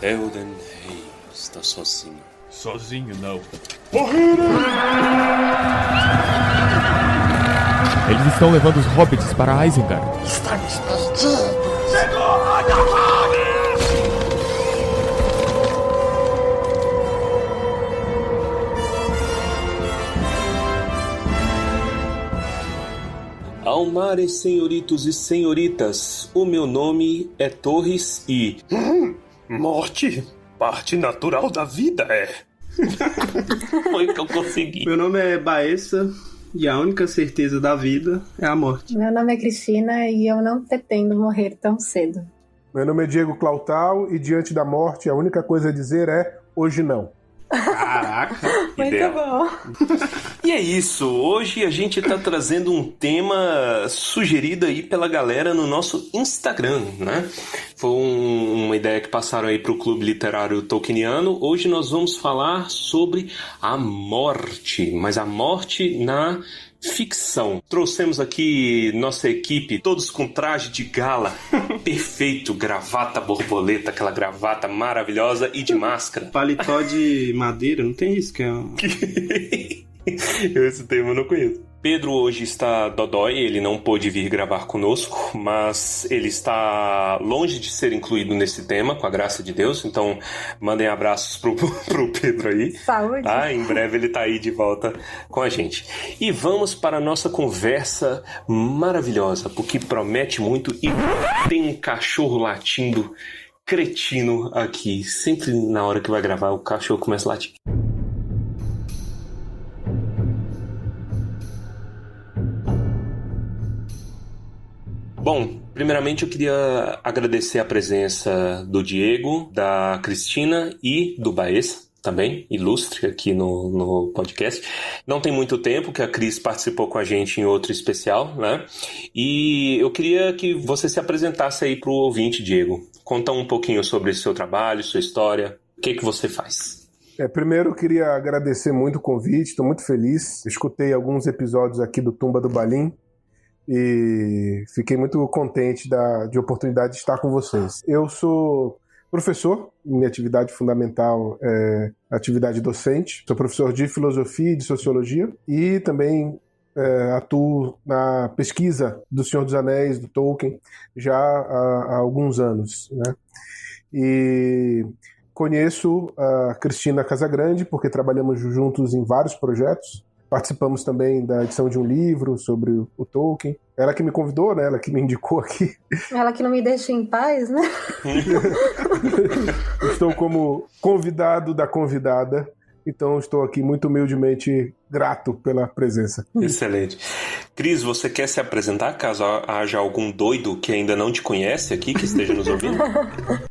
Théoden Rei está sozinho. Sozinho não. Eles estão levando os hobbits para Isengard. Estamos perdidos. Almares, senhoritos e senhoritas, o meu nome é Torres e... Morte, parte natural da vida, Foi que eu consegui. Meu nome é Baessa e a única certeza da vida é a morte. Meu nome é Cristina e eu não pretendo morrer tão cedo. Meu nome é Diego Clautal e diante da morte a única coisa a dizer é hoje não. Caraca! Muito bom. E é isso, hoje a gente tá trazendo um tema sugerido aí pela galera no nosso Instagram, né? Foi uma ideia que passaram aí pro Clube Literário Tolkieniano. Hoje nós vamos falar sobre a morte, mas a morte na ficção. Trouxemos aqui nossa equipe, todos com traje de gala, perfeito, gravata borboleta, aquela gravata maravilhosa e de máscara. Paletó de madeira, não tem isso que é... Esse termo eu não conheço. Pedro hoje está dodói, ele não pôde vir gravar conosco, mas ele está longe de ser incluído nesse tema, com a graça de Deus, então mandem abraços pro Pedro aí. Saúde! Tá? Em breve ele tá aí de volta com a gente. E vamos para a nossa conversa maravilhosa, porque promete muito e tem um cachorro latindo cretino aqui. Sempre na hora que vai gravar, o cachorro começa a latir. Bom, primeiramente eu queria agradecer a presença do Diego, da Cristina e do Baessa, também, ilustre aqui no podcast. Não tem muito tempo que a Cris participou com a gente em outro especial, né? E eu queria que você se apresentasse aí para o ouvinte, Diego. Conta um pouquinho sobre seu trabalho, sua história, o que você faz. Primeiro eu queria agradecer muito o convite, estou muito feliz. Escutei alguns episódios aqui do Tumba do Balim e fiquei muito contente de oportunidade de estar com vocês. Eu sou professor, minha atividade fundamental é atividade docente, sou professor de filosofia e de sociologia e também atuo na pesquisa do Senhor dos Anéis, do Tolkien, já há alguns anos, né? E conheço a Cristina Casagrande porque trabalhamos juntos em vários projetos. Participamos também da edição de um livro sobre o Tolkien. Ela que me convidou, né? Ela que me indicou aqui. Ela que não me deixa em paz, né? Estou como convidado da convidada. Então estou aqui muito humildemente grato pela presença. Excelente. Cris, você quer se apresentar caso haja algum doido que ainda não te conhece aqui, que esteja nos ouvindo?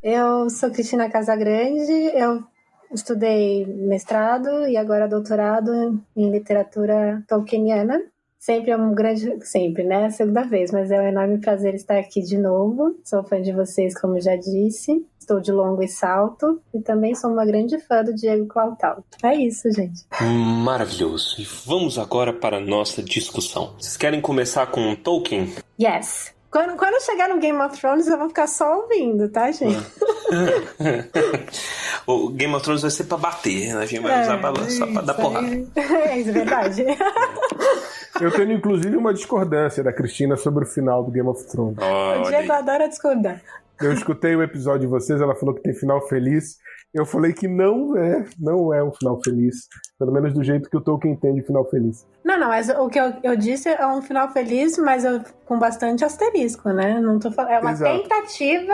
Eu sou Cristina Casagrande, eu estudei mestrado e agora doutorado em literatura tolkieniana. Sempre é um grande... Sempre, né? Segunda vez, mas é um enorme prazer estar aqui de novo. Sou fã de vocês, como já disse. Estou de longo e salto. E também sou uma grande fã do Diego Clautal. É isso, gente. Maravilhoso. E vamos agora para a nossa discussão. Vocês querem começar com Tolkien? Yes. Quando eu chegar no Game of Thrones, eu vou ficar só ouvindo, tá, gente? O Game of Thrones vai ser pra bater, né? A gente vai usar balança só pra dar porrada. É isso, verdade. Eu tenho, inclusive, uma discordância da Cristina sobre o final do Game of Thrones. O Diego adora discordar. Eu escutei o episódio de vocês, ela falou que tem final feliz. Eu falei que não é um final feliz. Pelo menos do jeito que o Tolkien entende final feliz. Não, mas o que eu disse é um final feliz, mas com bastante asterisco, né? Não tô falando, é uma tentativa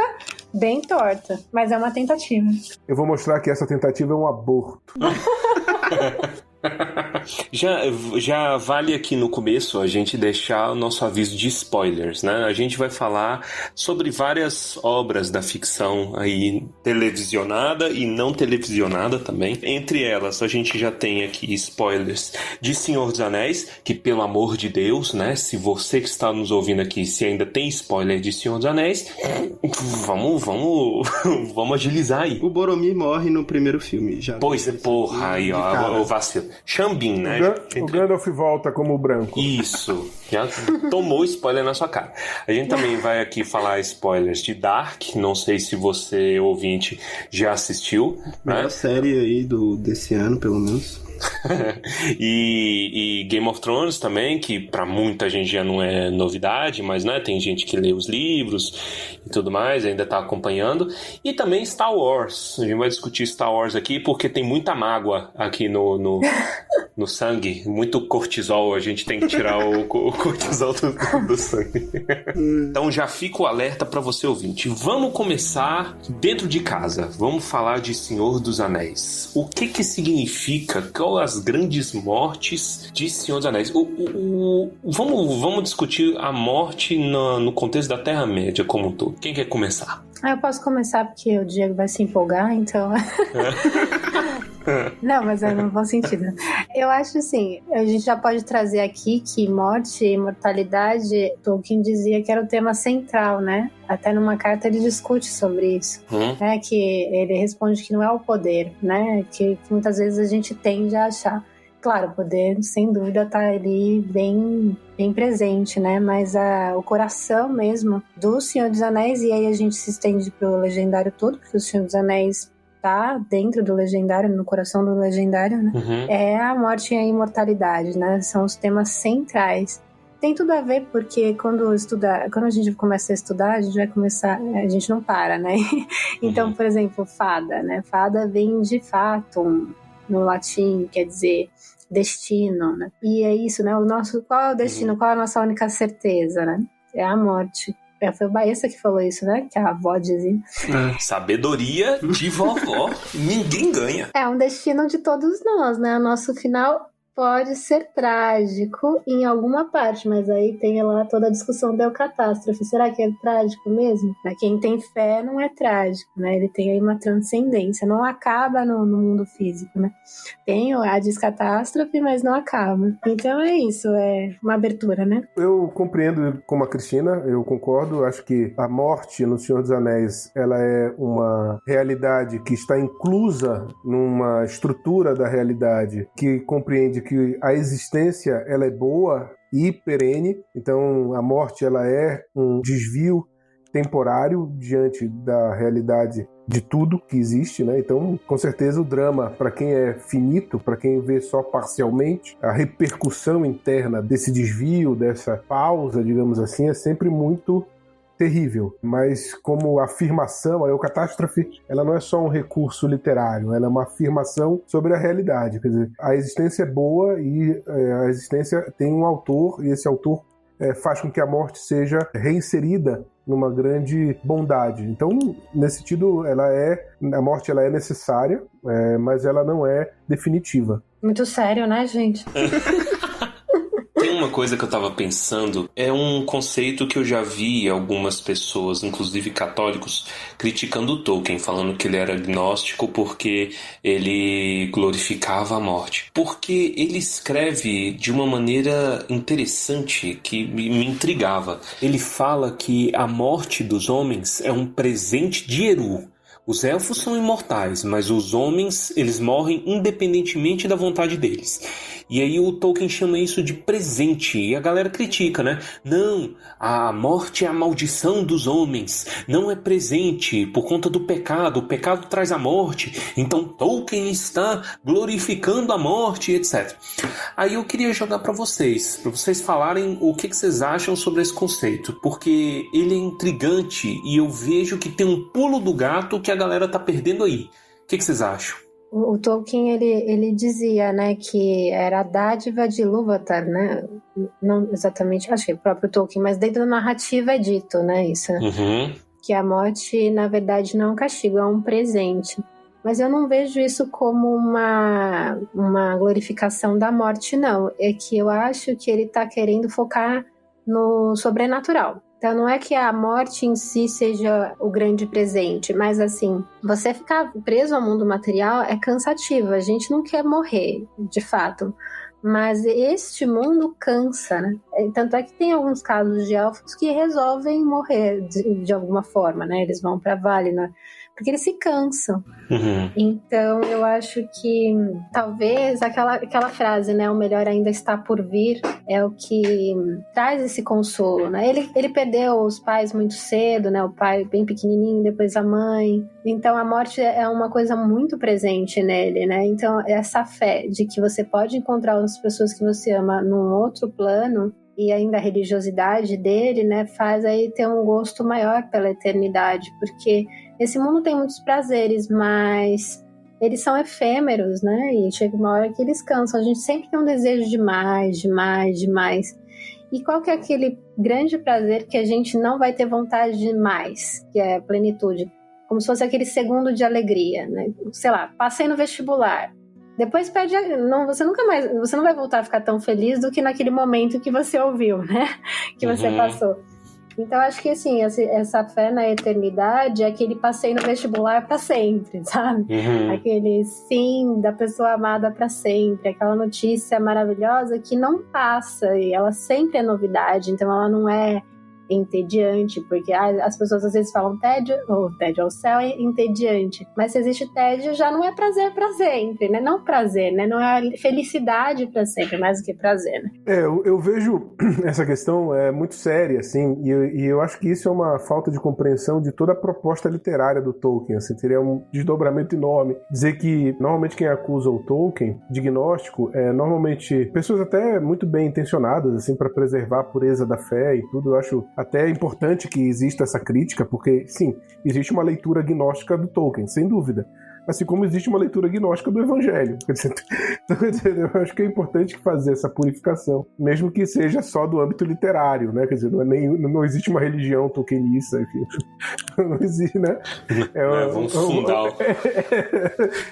bem torta, mas é uma tentativa. Eu vou mostrar que essa tentativa é um aborto. Já vale aqui no começo a gente deixar o nosso aviso de spoilers, né? A gente vai falar sobre várias obras da ficção aí, televisionada e não televisionada também. Entre elas, a gente já tem aqui spoilers de Senhor dos Anéis, que pelo amor de Deus, né? Se você que está nos ouvindo aqui, se ainda tem spoiler de Senhor dos Anéis, vamos agilizar aí. O Boromir morre no primeiro filme. Já. Pois é, porra, aí ó, o vacilo. Xambin, né? O Gandalf volta como branco. Isso, já tomou spoiler na sua cara. A gente também vai aqui falar spoilers de Dark, não sei se você, ouvinte, já assistiu. Melhor né? série aí desse ano, pelo menos. e Game of Thrones também, que pra muita gente já não é novidade, mas né, tem gente que lê os livros e tudo mais, ainda tá acompanhando. E também Star Wars. A gente vai discutir Star Wars aqui porque tem muita mágoa aqui no sangue, muito cortisol, a gente tem que tirar o cortisol do sangue. Então já fica o alerta pra você, ouvinte. Vamos começar dentro de casa. Vamos falar de Senhor dos Anéis. O que significa? Qual as grandes mortes de Senhor dos Anéis? Vamos discutir a morte no contexto da Terra-média como um todo. Quem quer começar? Eu posso começar porque o Diego vai se empolgar, então... Não, mas é no bom sentido. Eu acho assim, a gente já pode trazer aqui que morte e imortalidade, Tolkien dizia que era o tema central, né? Até numa carta ele discute sobre isso. Né? Que ele responde que não é o poder, né? Que muitas vezes a gente tende a achar. Claro, o poder, sem dúvida, tá ali bem presente, né? Mas o coração mesmo do Senhor dos Anéis, e aí a gente se estende pro Legendário todo, porque o Senhor dos Anéis tá dentro do Legendário, no coração do Legendário, né? É a morte e a imortalidade, né? São os temas centrais. Tem tudo a ver porque quando a gente começa a estudar, a gente não para, né? Então, por exemplo, fada, né? Fada vem de fatum, no latim, quer dizer destino, né? E é isso, né? Qual é o destino? Qual é a nossa única certeza, né? É a morte. Foi o Baessa que falou isso, né? Que a avó dizia. Sabedoria de vovó, ninguém ganha. É um destino de todos nós, né? O nosso final pode ser trágico em alguma parte, mas aí tem lá toda a discussão da catástrofe. Será que é trágico mesmo? Quem tem fé não é trágico, né? Ele tem aí uma transcendência, não acaba no mundo físico, né? Tem a descatástrofe, mas não acaba. Então é isso, é uma abertura, né? Eu compreendo como a Cristina, eu concordo, acho que a morte no Senhor dos Anéis, ela é uma realidade que está inclusa numa estrutura da realidade que compreende que a existência ela é boa e perene, então a morte ela é um desvio temporário diante da realidade de tudo que existe, né? Então, com certeza o drama, para quem é finito, para quem vê só parcialmente, a repercussão interna desse desvio, dessa pausa, digamos assim, é sempre muito terrível, mas como afirmação, a eucatástrofe, ela não é só um recurso literário, ela é uma afirmação sobre a realidade, quer dizer, a existência é boa e a existência tem um autor, e esse autor faz com que a morte seja reinserida numa grande bondade. Então, nesse sentido, a morte ela é necessária, mas ela não é definitiva. Muito sério, né, gente? Tem uma coisa que eu tava pensando, é um conceito que eu já vi algumas pessoas, inclusive católicos, criticando o Tolkien, falando que ele era agnóstico porque ele glorificava a morte. Porque ele escreve de uma maneira interessante que me intrigava. Ele fala que a morte dos homens é um presente de Eru. Os elfos são imortais, mas os homens, eles morrem independentemente da vontade deles. E aí o Tolkien chama isso de presente, e a galera critica, né? Não, a morte é a maldição dos homens, não é presente por conta do pecado, o pecado traz a morte, então Tolkien está glorificando a morte, etc. Aí eu queria jogar para vocês falarem o que vocês acham sobre esse conceito, porque ele é intrigante e eu vejo que tem um pulo do gato que a galera tá perdendo aí. O que vocês acham? O Tolkien, ele dizia, né, que era a dádiva de Ilúvatar, né? Não exatamente, acho que o próprio Tolkien, mas dentro da narrativa é dito, né, isso. Que a morte, na verdade, não é um castigo, é um presente. Mas eu não vejo isso como uma glorificação da morte, não. É que eu acho que ele está querendo focar no sobrenatural. Então não é que a morte em si seja o grande presente, mas assim, você ficar preso ao mundo material é cansativo, a gente não quer morrer, de fato. Mas este mundo cansa, né? Tanto é que tem alguns casos de elfos que resolvem morrer de alguma forma, né? Eles vão pra Valinor, porque eles se cansam. Então eu acho que talvez aquela frase, né, o melhor ainda está por vir, é o que traz esse consolo, né? Ele perdeu os pais muito cedo, né? O pai bem pequenininho, depois a mãe. Então a morte é uma coisa muito presente nele, né? Então essa fé de que você pode encontrar as pessoas que você ama num outro plano, e ainda a religiosidade dele, né, faz aí ter um gosto maior pela eternidade, porque esse mundo tem muitos prazeres, mas eles são efêmeros, né, e chega uma hora que eles cansam. A gente sempre tem um desejo de mais, de mais, de mais. E qual que é aquele grande prazer que a gente não vai ter vontade de mais, que é a plenitude? Como se fosse aquele segundo de alegria, né? Sei lá, passei no vestibular. Depois perde, você não vai voltar a ficar tão feliz do que naquele momento que você ouviu, né? Que você passou. Então acho que assim, essa fé na eternidade é aquele passeio no vestibular para sempre, sabe? Aquele sim da pessoa amada para sempre, aquela notícia maravilhosa que não passa e ela sempre é novidade, então ela não é entediante, porque as pessoas às vezes falam tédio ao céu é entediante, mas se existe tédio já não é prazer para sempre, né? Não prazer, né? Não é felicidade para sempre, mais do que prazer, né? Eu vejo essa questão muito séria, assim, e eu acho que isso é uma falta de compreensão de toda a proposta literária do Tolkien, assim, teria um desdobramento enorme. Dizer que, normalmente, quem acusa o Tolkien de gnóstico é, normalmente, pessoas até muito bem intencionadas, assim, para preservar a pureza da fé e tudo. Eu acho até importante que exista essa crítica, porque, sim, existe uma leitura gnóstica do Tolkien, sem dúvida. Assim como existe uma leitura gnóstica do Evangelho. Então, eu acho que é importante fazer essa purificação, mesmo que seja só do âmbito literário, né? Quer dizer, não existe uma religião tolkienista, não existe, né? Vamos fundar.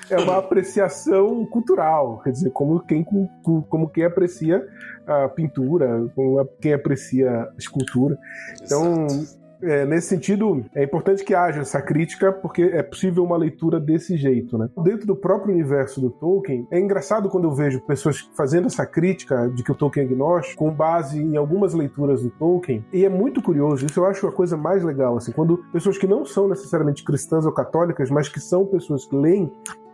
É uma apreciação cultural, quer dizer, como quem aprecia a pintura, como quem aprecia a escultura. Então, nesse sentido, é importante que haja essa crítica, porque é possível uma leitura desse jeito, né? Dentro do próprio universo do Tolkien, é engraçado quando eu vejo pessoas fazendo essa crítica de que o Tolkien é gnóstico, com base em algumas leituras do Tolkien, e é muito curioso, isso eu acho a coisa mais legal, assim, quando pessoas que não são necessariamente cristãs ou católicas, mas que são pessoas que leem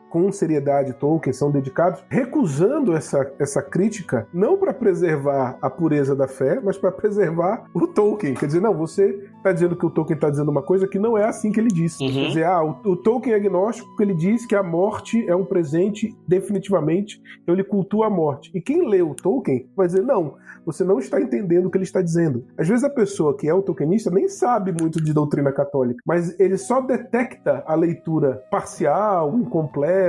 com seriedade Tolkien, são dedicados, recusando essa crítica, não para preservar a pureza da fé, mas para preservar o Tolkien. Quer dizer, não, você está dizendo que o Tolkien está dizendo uma coisa que não é assim que ele disse. Quer dizer, o Tolkien é agnóstico porque ele diz que a morte é um presente definitivamente, então ele cultua a morte. E quem lê o Tolkien vai dizer, não, você não está entendendo o que ele está dizendo. Às vezes a pessoa que é o tolkienista nem sabe muito de doutrina católica, mas ele só detecta a leitura parcial, incompleta,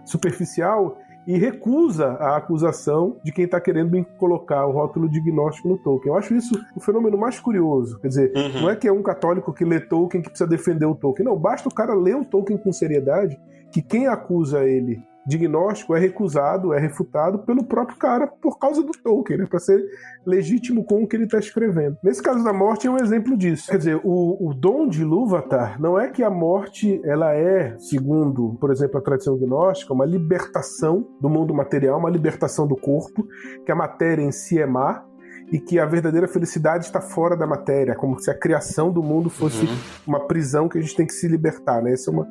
superficial, e recusa a acusação de quem está querendo colocar o rótulo de gnóstico no Tolkien. Eu acho isso o fenômeno mais curioso. Quer dizer, não é que é um católico que lê Tolkien que precisa defender o Tolkien. Não, basta o cara ler o Tolkien com seriedade, que quem acusa ele de gnóstico é recusado, é refutado pelo próprio cara por causa do Tolkien, né? Para ser legítimo com o que ele está escrevendo. Nesse caso da morte é um exemplo disso. Quer dizer, o dom de Ilúvatar não é que a morte ela é, segundo, por exemplo, a tradição gnóstica, uma libertação do mundo material, uma libertação do corpo, que a matéria em si é má, e que a verdadeira felicidade está fora da matéria, como se a criação do mundo fosse uma prisão que a gente tem que se libertar, né? Essa é uma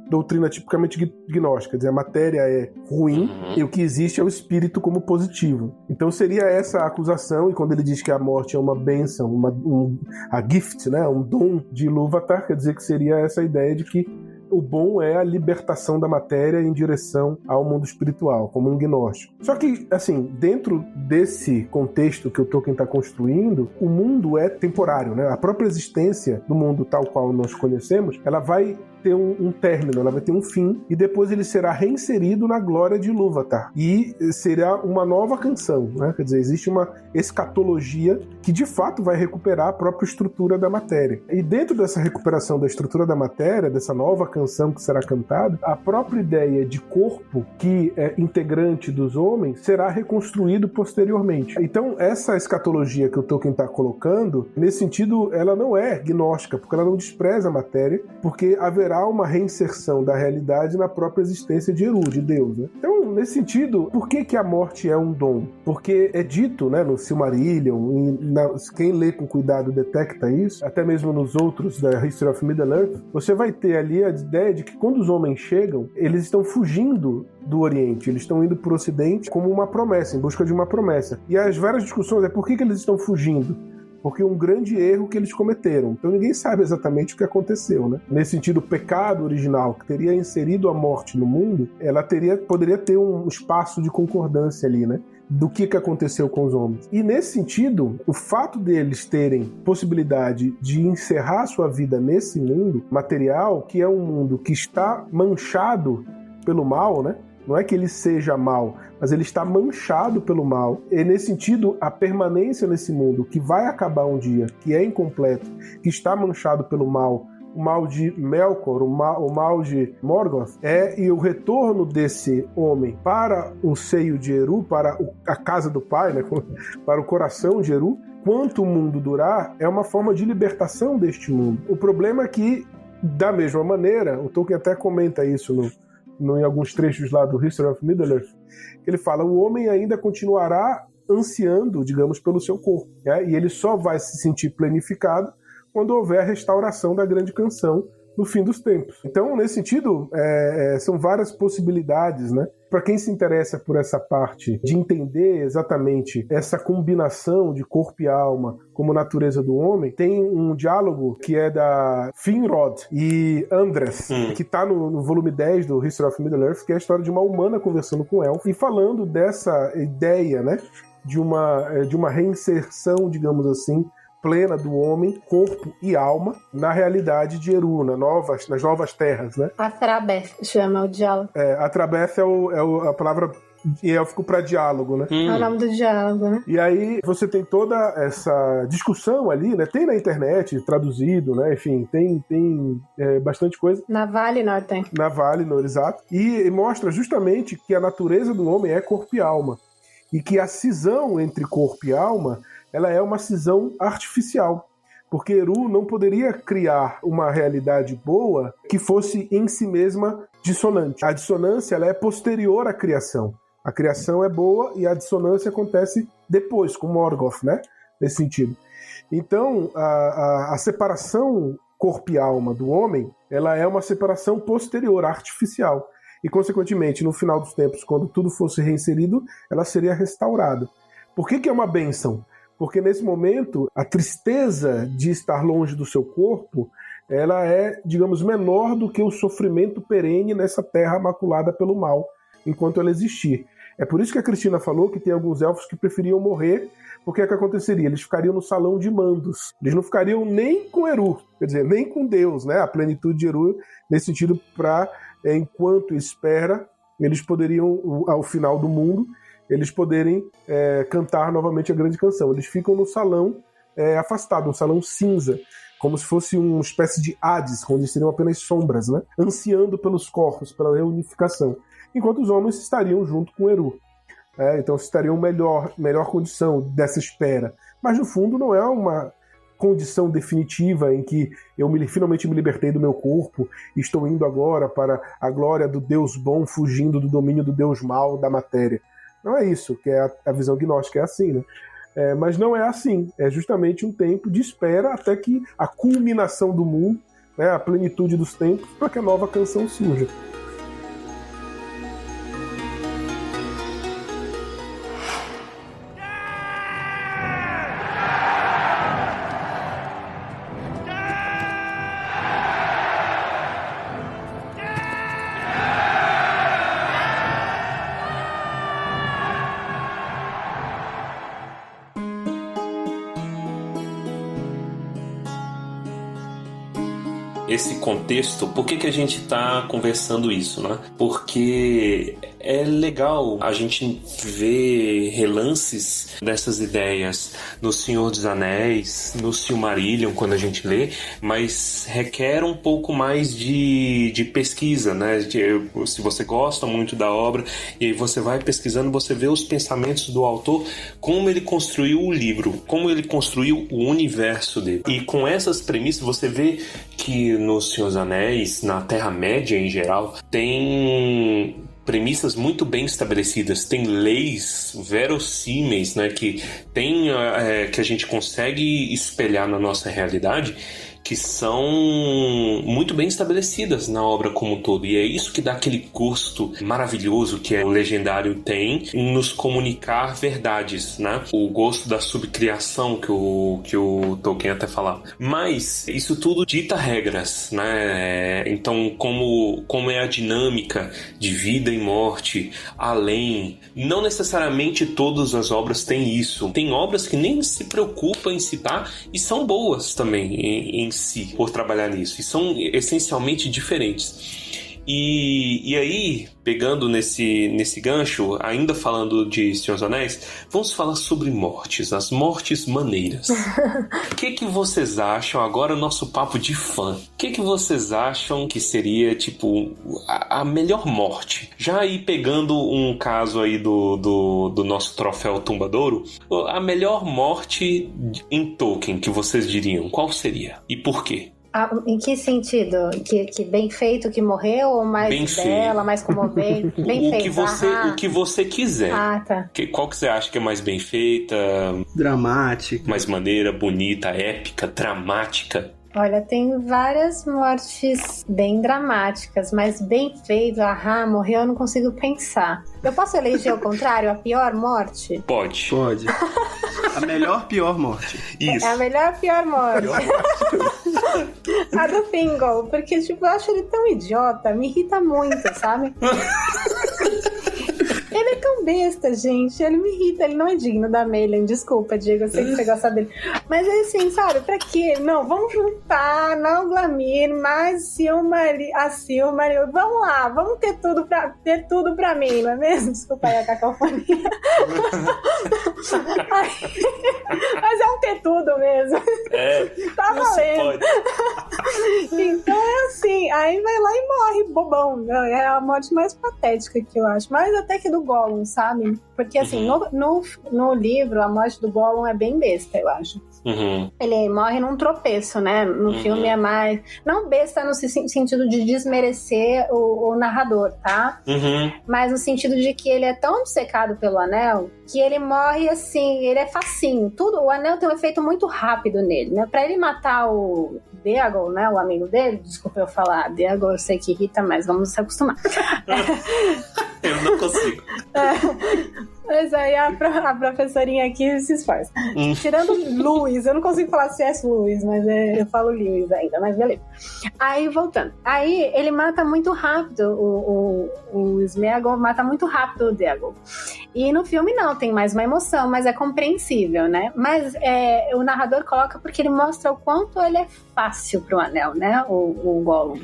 doutrina tipicamente gnóstica, quer dizer, a matéria é ruim e o que existe é o espírito como positivo. Então seria essa a acusação, e quando ele diz que a morte é uma bênção, a gift, né? Um dom de Ilúvatar, quer dizer que seria essa ideia de que o bom é a libertação da matéria em direção ao mundo espiritual, como um gnóstico. Só que, assim, dentro desse contexto que o Tolkien está construindo, o mundo é temporário, né? A própria existência do mundo tal qual nós conhecemos, ela vai ter um término, ela vai ter um fim, e depois ele será reinserido na glória de Ilúvatar. E será uma nova canção, né? Quer dizer, existe uma escatologia que de fato vai recuperar a própria estrutura da matéria. E dentro dessa recuperação da estrutura da matéria, dessa nova canção que será cantada, a própria ideia de corpo que é integrante dos homens será reconstruído posteriormente. Então, essa escatologia que o Tolkien está colocando, nesse sentido, ela não é gnóstica, porque ela não despreza a matéria, porque haverá haverá uma reinserção da realidade na própria existência de Eru, de Deus, né? Então, nesse sentido, por que a morte é um dom? Porque é dito, né, no Silmarillion, quem lê com cuidado detecta isso, até mesmo nos outros da History of Middle-earth, você vai ter ali a ideia de que quando os homens chegam, eles estão fugindo do Oriente, eles estão indo para o Ocidente como uma promessa, em busca de uma promessa. E as várias discussões é por que eles estão fugindo? Porque um grande erro que eles cometeram. Então ninguém sabe exatamente o que aconteceu, né? Nesse sentido, o pecado original que teria inserido a morte no mundo, ela poderia ter um espaço de concordância ali, né? Do que aconteceu com os homens. E nesse sentido, o fato deles terem possibilidade de encerrar sua vida nesse mundo material, que é um mundo que está manchado pelo mal, né? Não é que ele seja mal, mas ele está manchado pelo mal. E nesse sentido, a permanência nesse mundo, que vai acabar um dia, que é incompleto, que está manchado pelo mal, o mal de Melkor, o mal de Morgoth, e o retorno desse homem para o seio de Eru, para a casa do pai, né, para o coração de Eru, quanto o mundo durar, é uma forma de libertação deste mundo. O problema é que, da mesma maneira, o Tolkien até comenta isso em alguns trechos lá do History of Middle-earth, ele fala, o homem ainda continuará ansiando, digamos, pelo seu corpo, né? E ele só vai se sentir planificado quando houver a restauração da grande canção no fim dos tempos. Então, nesse sentido, são várias possibilidades, né? Para quem se interessa por essa parte de entender exatamente essa combinação de corpo e alma como natureza do homem, tem um diálogo que é da Finrod e Andres, que está no volume 10 do History of Middle-earth, que é a história de uma humana conversando com elfo e falando dessa ideia, né, de uma reinserção, digamos assim, plena do homem, corpo e alma, na realidade de Eru, nas novas terras, né? Atrabeth chama o diálogo. Atrabeth é a palavra em élfico para diálogo, né? É o nome do diálogo, né? E aí você tem toda essa discussão ali, né? Tem na internet, traduzido, né? Enfim, tem bastante coisa. Na Valinor tem. Na Valinor, exato. E mostra justamente que a natureza do homem é corpo e alma. E que a cisão entre corpo e alma, ela é uma cisão artificial, porque Eru não poderia criar uma realidade boa que fosse em si mesma dissonante. A dissonância, ela é posterior à criação. A criação é boa e a dissonância acontece depois, com Morgoth, né? Nesse sentido. Então, a separação corpo e alma do homem, ela é uma separação posterior, artificial. E, consequentemente, no final dos tempos, quando tudo fosse reinserido, ela seria restaurada. Por que é uma bênção? Porque nesse momento, a tristeza de estar longe do seu corpo, ela é, digamos, menor do que o sofrimento perene nessa terra maculada pelo mal, enquanto ela existir. É por isso que a Cristina falou que tem alguns elfos que preferiam morrer, porque o que aconteceria? Eles ficariam no salão de mandos. Eles não ficariam nem com Eru, quer dizer, nem com Deus, né? A plenitude de Eru, nesse sentido, para, enquanto espera, eles poderiam, ao final do mundo, eles poderem cantar novamente a grande canção. Eles ficam no salão afastado, um salão cinza, como se fosse uma espécie de Hades, onde seriam apenas sombras, né? Ansiando pelos corpos, pela reunificação. Enquanto os homens estariam junto com Eru. Então estariam melhor condição dessa espera. Mas no fundo não é uma condição definitiva em que eu finalmente me libertei do meu corpo e estou indo agora para a glória do Deus bom, fugindo do domínio do Deus mal da matéria. Não é isso, que é a visão gnóstica, é assim, né? Mas não é assim, é justamente um tempo de espera até que a culminação do mundo, né, a plenitude dos tempos, para que a nova canção surja. Esse contexto, por que a gente está conversando isso, né? Porque é legal a gente ver relances dessas ideias no Senhor dos Anéis, no Silmarillion, quando a gente lê, mas requer um pouco mais de pesquisa, né? Se você gosta muito da obra, e aí você vai pesquisando, você vê os pensamentos do autor, como ele construiu o livro, como ele construiu o universo dele. E com essas premissas, você vê que no Senhor dos Anéis, na Terra-média em geral, tem premissas muito bem estabelecidas, tem leis verossímeis, né, que a gente consegue espelhar na nossa realidade, que são muito bem estabelecidas na obra como um todo. E é isso que dá aquele gosto maravilhoso que o Legendário tem em nos comunicar verdades, né? O gosto da subcriação que o Tolkien até falava. Mas isso tudo dita regras, né? Então, como é a dinâmica de vida e morte, além... Não necessariamente todas as obras têm isso. Tem obras que nem se preocupam em citar e são boas também em si, por trabalhar nisso, e são essencialmente diferentes. E aí, pegando nesse gancho, ainda falando de Senhor dos Anéis, vamos falar sobre mortes, as mortes maneiras. O que vocês acham, agora o nosso papo de fã, o que vocês acham que seria, tipo, a melhor morte? Já aí pegando um caso aí do nosso troféu Tumbadouro, a melhor morte em Tolkien que vocês diriam, qual seria? E por quê? Em que sentido? Que bem feito que morreu ou mais bem bela, feito. mais comovente? Bem feito. O que você quiser. Tá. Qual que você acha que é mais bem feita? Dramática. Mais maneira, bonita, épica, dramática? Olha, tem várias mortes bem dramáticas, mas bem feito, morreu, eu não consigo pensar. Eu posso eleger o contrário, a pior morte? Pode. A melhor pior morte. Isso. É a melhor pior morte. A do Fingal, porque tipo, eu acho ele tão idiota, me irrita muito, sabe? Ele é tão besta, gente. Ele me irrita, ele não é digno da Melian. Desculpa, Diego, eu sei que você gosta dele. Mas é assim, sabe, pra quê? Não, vamos juntar, não Glamir, mas a Silmaril. Vamos lá, vamos ter tudo pra mim, não é mesmo? Desculpa aí a cacofonia. Mas é um ter tudo mesmo. Tá valendo. Então é assim, aí vai lá e morre, bobão. É a morte mais patética que eu acho. Mais até que do Gollum, sabe? Porque assim, no livro, a morte do Gollum é bem besta, eu acho. Ele morre num tropeço, né? No filme é mais... Não besta no sentido de desmerecer o narrador, tá? Mas no sentido de que ele é tão obcecado pelo anel que ele morre assim, ele é facinho. O anel tem um efeito muito rápido nele, né? Pra ele matar o Déagol, né? O amigo dele, desculpa eu falar Déagol, eu sei que irrita, mas vamos se acostumar. Eu não consigo. Mas aí a professorinha aqui se esforça. Tirando Lewis, eu não consigo falar C.S. Lewis, mas eu falo Lewis ainda, mas beleza. Aí, voltando. Aí, ele mata muito rápido, o Sméagol mata muito rápido o Déagol. E no filme não, tem mais uma emoção, mas é compreensível, né? Mas o narrador coloca porque ele mostra o quanto ele é fácil pro anel, né? O Gollum.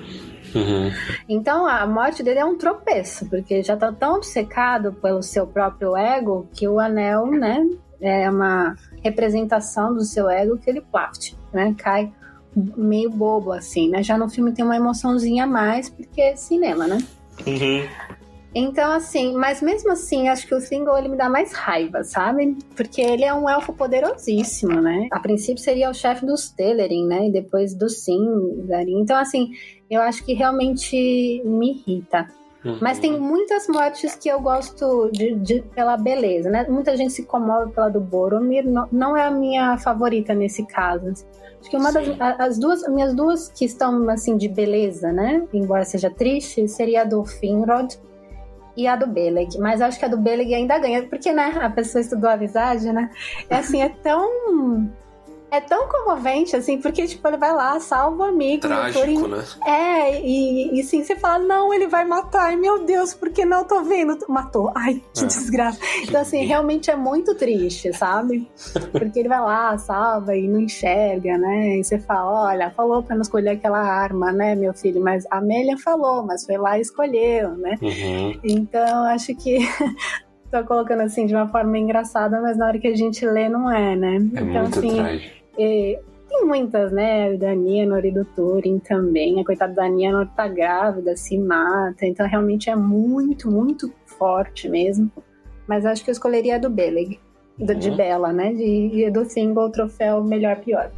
Então a morte dele é um tropeço, porque já tá tão obcecado pelo seu próprio ego que o anel, né, é uma representação do seu ego que ele plaft, né, cai meio bobo assim, né? Já no filme tem uma emoçãozinha a mais porque é cinema, né? Então, assim, mas mesmo assim, acho que o Thingol, ele me dá mais raiva, sabe? Porque ele é um elfo poderosíssimo, né? A princípio seria o chefe dos Telerin, né? E depois do Sindarin. Então, assim, eu acho que realmente me irrita. Mas tem muitas mortes que eu gosto pela beleza, né? Muita gente se comove pela do Boromir, não é a minha favorita nesse caso. Acho que minhas duas que estão, assim, de beleza, né? Embora seja triste, seria a do Finrod e a do Beleg, mas acho que a do Beleg ainda ganha, porque, né, a pessoa estudou a visagem, né, é assim, é É tão comovente, assim, porque, tipo, ele vai lá, salva o amigo. Trágico, né? E sim, você fala, não, ele vai matar. Ai, meu Deus, por que não? Tô vendo. Matou. Ai, que desgraça. Então, assim, realmente é muito triste, sabe? Porque ele vai lá, salva e não enxerga, né? E você fala, olha, falou pra não escolher aquela arma, né, meu filho? Mas a Amélia falou, mas foi lá e escolheu, né? Então, acho que... Tô colocando assim de uma forma engraçada, mas na hora que a gente lê não é, né? É então, muito assim, trágico. tem muitas, né? Da Nienor e do Thorin também. A coitada da Nienor tá grávida, se mata. Então realmente é muito, muito forte mesmo. Mas acho que eu escolheria a do Beleg. De Bella, né? E do Thingol, o troféu melhor pior.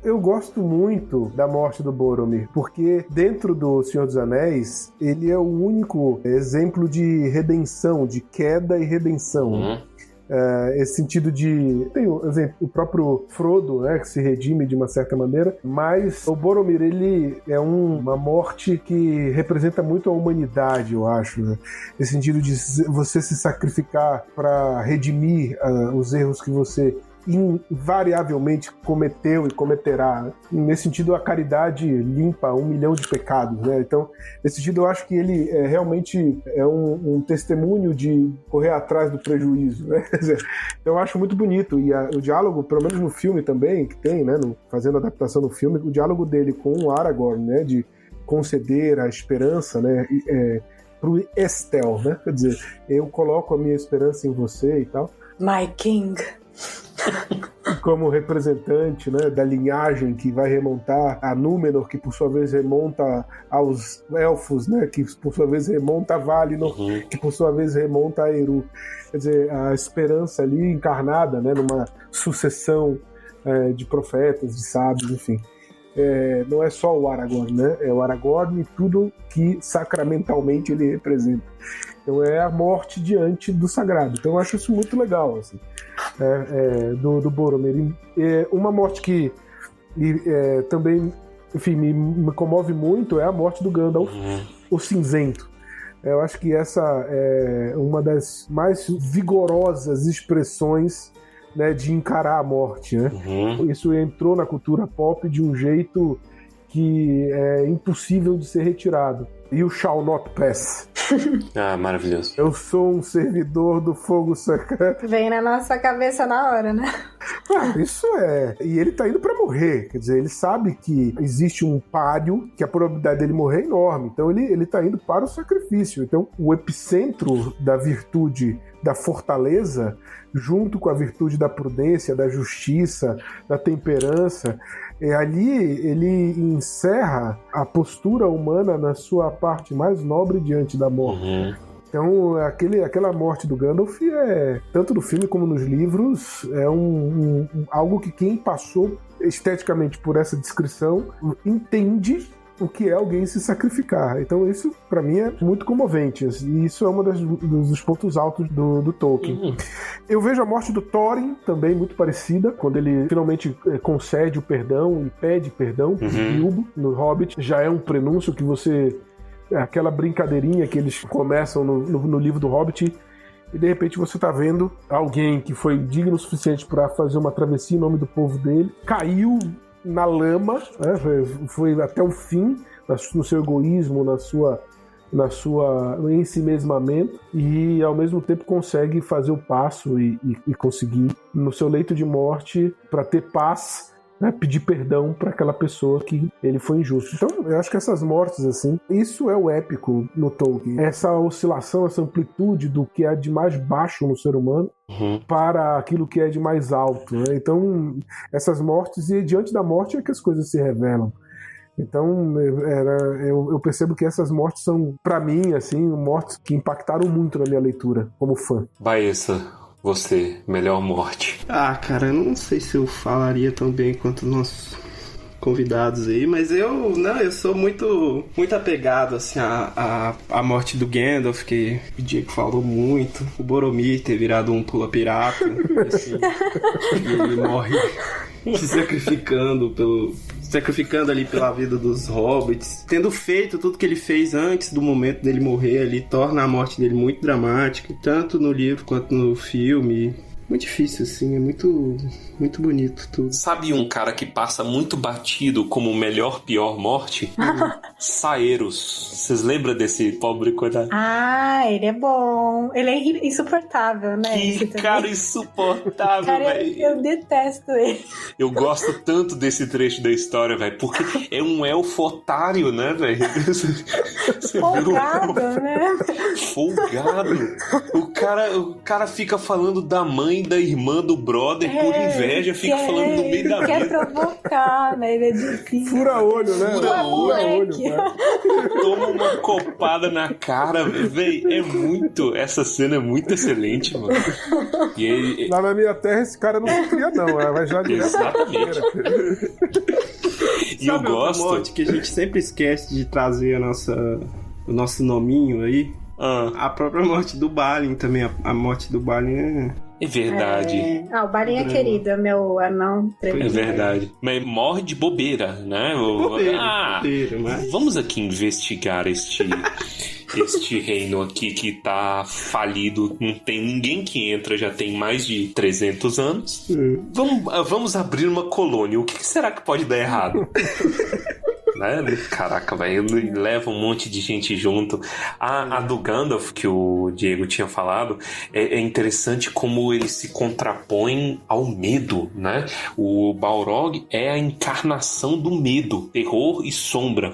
Eu gosto muito da morte do Boromir, porque dentro do Senhor dos Anéis, ele é o único exemplo de redenção, de queda e redenção. Esse sentido de... Tem o próprio Frodo, né, que se redime de uma certa maneira, mas o Boromir, ele é uma morte que representa muito a humanidade, eu acho, né? Esse sentido de você se sacrificar para redimir os erros que você invariavelmente cometeu e cometerá. Nesse sentido, a caridade limpa 1 milhão de pecados, né? Então, nesse sentido, eu acho que ele realmente é um testemunho de correr atrás do prejuízo, né? Então, eu acho muito bonito. E o diálogo, pelo menos no filme também, que tem, né? Fazendo adaptação no filme, o diálogo dele com o Aragorn, né? De conceder a esperança, né? Pro Estel, né? Quer dizer, eu coloco a minha esperança em você e tal. My King. Como representante, né, da linhagem que vai remontar a Númenor, que por sua vez remonta aos elfos, né, que por sua vez remonta a Valinor, que por sua vez remonta a Eru. Quer dizer, a esperança ali encarnada, né, numa sucessão de profetas, de sábios, enfim. Não é só o Aragorn, né? É o Aragorn e tudo que sacramentalmente ele representa. Então é a morte diante do sagrado. Então eu acho isso muito legal, assim, do Boromir. Uma morte que também, enfim, me comove muito é a morte do Gandalf, o Cinzento. Eu acho que essa é uma das mais vigorosas expressões, né, de encarar a morte, né? Isso entrou na cultura pop de um jeito que é impossível de ser retirado. E o Shall Not Pass. Maravilhoso. Eu sou um servidor do fogo secreto. Vem na nossa cabeça na hora, né? Isso é. E ele tá indo pra morrer. Quer dizer, ele sabe que existe um páreo, que a probabilidade dele morrer é enorme. Então ele tá indo para o sacrifício. Então o epicentro da virtude da fortaleza, junto com a virtude da prudência, da justiça, da temperança, ali ele encerra a postura humana na sua parte mais nobre diante da morte. Então, aquela morte do Gandalf tanto no filme como nos livros, é algo que quem passou esteticamente por essa descrição entende o que é alguém se sacrificar. Então isso, pra mim, é muito comovente. E isso é um dos pontos altos do Tolkien. Eu vejo a morte do Thorin também muito parecida, quando ele finalmente concede o perdão e pede perdão pro Bilbo no Hobbit. Já é um prenúncio que você... Aquela brincadeirinha que eles começam no livro do Hobbit, e de repente você tá vendo alguém que foi digno o suficiente para fazer uma travessia em nome do povo dele, caiu na lama, né? Foi até o fim no seu egoísmo, no ensimesmamento, e ao mesmo tempo consegue fazer o passo e conseguir no seu leito de morte para ter paz, né? Pedir perdão para aquela pessoa que ele foi injusto. Então eu acho que essas mortes, assim, isso é o épico no Tolkien, essa oscilação, essa amplitude do que é de mais baixo no ser humano para aquilo que é de mais alto, né? Então essas mortes, e diante da morte é que as coisas se revelam. Então eu percebo que essas mortes são, para mim, assim, mortes que impactaram muito na minha leitura como fã. Baessa, você, melhor morte. Cara, eu não sei se eu falaria tão bem quanto os nossos convidados aí, mas eu sou muito apegado, assim, à morte do Gandalf, que o Diego falou muito, o Boromir ter virado um pula-pirata, assim, ele morre se sacrificando ali pela vida dos hobbits, tendo feito tudo que ele fez antes do momento dele morrer ali, torna a morte dele muito dramática, tanto no livro quanto no filme. muito difícil, assim, é muito, muito bonito tudo. Sabe um cara que passa muito batido como o melhor, pior morte? Saeros. Vocês lembram desse pobre coitado? Ah, ele é bom. Ele é insuportável, né? Que cara insuportável, Cara, velho. eu detesto ele. Eu gosto tanto desse trecho da história, velho, porque é um elfo otário, né, velho? Folgado, né? Folgado. O cara fica falando da mãe, da irmã, do brother, por inveja, fica falando no meio da vida. Quer vida. provocar, né? Ele é difícil. Fura olho, né? Fura olho. Né? Toma uma copada na cara, velho. É muito... Essa cena é muito excelente, mano. E ele... Lá na minha terra, esse cara não se cria, não. Vai já direto. Exatamente. E eu Sabe outra gosto... morte que a gente sempre esquece de trazer o nosso nominho aí? A própria morte do Balin também. A morte do Balin É verdade. O Balin é querido, é meu anão preferido. É verdade. Mas morre de bobeira, né? Bobeira, mas... Vamos aqui investigar este reino aqui que tá falido. Não tem ninguém que entra, já tem mais de 300 anos. Vamos abrir uma colônia. O que será que pode dar errado? Né? Caraca, velho, leva um monte de gente junto. A do Gandalf, que o Diego tinha falado, é interessante como ele se contrapõe ao medo, né? O Balrog é a encarnação do medo, terror e sombra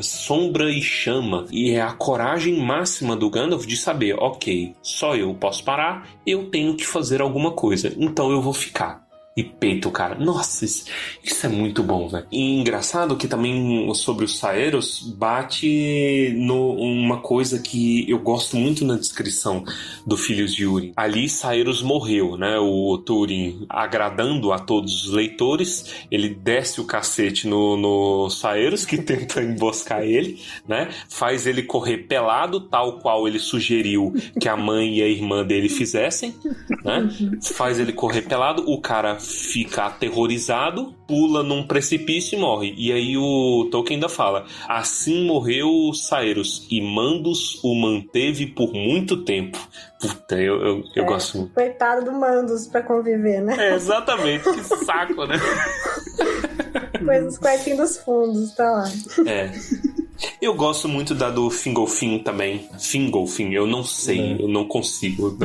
e chama. E é a coragem máxima do Gandalf de saber, ok, só eu posso parar, eu tenho que fazer alguma coisa, então eu vou ficar. E peito, cara. Nossa, isso é muito bom, velho. E engraçado que também sobre os Saeros bate uma coisa que eu gosto muito na descrição do Filhos de Húrin. Ali Saeros morreu, né? O Túrin, agradando a todos os leitores, ele desce o cacete no Saeros, que tenta emboscar ele, né? Faz ele correr pelado, tal qual ele sugeriu que a mãe e a irmã dele fizessem, né? Faz ele correr pelado, o cara fica aterrorizado, pula num precipício e morre. E aí o Tolkien ainda fala: assim morreu Saeros, e Mandos o manteve por muito tempo. Puta, eu gosto muito. Coitado do Mandos pra conviver, né? Exatamente, que saco, né? Coisa dos quartinhos dos fundos, tá lá. Eu gosto muito da do Fingolfin também. Fingolfin, eu não sei, eu não consigo.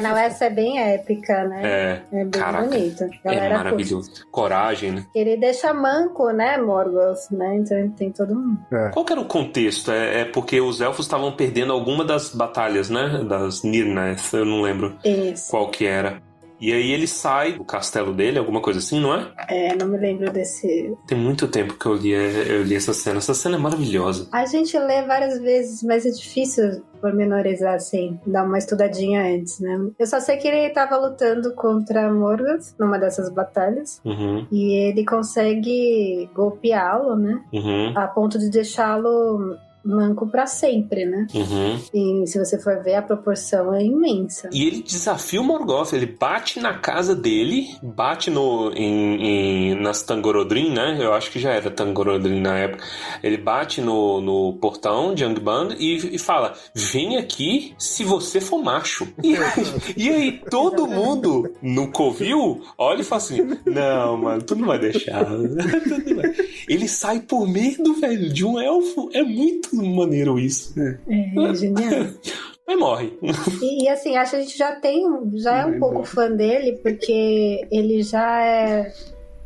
Não, essa é bem épica, né? É bem bonita. É maravilhoso. Coragem, né? Ele deixa manco, né, Morgoth, né? Então tem todo mundo. Qual que era o contexto? É porque os elfos estavam perdendo alguma das batalhas, né? Das Nirnaeth, eu não lembro qual que era. E aí ele sai do castelo dele, alguma coisa assim, não é? Não me lembro desse... Tem muito tempo que eu li essa cena. Essa cena é maravilhosa. A gente lê várias vezes, mas é difícil pormenorizar, assim, dar uma estudadinha antes, né? Eu só sei que ele tava lutando contra Morgoth numa dessas batalhas. E ele consegue golpeá-lo, né? A ponto de deixá-lo manco pra sempre, né? E se você for ver, a proporção é imensa. E ele desafia o Morgoth, ele bate na casa dele, bate nas Tangorodrim, né? Eu acho que já era Tangorodrim na época. Ele bate no portão de Angband e fala: vem aqui se você for macho. E aí todo mundo no covil olha e fala assim: não, mano, tu não vai deixar. Ele sai por medo, velho, de um elfo. É muito maneiro isso. É genial. Mas morre. E assim, acho que a gente já é um pouco fã dele, porque ele já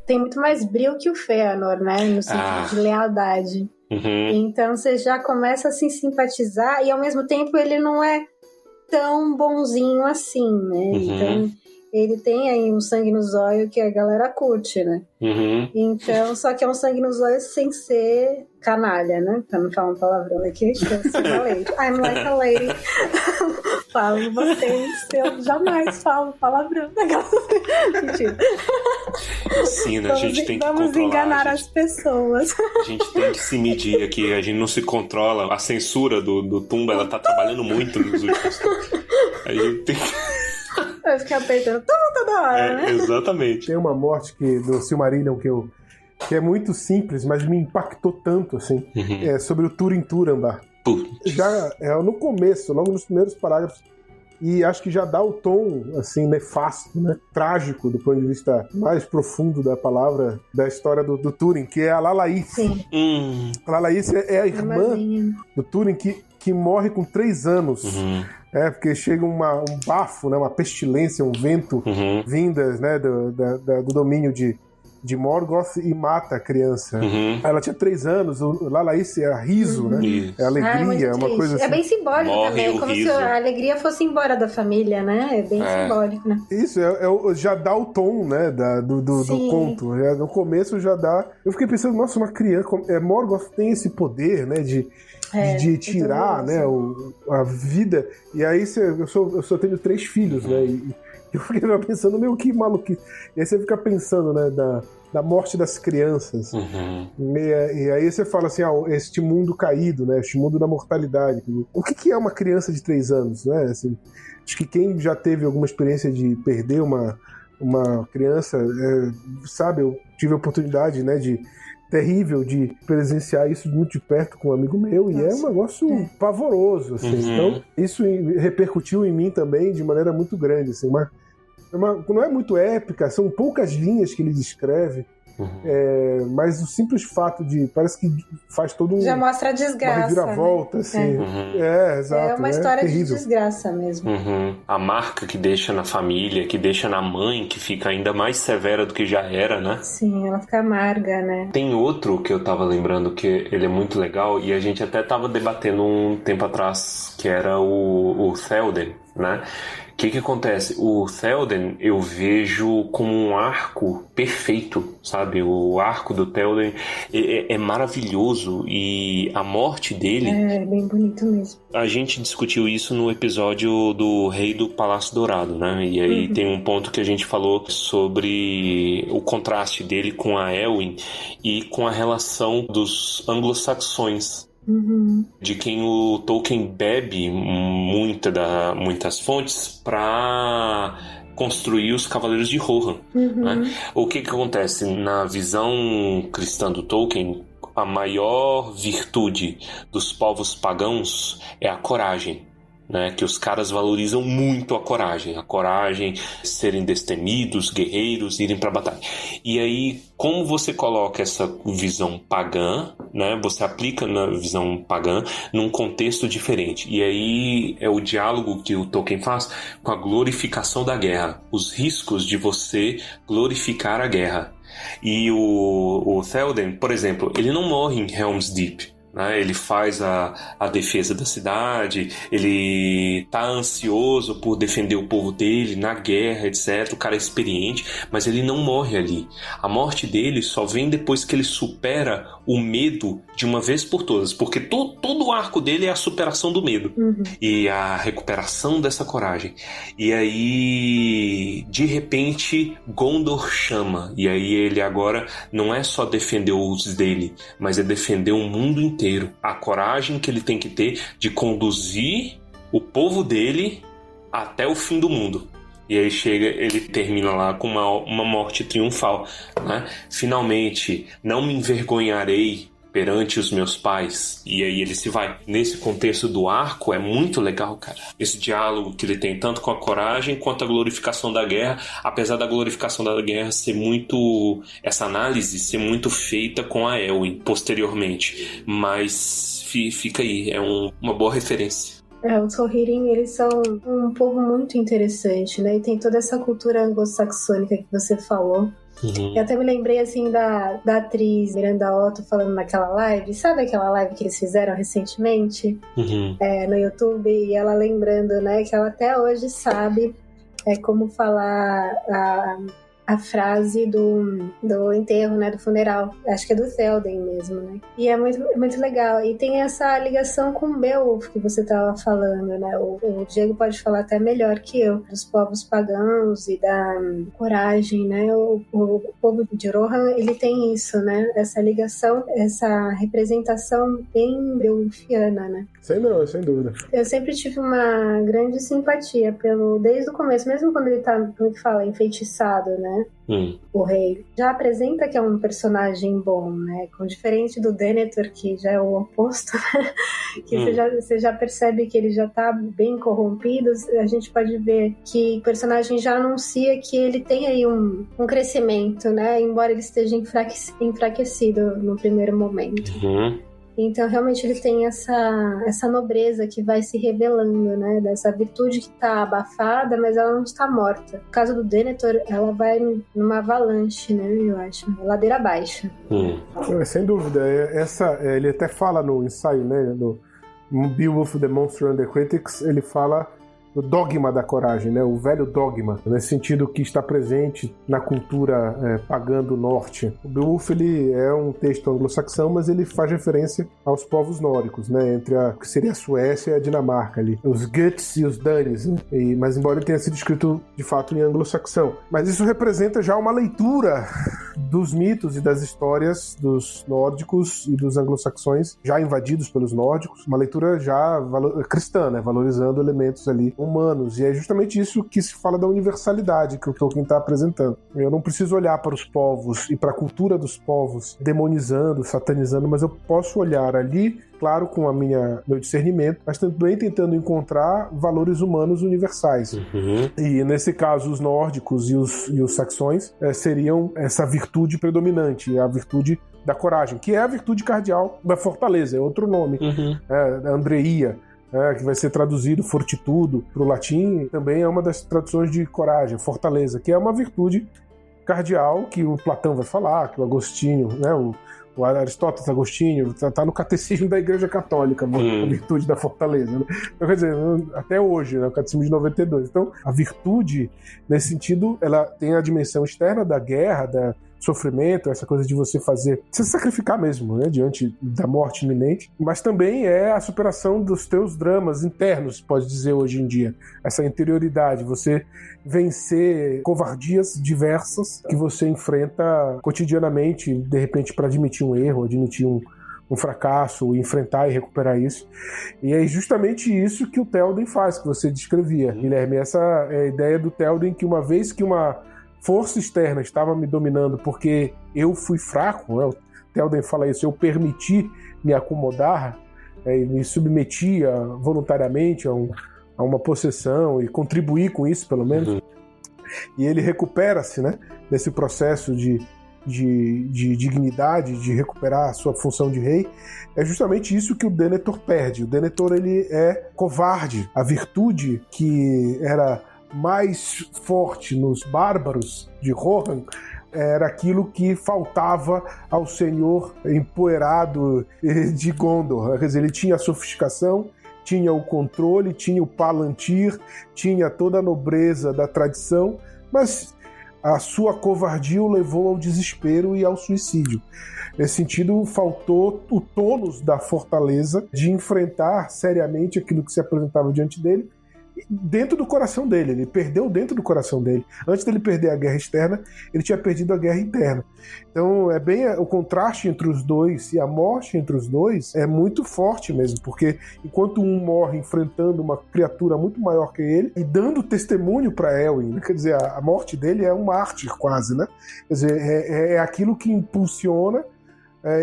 tem muito mais brilho que o Fëanor, né? No sentido de lealdade. Então você já começa a se simpatizar, e ao mesmo tempo ele não é tão bonzinho assim, né? Então ele tem aí um sangue nos olhos que a galera curte, né? Então, só que é um sangue nos olhos sem ser canalha, né? Pra não falar um palavrão aqui, que eu sou uma lady. I'm like a lady. Falo vocês, eu jamais falo palavrão. Mentira. Sim, né? A gente tem que controlar. Vamos enganar as pessoas. A gente tem que se medir aqui, a gente não se controla. A censura do Tumba, ela tá trabalhando muito nos últimos tempos. A gente tem que... Eu fiquei apertando toda hora, né? Exatamente. Tem uma morte do Silmarillion que é muito simples, mas me impactou tanto, assim. É sobre o Túrin Turambar. Já no começo, logo nos primeiros parágrafos, e acho que já dá o tom, assim, nefasto, né? Trágico, do ponto de vista mais profundo da palavra, da história do Turing, que é a Lalaís. Sim. A Lalaís é a irmã do Turing que morre com 3 anos. Porque chega um bafo, né? Uma pestilência, um vento vindas, né? do domínio de Morgoth e mata a criança. Ela tinha 3 anos, o Lalaís é riso, né? É alegria, é uma coisa assim. É bem simbólico Morre também, como riso. se a alegria fosse embora da família, né? É bem simbólico, né? Isso, já dá o tom, né, do conto. No começo já dá... Eu fiquei pensando, nossa, uma criança... Morgoth tem esse poder, né, de tirar, né, a vida. E aí eu só tenho 3 filhos, né, e eu fiquei pensando, meu, que maluquice. E aí você fica pensando, né, da morte das crianças. E aí você fala assim, este mundo caído, né, este mundo da mortalidade. O que é uma criança de 3 anos, né? Assim, acho que quem já teve alguma experiência de perder uma criança, sabe, eu tive a oportunidade, né, terrível de presenciar isso muito de perto com um amigo meu, e é um negócio pavoroso, assim. Então, isso repercutiu em mim também de maneira muito grande, assim, não é muito épica, são poucas linhas que ele descreve, mas o simples fato parece que faz todo já mostra a desgraça, uma reviravolta, né? assim. Exato. É uma história de terrível. desgraça mesmo. A marca que deixa na família, que deixa na mãe, que fica ainda mais severa do que já era, né? Sim, ela fica amarga, né? Tem outro que eu tava lembrando que ele é muito legal, e a gente até tava debatendo um tempo atrás, que era o Théoden, né? O que acontece? O Théoden eu vejo como um arco perfeito, sabe? O arco do Théoden é maravilhoso, e a morte dele... É bem bonito mesmo. A gente discutiu isso no episódio do Rei do Palácio Dourado, né? E aí tem um ponto que a gente falou sobre o contraste dele com a Éowyn e com a relação dos anglo-saxões. De quem o Tolkien bebe muitas fontes para construir os Cavaleiros de Rohan, né? O que acontece? Na visão cristã do Tolkien, a maior virtude dos povos pagãos é a coragem, né? Que os caras valorizam muito a coragem, serem destemidos, guerreiros, irem para a batalha. E aí, como você coloca essa visão pagã, né? Você aplica na visão pagã num contexto diferente. E aí é o diálogo que o Tolkien faz com a glorificação da guerra, os riscos de você glorificar a guerra. E o Théoden, por exemplo, ele não morre em Helm's Deep, né? Ele faz a defesa da cidade, ele tá ansioso por defender o povo dele na guerra, etc. O cara é experiente, mas ele não morre ali. A morte dele só vem depois que ele supera o medo de uma vez por todas, porque todo o arco dele é a superação do medo e a recuperação dessa coragem. E aí, de repente, Gondor chama, e aí ele agora não é só defender os dele, mas é defender o mundo inteiro. A coragem que ele tem que ter de conduzir o povo dele até o fim do mundo. E aí ele termina lá com uma morte triunfal, né? Finalmente, não me envergonharei perante os meus pais. E aí ele se vai. Nesse contexto do arco, é muito legal, cara. Esse diálogo que ele tem tanto com a coragem quanto a glorificação da guerra, apesar da glorificação da guerra ser muito... essa análise ser muito feita com a Éowyn posteriormente. Mas fica aí, é uma boa referência. Os Rohirrim, eles são um povo muito interessante, né? E tem toda essa cultura anglo-saxônica que você falou. Eu até me lembrei, assim, da atriz Miranda Otto falando naquela live. Sabe aquela live que eles fizeram recentemente? No YouTube? E ela lembrando, né? Que ela até hoje sabe como falar a frase do enterro, né? Do funeral. Acho que é do Théoden mesmo, né? E é muito, muito legal. E tem essa ligação com o Beowulf que você estava falando, né? O Diego pode falar até melhor que eu. Dos povos pagãos e da coragem, né? O povo de Rohan, ele tem isso, né? Essa ligação, essa representação bem beowulfiana, né? Sem dúvida. Eu sempre tive uma grande simpatia desde o começo, mesmo quando ele tá, como que fala, enfeitiçado, né? né? O rei já apresenta que é um personagem bom, né? Diferente do Denethor, que já é o oposto, né? Que você já percebe que ele já tá bem corrompido. A gente pode ver que o personagem já anuncia que ele tem aí um crescimento, né? Embora ele esteja enfraquecido no primeiro momento. Então, realmente, ele tem essa nobreza que vai se revelando, né? Dessa virtude que tá abafada, mas ela não está morta. No caso do Denethor, ela vai numa avalanche, né? Eu acho. Ladeira abaixo. Sem dúvida. Ele até fala no ensaio, né? No Beowulf, The Monster and the Critics, ele fala do dogma da coragem, né? O velho dogma, nesse sentido que está presente na cultura pagã do norte. O Beowulf, ele é um texto anglo-saxão, mas ele faz referência aos povos nórdicos, né? Entre a que seria a Suécia e a Dinamarca ali. Os Guts e os Danes, né? Mas embora ele tenha sido escrito de fato em anglo-saxão. Mas isso representa já uma leitura dos mitos e das histórias dos nórdicos e dos anglo-saxões já invadidos pelos nórdicos, uma leitura já cristã, né? Valorizando elementos ali humanos, e é justamente isso que se fala da universalidade que o Tolkien está apresentando. Eu não preciso olhar para os povos e para a cultura dos povos demonizando, satanizando, mas eu posso olhar ali, claro, com meu discernimento, mas também tentando encontrar valores humanos universais. E nesse caso, os nórdicos e os saxões seriam essa virtude predominante, a virtude da coragem, que é a virtude cardeal da fortaleza, é outro nome, Andreia, que vai ser traduzido fortitudo para o latim, também é uma das traduções de coragem, fortaleza, que é uma virtude cardeal que o Platão vai falar, que o Agostinho, né, o Aristóteles Agostinho, está no catecismo da Igreja Católica, a virtude da fortaleza. Né? Então, quer dizer, até hoje, né, o catecismo de 92. Então, a virtude, nesse sentido, ela tem a dimensão externa da guerra, da sofrimento, essa coisa de você se sacrificar mesmo, né, diante da morte iminente, mas também é a superação dos teus dramas internos, pode dizer hoje em dia, essa interioridade, você vencer covardias diversas que você enfrenta cotidianamente, de repente para admitir um erro, admitir um fracasso, enfrentar e recuperar isso. E é justamente isso que o Théoden faz, que você descrevia, Guilherme, essa é a ideia do Théoden, que uma vez que uma força externa estava me dominando porque eu fui fraco, né? O Théoden fala isso, eu permiti me acomodar, e me submetia voluntariamente a uma possessão e contribuir com isso, pelo menos. E ele recupera-se, né, nesse processo de dignidade, de recuperar a sua função de rei. É justamente isso que o Denethor perde. O Denethor, ele é covarde. A virtude que era mais forte nos bárbaros de Rohan era aquilo que faltava ao senhor empoeirado de Gondor. Quer dizer, ele tinha a sofisticação, tinha o controle, tinha o palantir, tinha toda a nobreza da tradição, mas a sua covardia o levou ao desespero e ao suicídio. Nesse sentido, faltou o tônus da fortaleza de enfrentar seriamente aquilo que se apresentava diante dele, dentro do coração dele. Ele perdeu dentro do coração dele. Antes dele perder a guerra externa, ele tinha perdido a guerra interna. Então é bem o contraste entre os dois, e a morte entre os dois é muito forte mesmo, porque enquanto um morre enfrentando uma criatura muito maior que ele e dando testemunho para Elwyn, quer dizer, a morte dele é um mártir quase, né? Quer dizer, é aquilo que impulsiona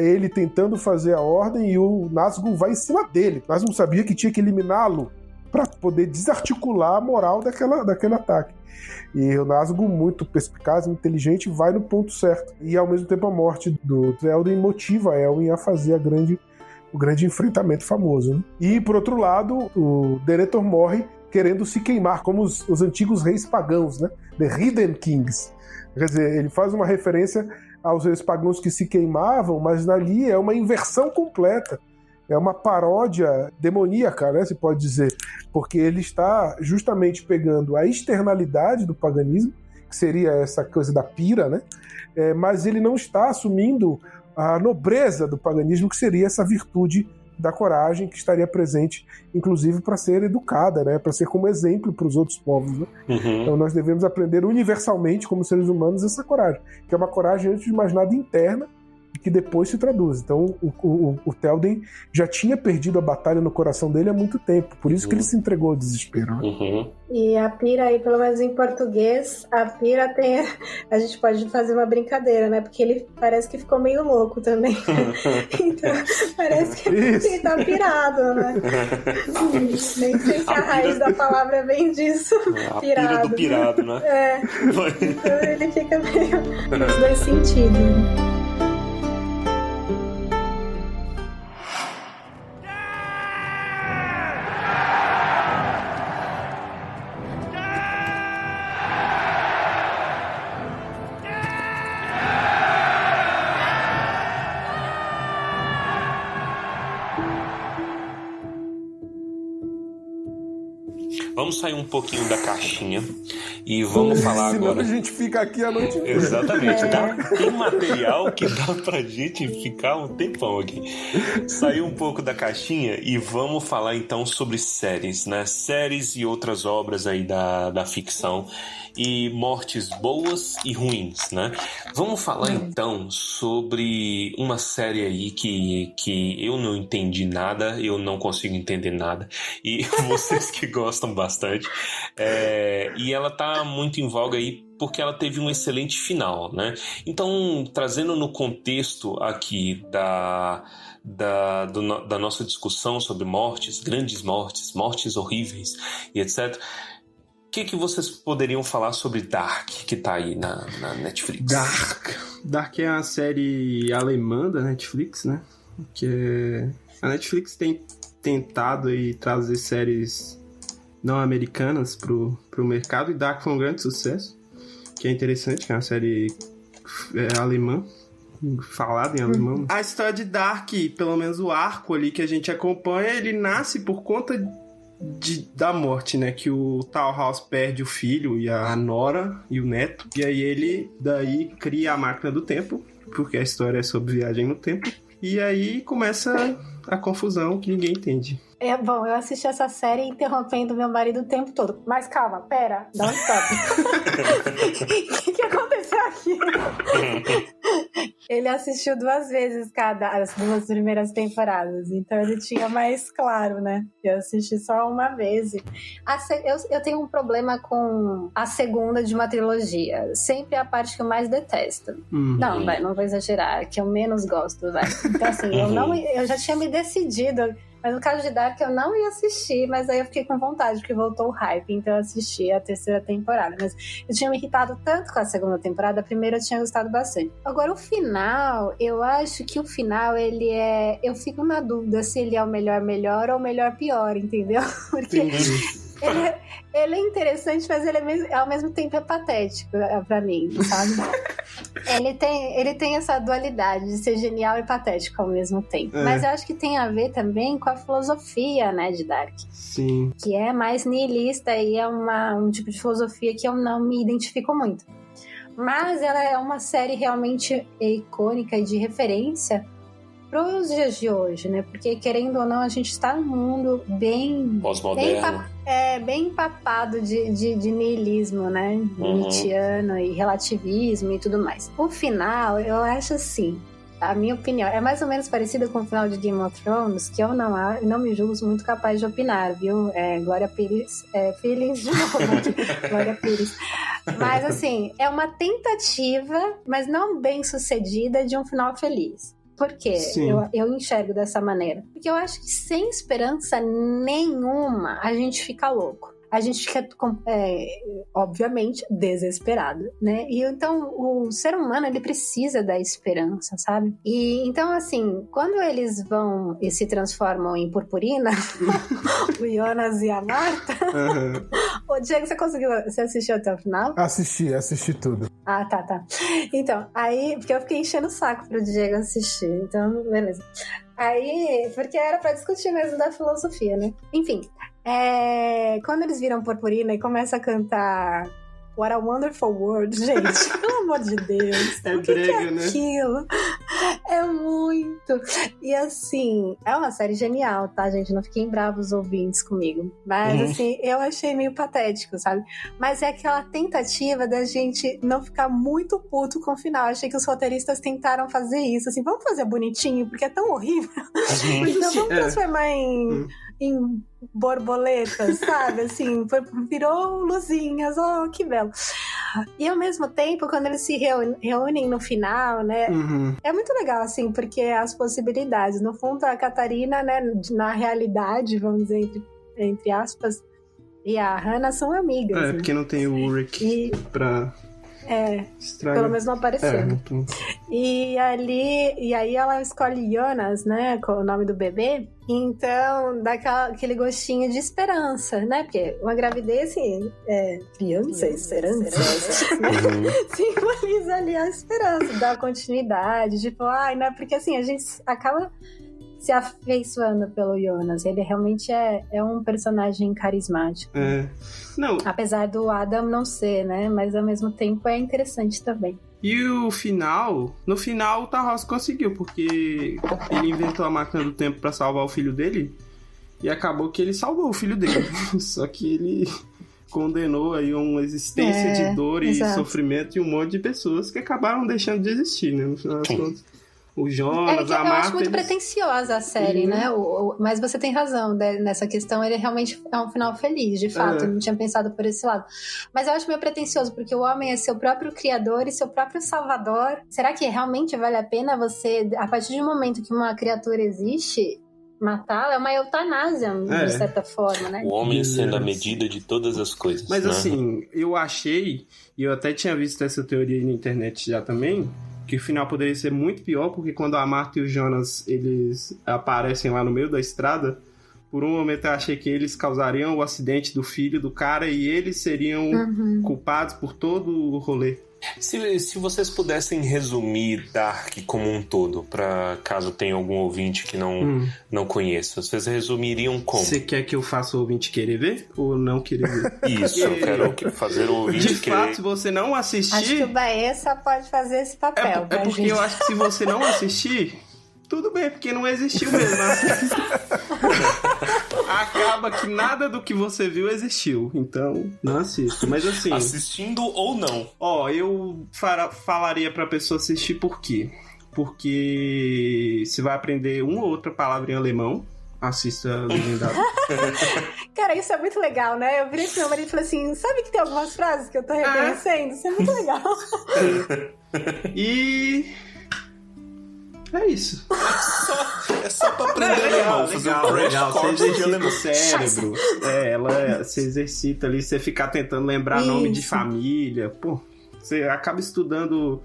ele tentando fazer a ordem, e o Nazgûl vai em cima dele. O Nazgûl sabia que tinha que eliminá-lo para poder desarticular a moral daquele ataque. E o Nazgûl, muito perspicaz, muito inteligente, vai no ponto certo. E ao mesmo tempo a morte do Théoden motiva Elwyn a fazer o grande enfrentamento famoso. Né? E por outro lado, o Denethor morre querendo se queimar, como os antigos reis pagãos, né? The Hidden Kings. Quer dizer, ele faz uma referência aos reis pagãos que se queimavam, mas ali é uma inversão completa. É uma paródia demoníaca, né, se pode dizer, porque ele está justamente pegando a externalidade do paganismo, que seria essa coisa da pira, né, mas ele não está assumindo a nobreza do paganismo, que seria essa virtude da coragem, que estaria presente, inclusive, para ser educada, né, para ser como exemplo para os outros povos. Né? Então nós devemos aprender universalmente, como seres humanos, essa coragem, que é uma coragem, antes de mais nada, interna, e que depois se traduz. Então o Théoden já tinha perdido a batalha no coração dele há muito tempo, por isso que ele se entregou ao desespero. E a pira aí, pelo menos em português, a pira tem... A gente pode fazer uma brincadeira, né? Porque ele parece que ficou meio louco também. Então, parece que ele tá pirado, né? Nem sei se a raiz da palavra vem disso. A pirado. pira do pirado, né? Então ele fica meio nos dois sentidos. Vamos sair um pouquinho da caixinha e vamos falar Senão agora. a gente fica aqui a noite inteira. Exatamente. Tem material que dá pra gente ficar um tempão aqui. Sair um pouco da caixinha e vamos falar então sobre séries, né? Séries e outras obras aí da ficção e mortes boas e ruins, né? Vamos falar então sobre uma série aí que eu não entendi nada, eu não consigo entender nada, e vocês que gostam bastante, e ela tá muito em voga aí porque ela teve um excelente final, né? Então, trazendo no contexto aqui da nossa discussão sobre mortes, grandes mortes, mortes horríveis e etc., o que vocês poderiam falar sobre Dark, que tá aí na Netflix? Dark é uma série alemã da Netflix, né? Que a Netflix tem tentado aí trazer séries não americanas pro mercado, e Dark foi um grande sucesso, que é interessante, que é uma série alemã, falada em alemão. A história de Dark, pelo menos o arco ali que a gente acompanha, ele nasce por conta da morte, né? Que o Thalhaus perde o filho e a nora e o neto. E aí ele daí cria a máquina do tempo, porque a história é sobre viagem no tempo. E aí começa a confusão que ninguém entende. Bom, eu assisti essa série interrompendo meu marido o tempo todo. Mas calma, pera, dá um stop. O que aconteceu aqui? Ele assistiu 2 vezes as 2 primeiras temporadas, então ele tinha mais claro, né? Eu assisti só uma vez. Eu tenho um problema com a segunda de uma trilogia. Sempre é a parte que eu mais detesto. Não vou exagerar, que eu menos gosto, vai. Então assim, eu já tinha me decidido. Mas no caso de Dark eu não ia assistir, mas aí eu fiquei com vontade, porque voltou o hype, então eu assisti a 3ª temporada. Mas eu tinha me irritado tanto com a 2ª temporada, a primeira eu tinha gostado bastante. Agora o final, eu acho que o final ele é... Eu fico na dúvida se ele é o melhor ou o melhor pior, entendeu? Porque... Ele é interessante, mas ele ao mesmo tempo é patético pra mim, sabe? Ele tem essa dualidade de ser genial e patético ao mesmo tempo. Mas eu acho que tem a ver também com a filosofia, né, de Dark. Sim. Que é mais nihilista e é um tipo de filosofia que eu não me identifico muito. Mas ela é uma série realmente icônica e de referência para os dias de hoje, né? Porque, querendo ou não, a gente está num mundo bem... Pós-moderno. Bem empapado de nihilismo, né? Nietzscheano e relativismo e tudo mais. O final, eu acho assim... A minha opinião é mais ou menos parecida com o final de Game of Thrones, que eu não me julgo muito capaz de opinar, viu? Glória Pires, Feelings de novo aqui. Glória Pires. Mas, assim, é uma tentativa, mas não bem sucedida, de um final feliz. Por quê? Eu enxergo dessa maneira. Porque eu acho que sem esperança nenhuma a gente fica louco. A gente fica, obviamente, desesperado, né? E então o ser humano, ele precisa da esperança, sabe? E então, assim, quando eles vão e se transformam em purpurina, o Jonas e a Marta... Ô, Diego, você assistiu até o final? Assisti tudo. Ah, tá. Então, aí, porque eu fiquei enchendo o saco pro Diego assistir, então, beleza. Aí, porque era pra discutir mesmo da filosofia, né? Enfim, quando eles viram purpurina e começam a cantar What a Wonderful World, gente, pelo amor de Deus, o que é aquilo? É muito. E assim, é uma série genial, tá, gente? Não fiquem bravos ouvintes comigo. Mas assim, eu achei meio patético, sabe? Mas é aquela tentativa da gente não ficar muito puto com o final. Eu achei que os roteiristas tentaram fazer isso, assim, vamos fazer bonitinho, porque é tão horrível. Então vamos transformar em borboletas, sabe? Assim, virou luzinhas, oh, que belo. E ao mesmo tempo, quando eles se reúnem no final, né? É muito legal, assim, porque as possibilidades. No fundo, a Catarina, né, na realidade, vamos dizer, entre aspas, e a Hannah são amigas. É, porque não tem o Ulrich pra... pelo menos não apareceu. E aí ela escolhe Jonas, né, com o nome do bebê. Então dá aquele gostinho de esperança, né? Porque uma gravidez, assim, criança, esperança, simboliza ali a esperança, dá continuidade, tipo, né? Porque assim, a gente acaba se afeiçoando pelo Jonas. Ele realmente é um personagem carismático. Não. Apesar do Adam não ser, né? Mas ao mesmo tempo é interessante também. E o final... No final o Tarros conseguiu, porque ele inventou a máquina do tempo pra salvar o filho dele. E acabou que ele salvou o filho dele. Só que ele condenou aí uma existência de dor e sofrimento de um monte de pessoas que acabaram deixando de existir, né? No final das contas. O Jonas, a Marta... Eu acho muito pretensiosa a série, né? Mas você tem razão nessa questão. Ele realmente é um final feliz, de fato. Eu não tinha pensado por esse lado. Mas eu acho meio pretensioso, porque o homem é seu próprio criador e seu próprio salvador. Será que realmente vale a pena você, a partir do momento que uma criatura existe, matá-la? É uma eutanásia, de certa forma, né? O homem sendo a medida de todas as coisas. Mas né? assim, eu achei, e eu até tinha visto essa teoria aí na internet já também, que o final poderia ser muito pior, porque quando a Marta e o Jonas, eles aparecem lá no meio da estrada, por um momento eu achei que eles causariam o acidente do filho do cara e eles seriam culpados por todo o rolê. Se vocês pudessem resumir Dark como um todo, para caso tenha algum ouvinte que não conheça, vocês resumiriam como? Você quer que eu faça o ouvinte querer ver ou não querer ver? Isso, eu quero fazer o ouvinte de querer... De fato, se você não assistir... Acho que o Baessa pode fazer esse papel. É porque eu acho que se você não assistir, tudo bem, porque não existiu mesmo. Acaba que nada do que você viu existiu. Então, não assista. Mas assim... Assistindo ou não? Eu falaria pra pessoa assistir por quê? Porque você vai aprender uma ou outra palavra em alemão. Assista legendado. Cara, isso é muito legal, né? Eu virei pro meu marido e falei assim, sabe que tem algumas frases que eu tô reconhecendo? Isso é muito legal. E... é isso. É só pra aprender alemão. Fazer um crash course de alemão. Você exercita o cérebro. Ela se exercita ali, você ficar tentando lembrar nome de família. Pô, você acaba estudando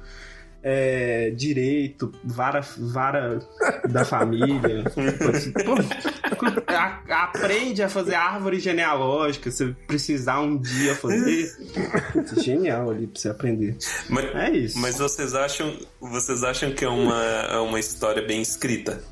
direito, vara da família. Pô, aprende a fazer árvore genealógica, se precisar um dia fazer. Genial ali pra você aprender. É isso. Mas vocês acham que é uma história bem escrita?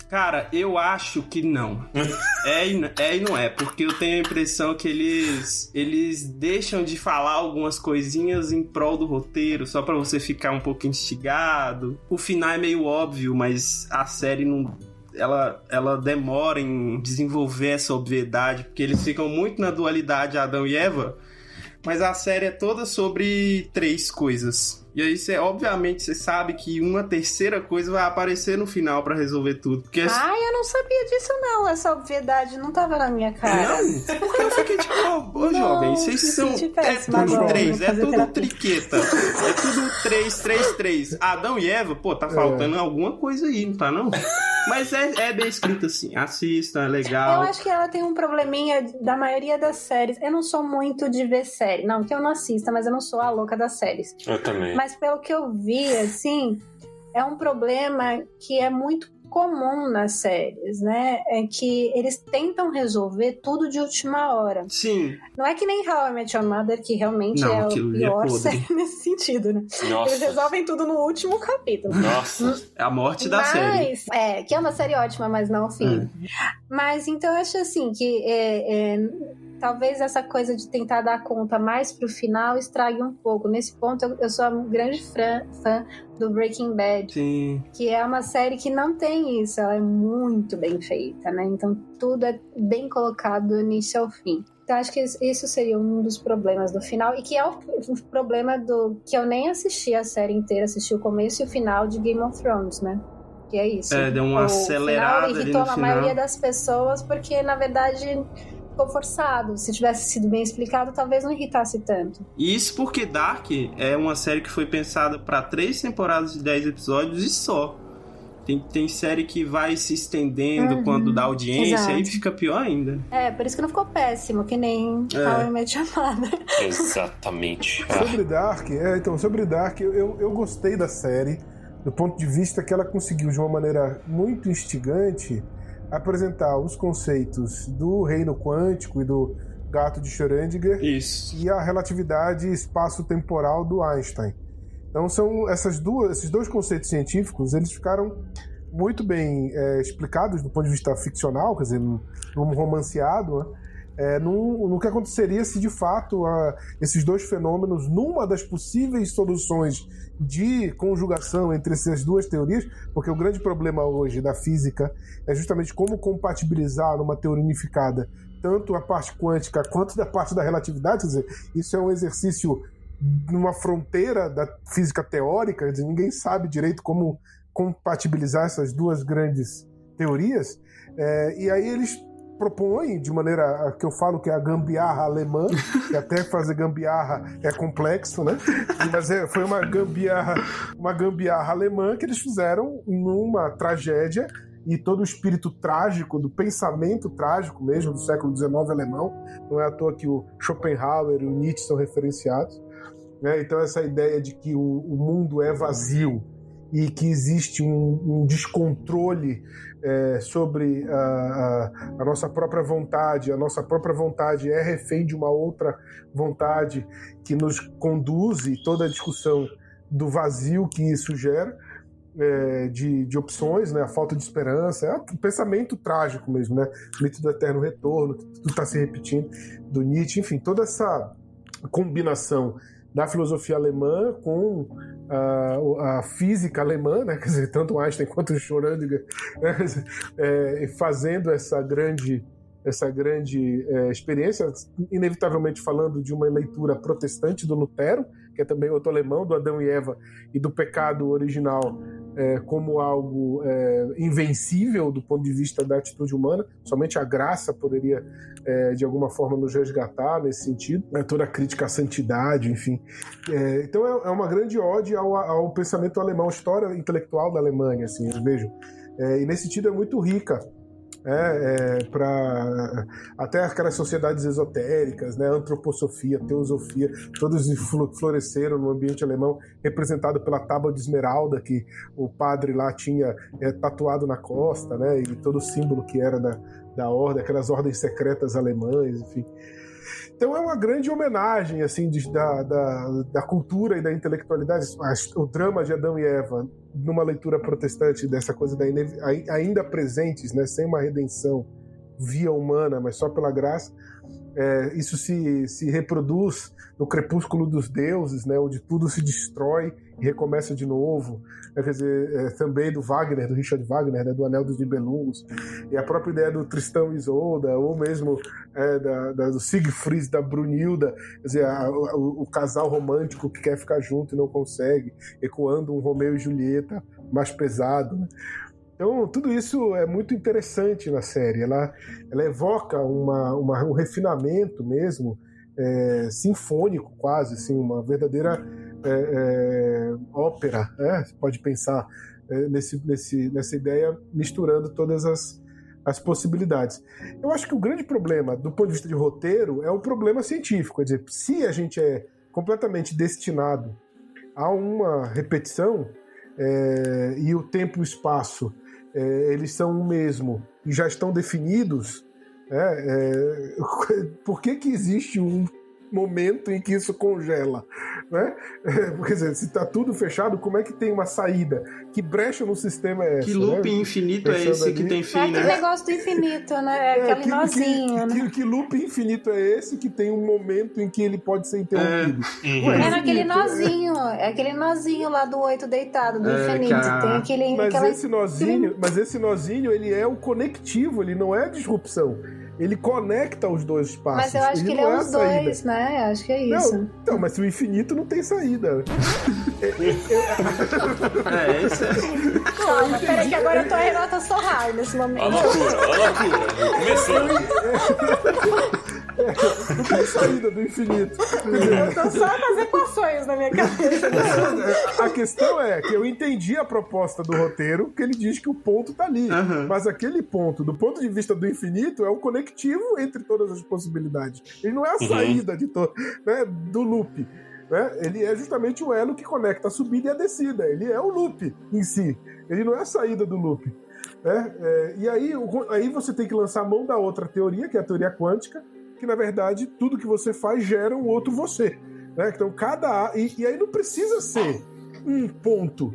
Cara, eu acho que não. E não é, porque eu tenho a impressão que eles deixam de falar algumas coisinhas em prol do roteiro, só pra você ficar um pouco instigado. O final é meio óbvio, mas a série não... Ela demora em desenvolver essa obviedade, porque eles ficam muito na dualidade Adão e Eva, mas a série é toda sobre 3 coisas. E aí, obviamente, você sabe que uma terceira coisa vai aparecer no final pra resolver tudo. Porque eu não sabia disso não. Essa obviedade não tava na minha cara. Não, porque eu fiquei tipo, ô jovem, vocês são... É tudo 3, é tudo triqueta. É tudo 3. Adão e Eva, pô, tá faltando alguma coisa aí, não tá não? Mas é bem escrito assim, assista, é legal. Eu acho que ela tem um probleminha da maioria das séries. Eu não sou muito de ver série. Não, que eu não assista, mas eu não sou a louca das séries. Eu também. Mas pelo que eu vi, assim, é um problema que é muito comum nas séries, né? É que eles tentam resolver tudo de última hora. Sim. Não é que nem How I Met Your Mother, que realmente é o pior série nesse sentido, né? Nossa. Eles resolvem tudo no último capítulo. Nossa. É a morte da série. Que é uma série ótima, mas não o fim. Mas então eu acho assim que talvez essa coisa de tentar dar conta mais pro final estrague um pouco. Nesse ponto, eu sou um grande fã do Breaking Bad. Sim. Que é uma série que não tem isso, ela é muito bem feita, né? Então tudo é bem colocado do início ao fim. Então acho que isso seria um dos problemas do final, e que é o problema do que eu nem assisti a série inteira, assisti o começo e o final de Game of Thrones, né? Que é isso. Deu uma acelerada ali no irritou final. a maioria das pessoas, porque na verdade ficou forçado. Se tivesse sido bem explicado, talvez não irritasse tanto. Isso porque Dark é uma série que foi pensada para 3 temporadas de 10 episódios e só. Tem série que vai se estendendo quando dá audiência, exato. aí fica pior ainda. Por isso que não ficou péssimo, que nem How I Met Your Mother. Exatamente. Sobre Dark, eu gostei da série, do ponto de vista que ela conseguiu, de uma maneira muito instigante, apresentar os conceitos do reino quântico e do gato de Schrödinger. Isso. E a relatividade espaço-temporal do Einstein. Então são esses dois conceitos científicos, eles ficaram muito bem explicados do ponto de vista ficcional, quer dizer, num romanceado, né? No que aconteceria se de fato esses dois fenômenos, numa das possíveis soluções de conjugação entre essas duas teorias, porque o grande problema hoje da física é justamente como compatibilizar numa teoria unificada tanto a parte quântica quanto da parte da relatividade, quer dizer, isso é um exercício numa fronteira da física teórica, quer dizer, ninguém sabe direito como compatibilizar essas duas grandes teorias, e aí eles propõem, de maneira que eu falo que é a gambiarra alemã, que até fazer gambiarra é complexo, né? Mas foi uma gambiarra alemã que eles fizeram numa tragédia, e todo o espírito trágico, do pensamento trágico mesmo, do século XIX alemão. Não é à toa que o Schopenhauer e o Nietzsche são referenciados. Né? Então essa ideia de que o mundo é vazio e que existe um descontrole sobre a nossa própria vontade, a nossa própria vontade é refém de uma outra vontade que nos conduz, e toda a discussão do vazio que isso gera, de opções, né? A falta de esperança, é um pensamento trágico mesmo, né? O mito do eterno retorno, que tudo está se repetindo, do Nietzsche, enfim, toda essa combinação da filosofia alemã com a física alemã, né? Quer dizer, tanto Einstein quanto Schrödinger, né? Fazendo essa grande experiência, inevitavelmente falando de uma leitura protestante do Lutero, que é também outro alemão, do Adão e Eva e do pecado original, como algo invencível do ponto de vista da atitude humana. Somente a graça poderia, de alguma forma, nos resgatar nesse sentido. Toda a crítica à santidade, enfim. Então é uma grande ode ao pensamento alemão, à história intelectual da Alemanha, assim, eu vejo. E nesse sentido é muito rica. Para até aquelas sociedades esotéricas, né, antroposofia, teosofia, todos floresceram no ambiente alemão, representado pela tábua de esmeralda que o padre lá tinha tatuado na costa, né, e todo o símbolo que era da ordem, aquelas ordens secretas alemãs, enfim. Então é uma grande homenagem assim, da cultura e da intelectualidade, o drama de Adão e Eva, numa leitura protestante dessa coisa ainda presentes, né, sem uma redenção via humana, mas só pela graça. Isso se reproduz no Crepúsculo dos Deuses, né, onde tudo se destrói e recomeça de novo. Quer dizer, também do Wagner, do Richard Wagner, né, do Anel dos Nibelungos, e a própria ideia do Tristão e Isolda, ou mesmo do Siegfried, da Brunilda, quer dizer, o casal romântico que quer ficar junto e não consegue, ecoando um Romeu e Julieta mais pesado, né? Então, tudo isso é muito interessante na série. Ela evoca um refinamento mesmo, sinfônico quase, assim, uma verdadeira ópera, né? Você pode pensar nessa ideia, misturando todas as possibilidades. Eu acho que o grande problema, do ponto de vista de roteiro, é o problema científico. Quer dizer, se a gente é completamente destinado a uma repetição, e o tempo e o espaço eles são o mesmo e já estão definidos, por que existe um momento em que isso congela, né? Quer dizer, se tá tudo fechado, como é que tem uma saída? Que brecha no sistema é essa? Que loop né? infinito Pensando é esse que ali. tem É fim, aquele né? negócio do infinito, né? É aquele nozinho, né? Que loop infinito é esse que tem um momento em que ele pode ser interrompido? Não É naquele infinito, nozinho, é aquele nozinho lá do 8 deitado, do infinito. cara. Tem aquele. Mas aquela... esse nozinho, ele é o conectivo, ele não é a disrupção. Ele conecta os dois espaços. Mas eu acho que ele não é a os saída. dois, né? Acho que é isso. Não, então, mas o infinito não tem saída. Esse é... Calma, peraí que agora eu tô a Renata Sorrai nesse momento. Ó a loucura. Começou. Não tem saída do infinito. Eu tô só fazendo equações na minha cabeça. A questão é que eu entendi a proposta do roteiro, que ele diz que o ponto tá ali. Mas aquele ponto, do ponto de vista do infinito, é o conectivo entre todas as possibilidades. Ele não é a saída né, do loop. Né? Ele é justamente o elo que conecta a subida e a descida. Ele é o loop em si. Ele não é a saída do loop. Né? E aí você tem que lançar a mão da outra teoria, que é a teoria quântica, que na verdade tudo que você faz gera um outro você. Né? Então e aí não precisa ser um ponto.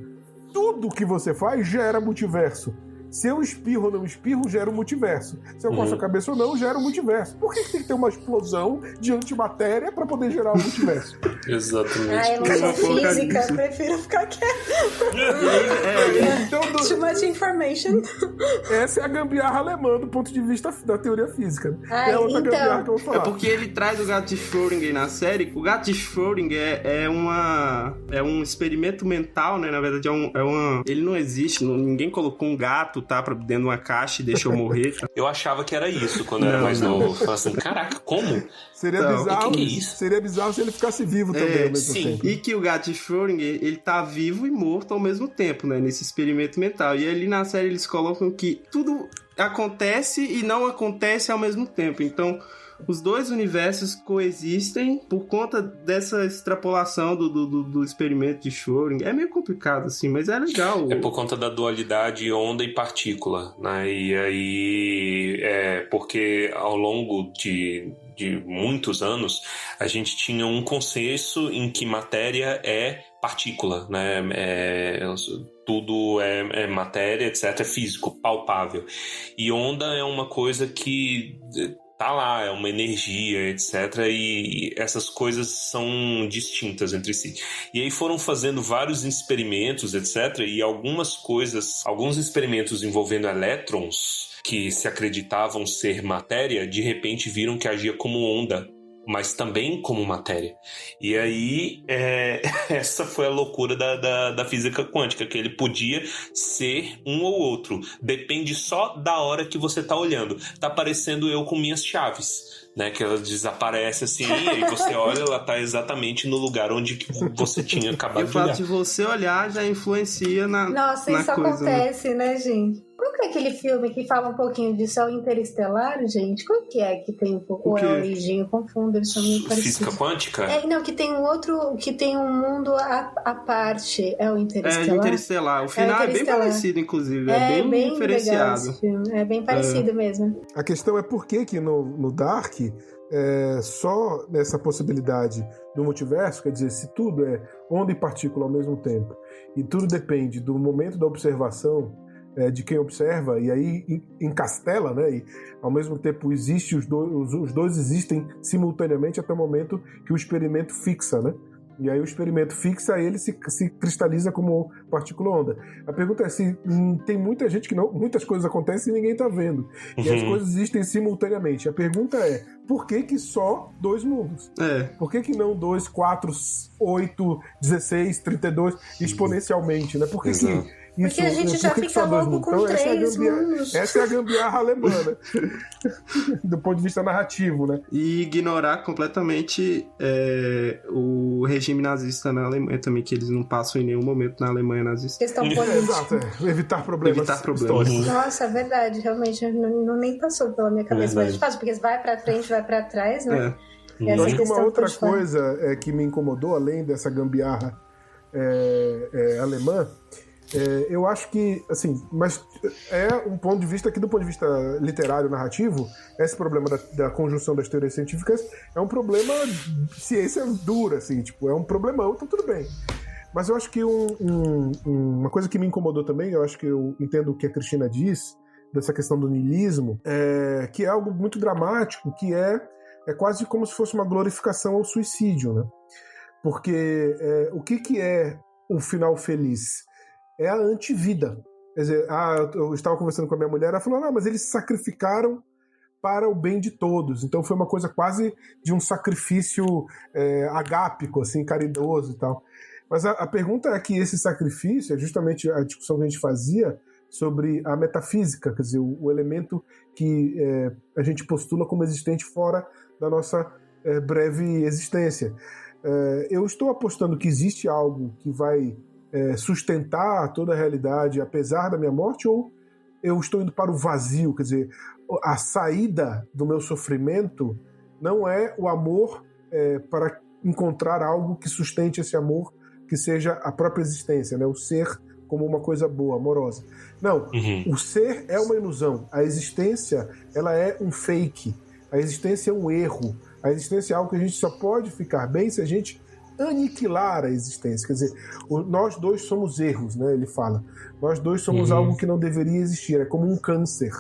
Tudo que você faz gera multiverso. Se eu espirro ou não espirro, gera um multiverso. Se eu coço a cabeça ou não, gera um multiverso. Por que tem que ter uma explosão de antimatéria para poder gerar um multiverso? Exatamente. Eu não sou física, prefiro ficar quieta. Então, Too much information. essa é a gambiarra alemã do ponto de vista da teoria física. É outra gambiarra que eu vou falar. É porque ele traz o gato de Schrödinger na série. O gato de Schrödinger é um experimento mental, né? Na verdade, ele não existe. Ninguém colocou um gato, tá? Pra dentro de uma caixa e deixou morrer. Tá? Eu achava que era isso quando eu era mais novo. Eu falava assim, caraca, como? Seria bizarro. que é isso? Seria bizarro se ele ficasse vivo também ao mesmo tempo. E que o gato de Schrödinger, ele tá vivo e morto ao mesmo tempo, né? Nesse experimento mental. E ali na série eles colocam que tudo acontece e não acontece ao mesmo tempo. Então, os dois universos coexistem por conta dessa extrapolação do experimento de Schrödinger. É meio complicado, assim, mas é legal. É por conta da dualidade onda e partícula, né? E aí, porque ao longo de muitos anos, a gente tinha um consenso em que matéria é partícula, né? Tudo é matéria, etc. É físico, palpável. E onda é uma coisa que tá lá, é uma energia, etc. E essas coisas são distintas entre si. E aí foram fazendo vários experimentos, etc. E alguns experimentos envolvendo elétrons, que se acreditavam ser matéria, de repente viram que agia como onda, mas também como matéria. E aí, essa foi a loucura da física quântica, que ele podia ser um ou outro. Depende só da hora que você tá olhando. Tá parecendo eu com minhas chaves, né? Que ela desaparece assim, e aí você olha, ela tá exatamente no lugar onde você tinha acabado de olhar. E o fato de você olhar já influencia na Nossa, na isso coisa, acontece, né, gente? Qual que é aquele filme que fala um pouquinho de Sol Interestelar, gente? Qual que é que tem um pouco? Ou é a origem? Eu confundo, eles são muito parecidos. Física quântica? Não, que tem um outro, que tem um mundo à parte. É o Interestelar? É, Interestelar. O final é bem parecido, inclusive. É bem diferenciado. Legal esse filme. É bem parecido mesmo. A questão é por que no Dark, só nessa possibilidade do multiverso, quer dizer, se tudo é onda e partícula ao mesmo tempo, e tudo depende do momento da observação de quem observa, e aí encastela, né? E ao mesmo tempo existe os dois existem simultaneamente até o momento que o experimento fixa, né? E aí o experimento fixa, ele se cristaliza como partícula onda. A pergunta é se tem muita gente que muitas coisas acontecem e ninguém está vendo. E as coisas existem simultaneamente. A pergunta é, por que só 2 mundos? Por que não 2, 4, 8, 16, 32 exponencialmente, né? Por que porque a gente já fica louco com 3 mundos. Essa é a gambiarra alemã, né? Do ponto de vista narrativo, né? E ignorar completamente o regime nazista na Alemanha também, que eles não passam em nenhum momento na Alemanha nazista. Questão política. Exato, evitar problemas históricos. Nossa, é verdade, realmente, nem passou pela minha cabeça, mas fácil, porque vai pra frente, vai pra trás, né? Eu acho que uma outra coisa que me incomodou, além dessa gambiarra alemã, Eu acho que, assim, mas é um ponto de vista que, do ponto de vista literário, narrativo, esse problema da conjunção das teorias científicas é um problema de ciência dura, assim, tipo, é um problemão, então tudo bem. Mas eu acho que uma coisa que me incomodou também, eu acho que eu entendo o que a Cristina diz, dessa questão do niilismo, que é algo muito dramático, que é quase como se fosse uma glorificação ao suicídio, né? Porque o que é o final feliz? É a antivida. Quer dizer, eu estava conversando com a minha mulher, ela falou, não, mas eles se sacrificaram para o bem de todos. Então foi uma coisa quase de um sacrifício agápico, assim, caridoso e tal. Mas a pergunta é que esse sacrifício é justamente a discussão que a gente fazia sobre a metafísica, quer dizer, o elemento que a gente postula como existente fora da nossa breve existência. Eu estou apostando que existe algo que vai sustentar toda a realidade apesar da minha morte, ou eu estou indo para o vazio, quer dizer, a saída do meu sofrimento não é o amor para encontrar algo que sustente esse amor, que seja a própria existência, né? O ser como uma coisa boa, amorosa. Não, o ser é uma ilusão, a existência ela é um fake, a existência é um erro, a existência é algo que a gente só pode ficar bem se a gente aniquilar a existência, quer dizer, nós dois somos erros, né? Ele fala, nós dois somos algo que não deveria existir, é como um câncer,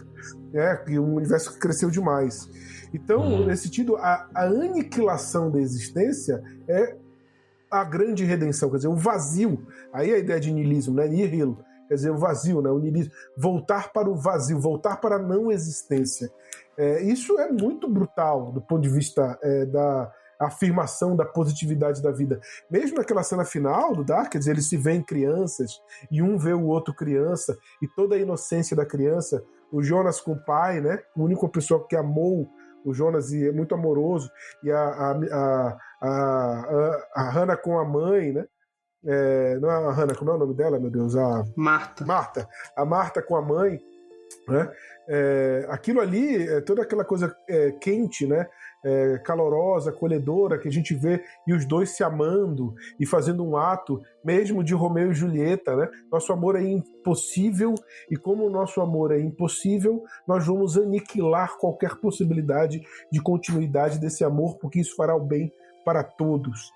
e o universo cresceu demais. Então, nesse sentido, a aniquilação da existência é a grande redenção, quer dizer, o vazio, aí a ideia de niilismo, né? Nihil, quer dizer, o vazio, né? O niilismo, voltar para o vazio, voltar para a não existência. Isso é muito brutal do ponto de vista da afirmação da positividade da vida. Mesmo naquela cena final do Dark, quer dizer, eles se veem crianças e um vê o outro criança e toda a inocência da criança, o Jonas com o pai, né? A única pessoa que amou o Jonas e é muito amoroso, e a Hannah com a mãe, né? Não é a Hannah, como é o nome dela, meu Deus? Marta. A Marta com a mãe, né? Aquilo ali, toda aquela coisa quente, né? Calorosa, acolhedora, que a gente vê, e os dois se amando e fazendo um ato mesmo de Romeu e Julieta, né? Nosso amor é impossível, e como o nosso amor é impossível, nós vamos aniquilar qualquer possibilidade de continuidade desse amor, porque isso fará o bem para todos.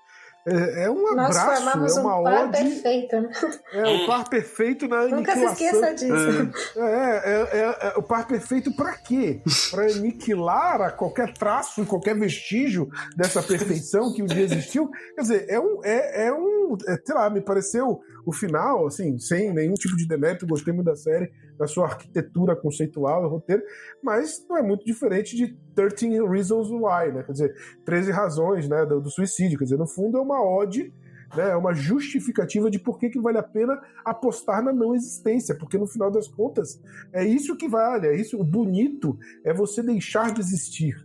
É um abraço, nós formamos é uma um par ode. Perfeito, né? O par perfeito na aniquilação. Nunca se esqueça disso. O par perfeito para quê? Para aniquilar a qualquer traço, qualquer vestígio dessa perfeição que um dia existiu. Quer dizer, sei lá, me pareceu o final, assim, sem nenhum tipo de demérito, gostei muito da série, da sua arquitetura conceitual e roteiro, mas não é muito diferente de 13 Reasons Why, né? Quer dizer, 13 razões, né, do suicídio. Quer dizer, no fundo é uma ode, né, é uma justificativa de por que vale a pena apostar na não existência, porque no final das contas é isso que vale, o bonito é você deixar de existir.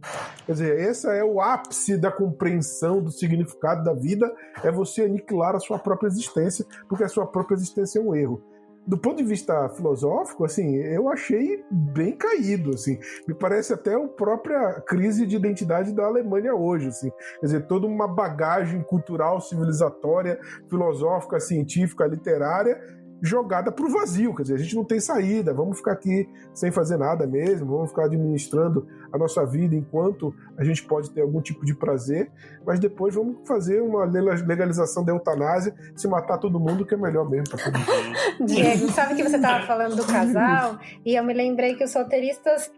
Quer dizer, esse é o ápice da compreensão do significado da vida, é você aniquilar a sua própria existência, porque a sua própria existência é um erro. Do ponto de vista filosófico, assim, eu achei bem caído, assim. Me parece até a própria crise de identidade da Alemanha hoje, assim. Quer dizer, toda uma bagagem cultural, civilizatória, filosófica, científica, literária, jogada para o vazio. Quer dizer, a gente não tem saída, vamos ficar aqui sem fazer nada mesmo, vamos ficar administrando a nossa vida enquanto a gente pode ter algum tipo de prazer, mas depois vamos fazer uma legalização da eutanásia, se matar todo mundo, que é melhor mesmo para todo mundo. Diego, sabe que você estava falando do casal, e eu me lembrei que os roteiristas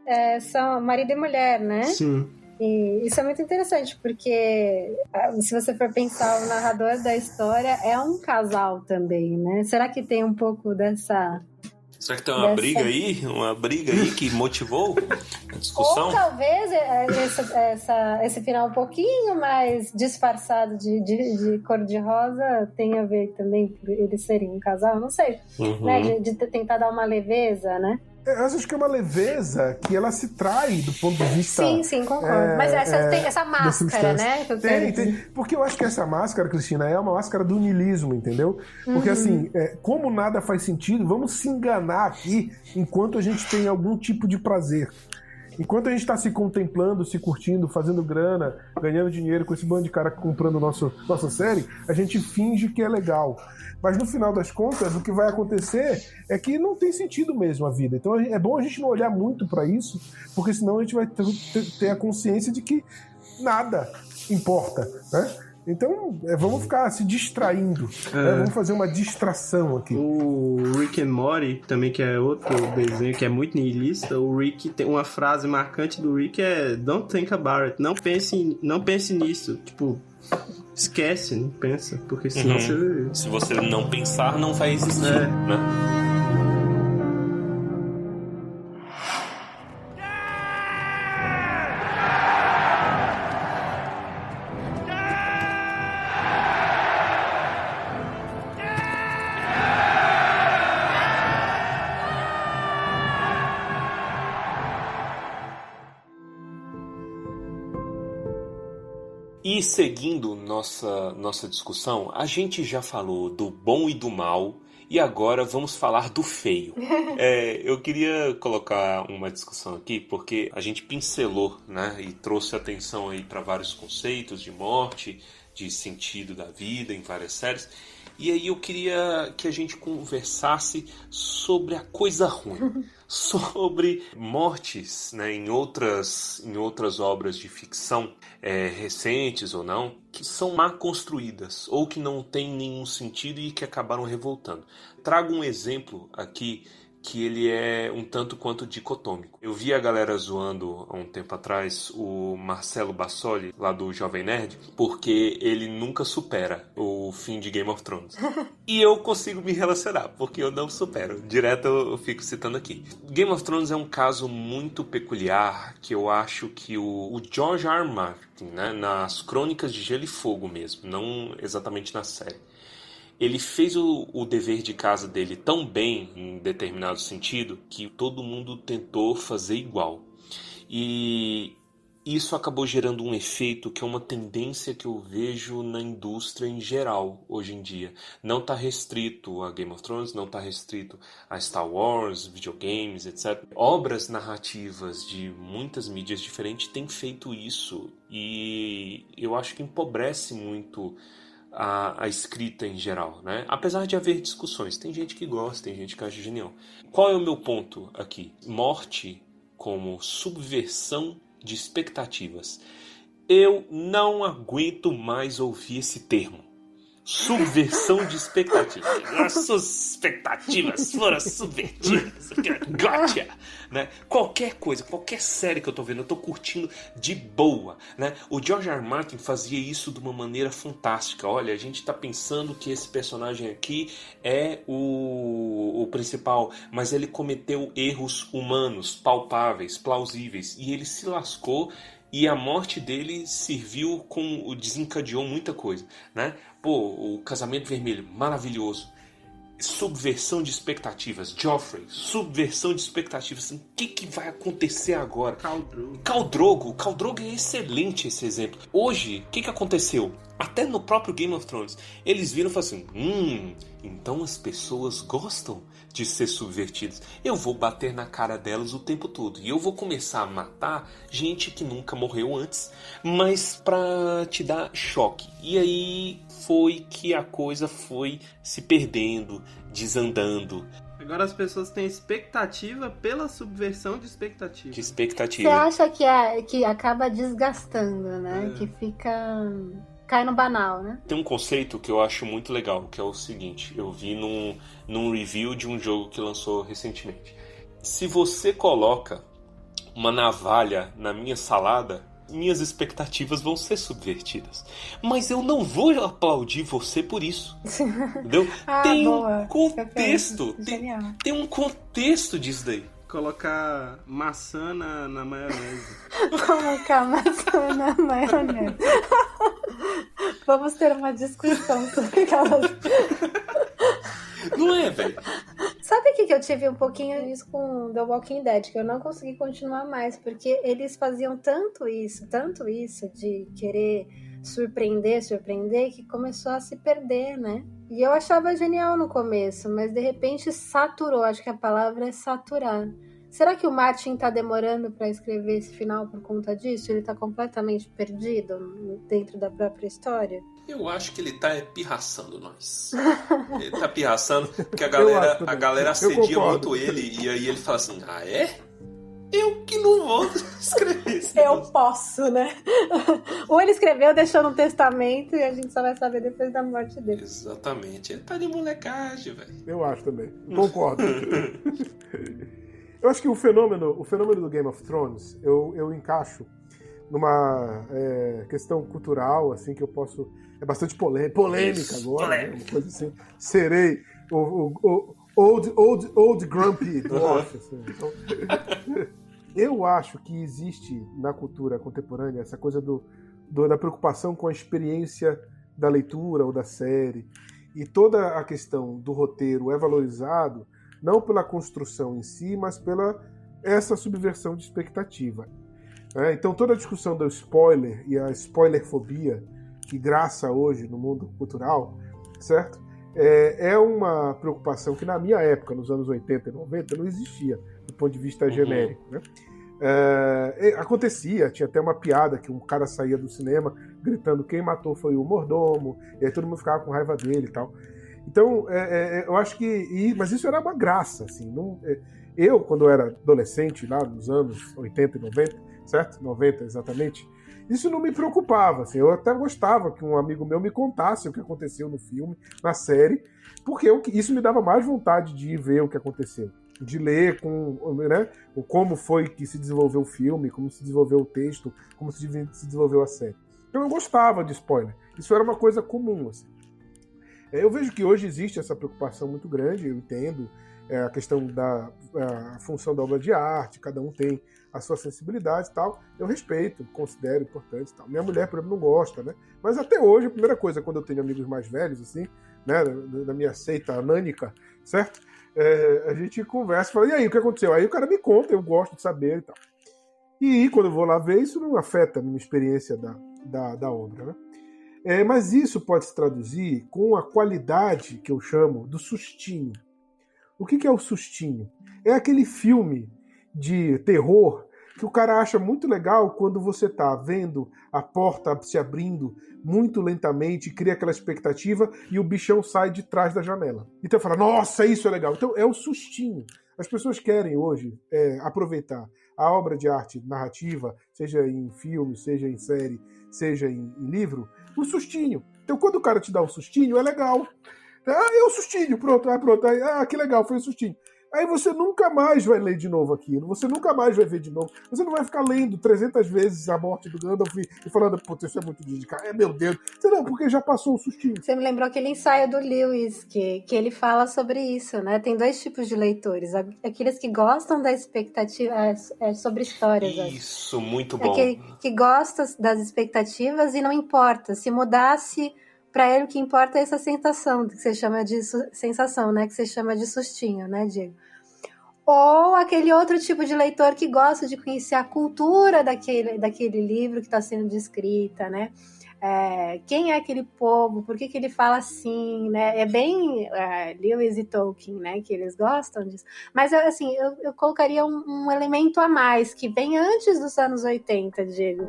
são marido e mulher, né? Sim. E isso é muito interessante, porque se você for pensar, o narrador da história é um casal também, né? Será que tem um pouco dessa... Será que tem uma briga aí? Uma briga aí que motivou a discussão? Ou talvez esse final um pouquinho mais disfarçado de cor-de-rosa tenha a ver também por eles serem um casal, não sei. Né? De tentar dar uma leveza, né? Eu acho que é uma leveza que ela se trai do ponto de vista... Sim, concordo. Mas tem essa máscara, né? Tem. Porque eu acho que essa máscara, Cristina, é uma máscara do niilismo, entendeu? Porque assim, como nada faz sentido, vamos se enganar aqui enquanto a gente tem algum tipo de prazer. Enquanto a gente está se contemplando, se curtindo, fazendo grana, ganhando dinheiro com esse bando de cara comprando nossa série, a gente finge que é legal. Mas no final das contas, o que vai acontecer é que não tem sentido mesmo a vida. Então é bom a gente não olhar muito para isso, porque senão a gente vai ter a consciência de que nada importa, né? Então, vamos ficar se distraindo. Né? Vamos fazer uma distração aqui. O Rick and Morty, também, que é outro desenho que é muito nihilista, o Rick tem uma frase marcante do Rick Don't think about it. Não pense nisso. Tipo, esquece, não pensa. Porque senão você... Se você não pensar, não vai existir, né? E seguindo nossa discussão, a gente já falou do bom e do mal, e agora vamos falar do feio. Eu queria colocar uma discussão aqui, porque a gente pincelou, né, e trouxe atenção aí para vários conceitos de morte, de sentido da vida em várias séries. E aí eu queria que a gente conversasse sobre a coisa ruim, sobre mortes, né, em outras obras de ficção, recentes ou não, que são mal construídas ou que não têm nenhum sentido e que acabaram revoltando. Trago um exemplo aqui que ele é um tanto quanto dicotômico. Eu vi a galera zoando há um tempo atrás o Marcelo Bassoli, lá do Jovem Nerd, porque ele nunca supera o fim de Game of Thrones. E eu consigo me relacionar, porque eu não supero. Direto eu fico citando aqui. Game of Thrones é um caso muito peculiar, que eu acho que o George R. R. Martin, né, nas Crônicas de Gelo e Fogo mesmo, não exatamente na série, ele fez o dever de casa dele tão bem, em determinado sentido, que todo mundo tentou fazer igual. E isso acabou gerando um efeito que é uma tendência que eu vejo na indústria em geral, hoje em dia. Não está restrito a Game of Thrones, não está restrito a Star Wars, videogames, etc. Obras narrativas de muitas mídias diferentes têm feito isso. E eu acho que empobrece muito a escrita em geral, né? Apesar de haver discussões, tem gente que gosta, tem gente que acha genial. Qual é o meu ponto aqui? Morte como subversão de expectativas. Eu não aguento mais ouvir esse termo. Subversão de expectativas. Nossas expectativas foram subvertidas. Gotcha! Né? Qualquer coisa, qualquer série que eu tô vendo, eu tô curtindo de boa. Né? O George R. R. Martin fazia isso de uma maneira fantástica. Olha, a gente tá pensando que esse personagem aqui é o principal, mas ele cometeu erros humanos, palpáveis, plausíveis, e ele se lascou. E a morte dele desencadeou muita coisa, né? O Casamento Vermelho, maravilhoso. Subversão de expectativas. Joffrey, subversão de expectativas. O que vai acontecer agora? Khal Drogo é excelente esse exemplo. Hoje, o que aconteceu? Até no próprio Game of Thrones, eles viram e falaram assim, então as pessoas gostam de ser subvertidas. Eu vou bater na cara delas o tempo todo. E eu vou começar a matar gente que nunca morreu antes, mas pra te dar choque. E aí foi que a coisa foi se perdendo, desandando. Agora as pessoas têm expectativa pela subversão de expectativa. Você acha que acaba desgastando, né? Que cai no banal, né? Tem um conceito que eu acho muito legal, que é o seguinte, eu vi num review de um jogo que lançou recentemente. Se você coloca uma navalha na minha salada, minhas expectativas vão ser subvertidas. Mas eu não vou aplaudir você por isso. Entendeu? Tem um contexto. Tem um contexto disso daí. Colocar maçã na maionese. Colocar maçã na maionese. Vamos ter uma discussão sobre aquelas... Não é, velho? Sabe o que eu tive um pouquinho disso com The Walking Dead? Que eu não consegui continuar mais, porque eles faziam tanto isso de querer surpreender, que começou a se perder, né? E eu achava genial no começo, mas de repente saturou. Acho que a palavra é saturar. Será que o Martin tá demorando para escrever esse final por conta disso? Ele tá completamente perdido dentro da própria história? Eu acho que ele tá pirraçando nós. Ele tá pirraçando porque a galera assedia muito ele e aí ele fala assim, eu que não vou escrever isso. Eu posso, né? Ou ele escreveu, deixou no testamento e a gente só vai saber depois da morte dele. Exatamente. Ele tá de molecagem, velho. Eu acho também. Concordo. Eu acho que o fenômeno do Game of Thrones, eu encaixo numa questão cultural, assim, que eu posso... É bastante polêmica agora, né? Uma coisa assim. Serei o old grumpy dwarf, assim. Então, eu acho que existe na cultura contemporânea essa coisa da preocupação com a experiência da leitura ou da série. E toda a questão do roteiro é valorizado não pela construção em si, mas pela essa subversão de expectativa. Então toda a discussão do spoiler e a spoilerfobia que graça hoje no mundo cultural, certo? É uma preocupação que na minha época, nos anos 80 e 90, não existia do ponto de vista genérico, né? Acontecia, tinha até uma piada que um cara saía do cinema gritando quem matou foi o mordomo, e aí todo mundo ficava com raiva dele e tal. Então, eu acho que... Mas isso era uma graça, assim. Eu, quando eu era adolescente, lá nos anos 80 e 90, certo? 90 exatamente, isso não me preocupava, assim. Eu até gostava que um amigo meu me contasse o que aconteceu no filme, na série, porque isso me dava mais vontade de ir ver o que aconteceu, de ler como foi que se desenvolveu o filme, como se desenvolveu o texto, como se desenvolveu a série. Então eu gostava de spoiler. Isso era uma coisa comum, assim. Eu vejo que hoje existe essa preocupação muito grande, eu entendo a questão da função da obra de arte, cada um tem a sua sensibilidade e tal, eu respeito, considero importante e tal. Minha mulher, por exemplo, não gosta, né? Mas até hoje, a primeira coisa, quando eu tenho amigos mais velhos, assim, né, da minha seita anânica, certo? A gente conversa e fala, e aí, o que aconteceu? Aí o cara me conta, eu gosto de saber e tal. E quando eu vou lá ver, isso não afeta a minha experiência da obra, né? Mas isso pode se traduzir com a qualidade que eu chamo do sustinho. O que é o sustinho? É aquele filme de terror que o cara acha muito legal quando você está vendo a porta se abrindo muito lentamente, cria aquela expectativa e o bichão sai de trás da janela. Então fala, nossa, isso é legal. Então é o sustinho. As pessoas querem hoje aproveitar a obra de arte narrativa, seja em filme, seja em série, seja em livro, o sustinho. Então quando o cara te dá um sustinho, é legal. É o sustinho, pronto, que legal, foi o sustinho. Aí você nunca mais vai ler de novo aquilo, você nunca mais vai ver de novo, você não vai ficar lendo 300 vezes a morte do Gandalf e falando, putz, isso é muito dedicado, meu Deus. Você não, porque já passou o sustinho. Você me lembrou aquele ensaio do Lewis, que ele fala sobre isso, né? Tem dois tipos de leitores, aqueles que gostam da expectativa, sobre histórias. Isso, muito bom. Aquele que gosta das expectativas e não importa, se mudasse... Para ele, o que importa é essa sensação, que você chama de sensação, né? Que você chama de sustinho, né, Diego? Ou aquele outro tipo de leitor que gosta de conhecer a cultura daquele livro que está sendo descrita, né? Quem é aquele povo? Por que ele fala assim, né? É bem Lewis e Tolkien, né? Que eles gostam disso. Mas, assim, eu colocaria um elemento a mais, que vem antes dos anos 80, Diego,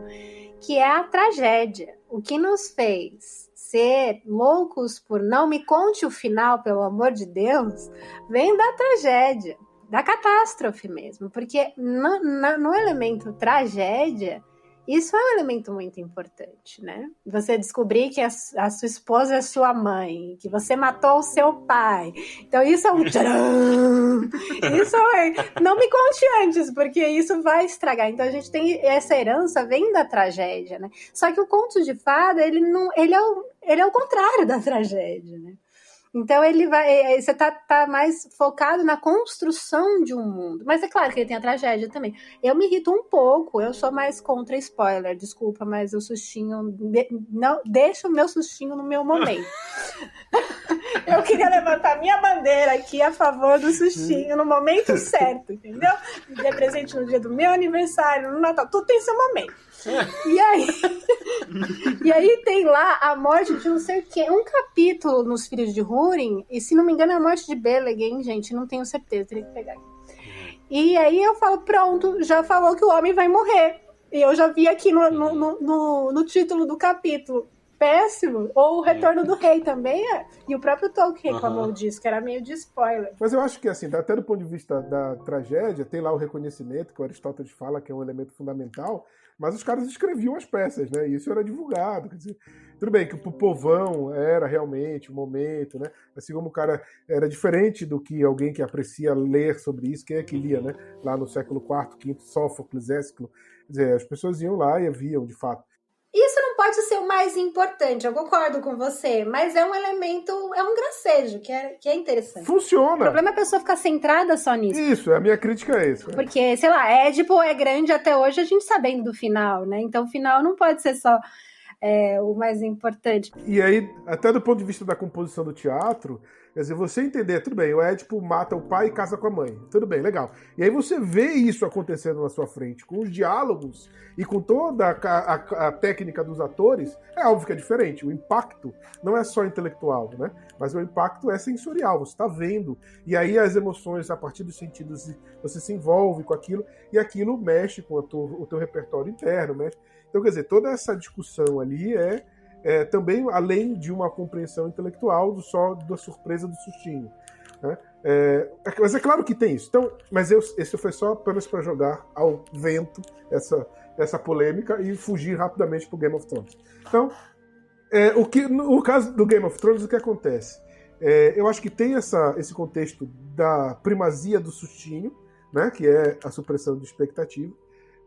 que é a tragédia. O que nos fez ser loucos por não me conte o final, pelo amor de Deus, vem da tragédia, da catástrofe mesmo, porque no elemento tragédia, isso é um elemento muito importante, né? Você descobrir que a sua esposa é sua mãe, que você matou o seu pai. Então isso é um tcharam! Isso não me conte antes, porque isso vai estragar. Então a gente tem essa herança, vem da tragédia, né? Só que o conto de fada, ele é o contrário da tragédia, né? Então você tá mais focado na construção de um mundo. Mas é claro que ele tem a tragédia também. Eu me irrito um pouco, eu sou mais contra spoiler, desculpa, mas o sustinho... Não, deixa o meu sustinho no meu momento. Eu queria levantar minha bandeira aqui a favor do sustinho no momento certo, entendeu? Me dê presente no dia do meu aniversário, no Natal, tudo tem seu momento. E aí tem lá a morte de não sei o que, um capítulo nos Filhos de Húrin, e se não me engano é a morte de Beleg, hein, gente? Não tenho certeza, teria que pegar aqui. E aí eu falo, pronto, já falou que o homem vai morrer. E eu já vi aqui no título do capítulo. Péssimo. Ou o Retorno do Rei também é. E o próprio Tolkien reclamou disso, que era meio de spoiler. Mas eu acho que, assim, até do ponto de vista da tragédia, tem lá o reconhecimento, que o Aristóteles fala que é um elemento fundamental, mas os caras escreviam as peças, né? E isso era divulgado. Quer dizer, tudo bem que pro povão era realmente o momento, né? Assim como o cara era diferente do que alguém que aprecia ler sobre isso, quem é que lia, né? Lá no século IV, V, Sófocles, Ésquilo. Quer dizer, as pessoas iam lá e viam, de fato. Isso não pode ser o mais importante, eu concordo com você, mas é um elemento, é um gracejo, que é interessante. Funciona! O problema é a pessoa ficar centrada só nisso. Isso, a minha crítica é isso. Porque, sei lá, Édipo é grande até hoje, a gente sabendo do final, né? Então o final não pode ser só o mais importante. E aí, até do ponto de vista da composição do teatro, quer dizer, você entender, tudo bem, o Édipo mata o pai e casa com a mãe, tudo bem, legal. E aí você vê isso acontecendo na sua frente, com os diálogos e com toda a técnica dos atores, é óbvio que é diferente. O impacto não é só intelectual, né? Mas o impacto é sensorial, você está vendo. E aí as emoções, a partir dos sentidos, você se envolve com aquilo, e aquilo mexe com o teu repertório interno, mexe. Então, quer dizer, toda essa discussão ali é também, além de uma compreensão intelectual, só da surpresa do sustinho. Né? Mas é claro que tem isso. Então, mas esse foi só apenas para jogar ao vento essa polêmica e fugir rapidamente para o Game of Thrones. Então, no caso do Game of Thrones, o que acontece? Eu acho que tem esse contexto da primazia do sustinho, né, que é a supressão de expectativa,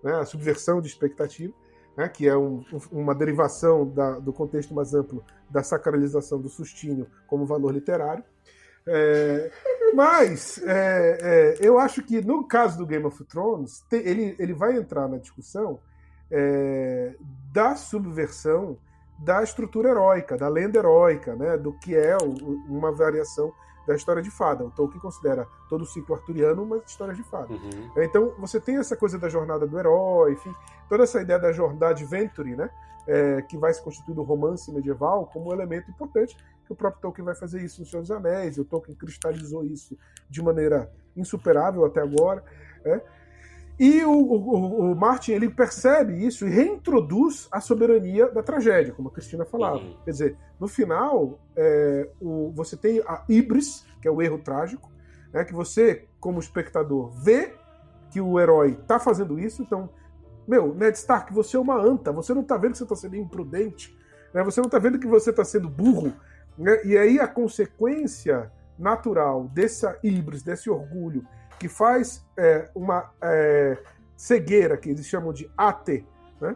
né, a subversão de expectativa, né, que é uma derivação do contexto mais amplo da sacralização do sustinho como valor literário. Mas eu acho que no caso do Game of Thrones, ele vai entrar na discussão da subversão da estrutura heróica, da lenda heróica, né, do que é uma variação da história de fada. O Tolkien considera todo o ciclo arturiano uma história de fada. Então você tem essa coisa da jornada do herói, enfim, toda essa ideia da jornada adventure, né, que vai se constituir do romance medieval como um elemento importante, que o próprio Tolkien vai fazer isso no Senhor dos Anéis, e o Tolkien cristalizou isso de maneira insuperável até agora. E o Martin, ele percebe isso e reintroduz a soberania da tragédia, como a Cristina falava. Quer dizer, no final, você tem a híbris, que é o erro trágico, né, que você, como espectador, vê que o herói está fazendo isso. Então, Ned Stark, você é uma anta, você não está vendo que você está sendo imprudente, né, você não está vendo que você está sendo burro. Né, e aí a consequência natural dessa híbris, desse orgulho, que faz uma cegueira, que eles chamam de ate, né?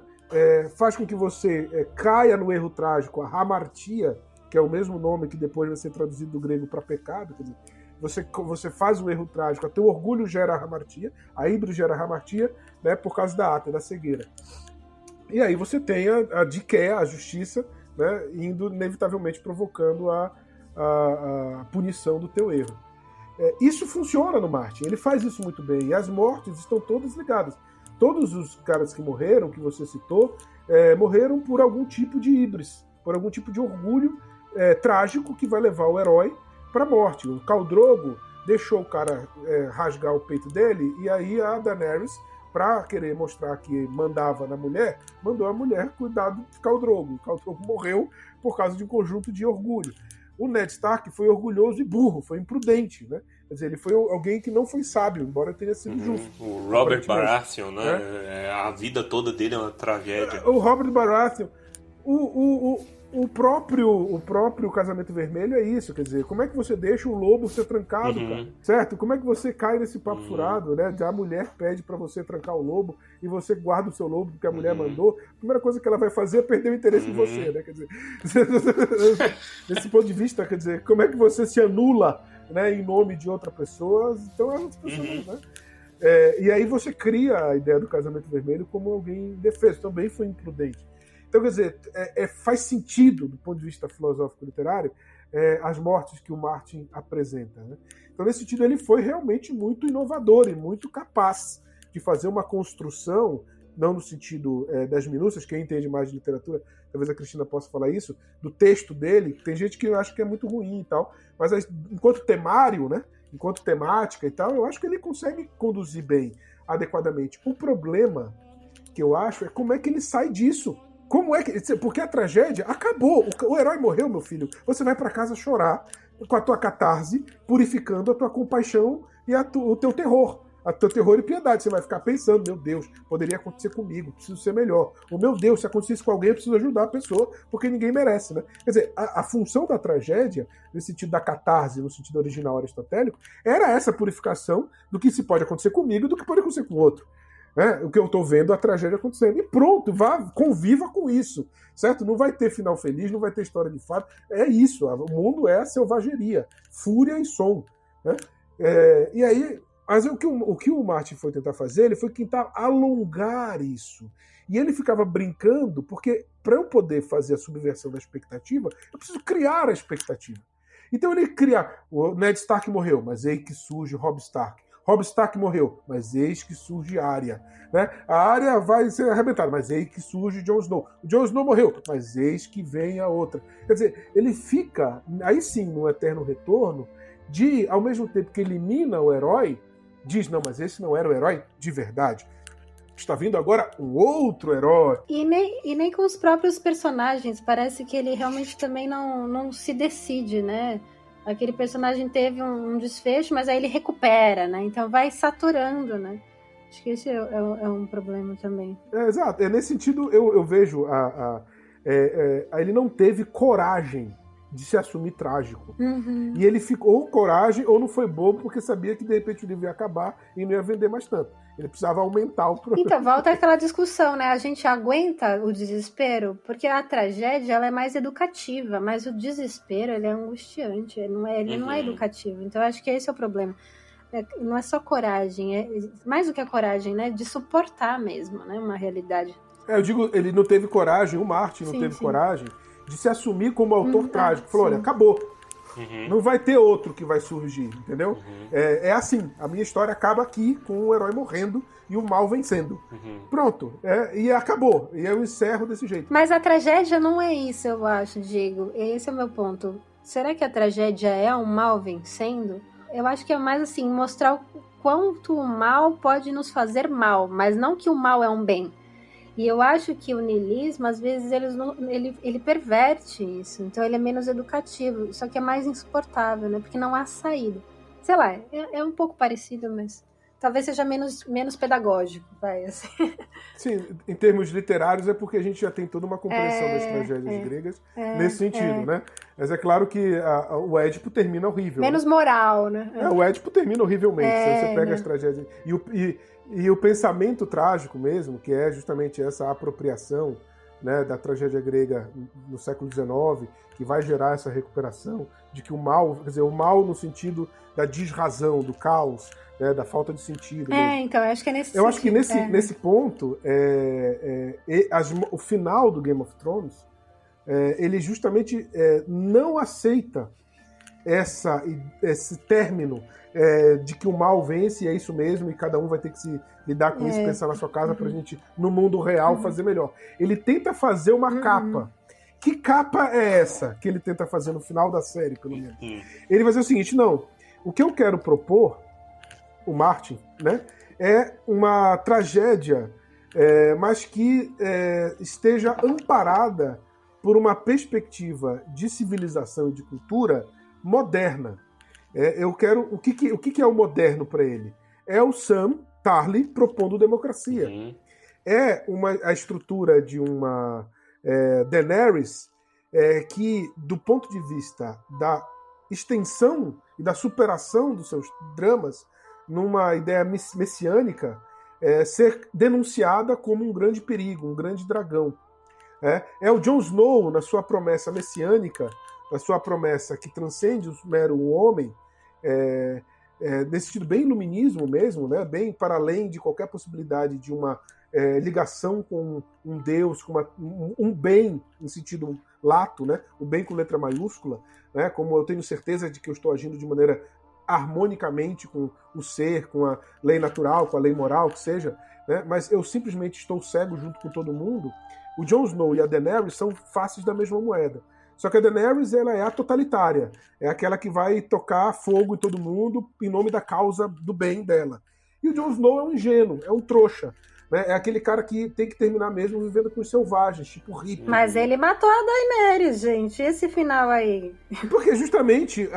Faz com que você caia no erro trágico, a hamartia, que é o mesmo nome que depois vai ser traduzido do grego para pecado. Quer dizer, você faz um erro trágico, o teu orgulho gera a hamartia, a híbris gera a hamartia, né, por causa da ate, da cegueira. E aí você tem a diké, a justiça, né, indo inevitavelmente provocando a punição do teu erro. Isso funciona no Martin, ele faz isso muito bem, e as mortes estão todas ligadas. Todos os caras que morreram, que você citou, morreram por algum tipo de híbris, por algum tipo de orgulho trágico que vai levar o herói para a morte. O Khal Drogo deixou o cara rasgar o peito dele, e aí a Daenerys, para querer mostrar que mandava na mulher, mandou a mulher cuidar do Khal Drogo. O Khal Drogo morreu por causa de um conjunto de orgulho. O Ned Stark foi orgulhoso e burro, foi imprudente, né? Quer dizer, ele foi alguém que não foi sábio, embora tenha sido justo. O Robert Baratheon, né? A vida toda dele é uma tragédia. O Robert Baratheon, o próprio Casamento Vermelho é isso, quer dizer, como é que você deixa o lobo ser trancado, cara? Certo? Como é que você cai nesse papo furado, né? A mulher pede pra você trancar o lobo e você guarda o seu lobo porque a mulher mandou. A primeira coisa que ela vai fazer é perder o interesse em você, né? Quer dizer, desse ponto de vista, quer dizer, como é que você se anula, né, em nome de outra pessoa? Então é outra pessoa, né? E aí você cria a ideia do Casamento Vermelho como alguém indefeso, também foi imprudente. Então, quer dizer, faz sentido, do ponto de vista filosófico-literário, as mortes que o Martin apresenta. Né? Então, nesse sentido, ele foi realmente muito inovador e muito capaz de fazer uma construção, não no sentido das minúcias, quem entende mais de literatura, talvez a Cristina possa falar isso, do texto dele. Tem gente que acha que é muito ruim e tal, mas enquanto temário, né, enquanto temática e tal, eu acho que ele consegue conduzir bem, adequadamente. O problema que eu acho é como é que ele sai disso. Como é que... Porque a tragédia acabou. O herói morreu, meu filho. Você vai pra casa chorar com a tua catarse, purificando a tua compaixão e o teu terror. O teu terror e piedade. Você vai ficar pensando, meu Deus, poderia acontecer comigo, preciso ser melhor. Ou, meu Deus, se acontecesse com alguém, eu preciso ajudar a pessoa, porque ninguém merece, né? Quer dizer, a função da tragédia, no sentido da catarse, no sentido original aristotélico, era essa purificação do que se pode acontecer comigo e do que pode acontecer com o outro. O que eu tô vendo, a tragédia acontecendo. E pronto, conviva com isso, certo? Não vai ter final feliz, não vai ter história de fato. É isso, o mundo é selvageria, fúria e som, né? E aí, mas o que o Martin foi tentar fazer, ele foi tentar alongar isso. E ele ficava brincando, porque para eu poder fazer a subversão da expectativa, eu preciso criar a expectativa. Então ele cria, o Ned Stark morreu, mas eis que surge Robb Stark. Robb Stark morreu, mas eis que surge Arya. Né? A Arya vai ser arrebentada, mas eis que surge Jon Snow. O Jon Snow morreu, mas eis que vem a outra. Quer dizer, ele fica, aí sim, no eterno retorno, de, ao mesmo tempo que elimina o herói, diz, não, mas esse não era o herói de verdade. Está vindo agora um outro herói. E nem com os próprios personagens. Parece que ele realmente também não se decide, né? Aquele personagem teve um desfecho, mas aí ele recupera, né? Então vai saturando, né? Acho que esse é um problema também. Exato. Nesse sentido, eu vejo ele não teve coragem de se assumir trágico. Uhum. E ele ficou coragem ou não foi bobo porque sabia que de repente o livro ia acabar e não ia vender mais tanto. Ele precisava aumentar o produto. Então, volta àquela discussão, né? A gente aguenta o desespero porque a tragédia ela é mais educativa, mas o desespero ele é angustiante, ele não é educativo. Então, eu acho que esse é o problema. Não é só coragem, é mais do que a coragem, né? De suportar mesmo, né? Uma realidade. Eu digo, ele não teve coragem, o Martin não teve coragem de se assumir como autor trágico. Falou, olha, acabou. Não vai ter outro que vai surgir, entendeu? É assim, a minha história acaba aqui com o herói morrendo e o mal vencendo. Pronto, e acabou. E eu encerro desse jeito. Mas a tragédia não é isso, eu acho, Diego. Esse é o meu ponto. Será que a tragédia é um mal vencendo? Eu acho que é mais assim, mostrar o quanto o mal pode nos fazer mal, mas não que o mal é um bem. E eu acho que o niilismo, às vezes, ele perverte isso. Então, ele é menos educativo. Só que é mais insuportável, né? Porque não há saída. Sei lá, é um pouco parecido, mas talvez seja menos pedagógico, vai, assim. Sim, em termos literários é porque a gente já tem toda uma compreensão das tragédias gregas nesse sentido, né? Mas é claro que o Édipo termina horrível. Menos moral, né? O Édipo termina horrivelmente. Se você pega as tragédias... E o pensamento trágico mesmo, que é justamente essa apropriação, né, da tragédia grega no século XIX, que vai gerar essa recuperação de que o mal, quer dizer, o mal no sentido da desrazão, do caos, né, da falta de sentido. Então, eu acho que é nesse sentido. Eu acho que nesse ponto, o final do Game of Thrones, ele justamente não aceita esse término de que o mal vence e é isso mesmo, e cada um vai ter que se lidar com isso, pensar na sua casa pra gente, no mundo real, fazer melhor. Ele tenta fazer uma capa. Que capa é essa que ele tenta fazer no final da série, pelo menos? Ele vai dizer o seguinte, não, o que eu quero propor, o Martin, né, é uma tragédia, mas que esteja amparada por uma perspectiva de civilização e de cultura moderna. Eu quero... O que é o moderno para ele? É o Sam Tarly propondo democracia. A estrutura de uma Daenerys que, do ponto de vista da extensão e da superação dos seus dramas, numa ideia messiânica, ser denunciada como um grande perigo, um grande dragão. É o Jon Snow, na sua promessa messiânica, na sua promessa que transcende o mero homem, nesse sentido bem iluminismo mesmo, né? Bem para além de qualquer possibilidade de uma ligação com um Deus, com um bem em sentido lato, né? O bem com letra maiúscula, né? Como eu tenho certeza de que eu estou agindo de maneira harmonicamente com o ser, com a lei natural, com a lei moral, que seja, né? Mas eu simplesmente estou cego junto com todo mundo. O Jon Snow e a Daenerys são faces da mesma moeda. Só que a Daenerys, ela é a totalitária. É aquela que vai tocar fogo em todo mundo em nome da causa do bem dela. E o Jon Snow é um ingênuo, é um trouxa. Né? É aquele cara que tem que terminar mesmo vivendo com os selvagens, tipo hippie. Mas ele matou a Daenerys, gente. E esse final aí? Porque justamente,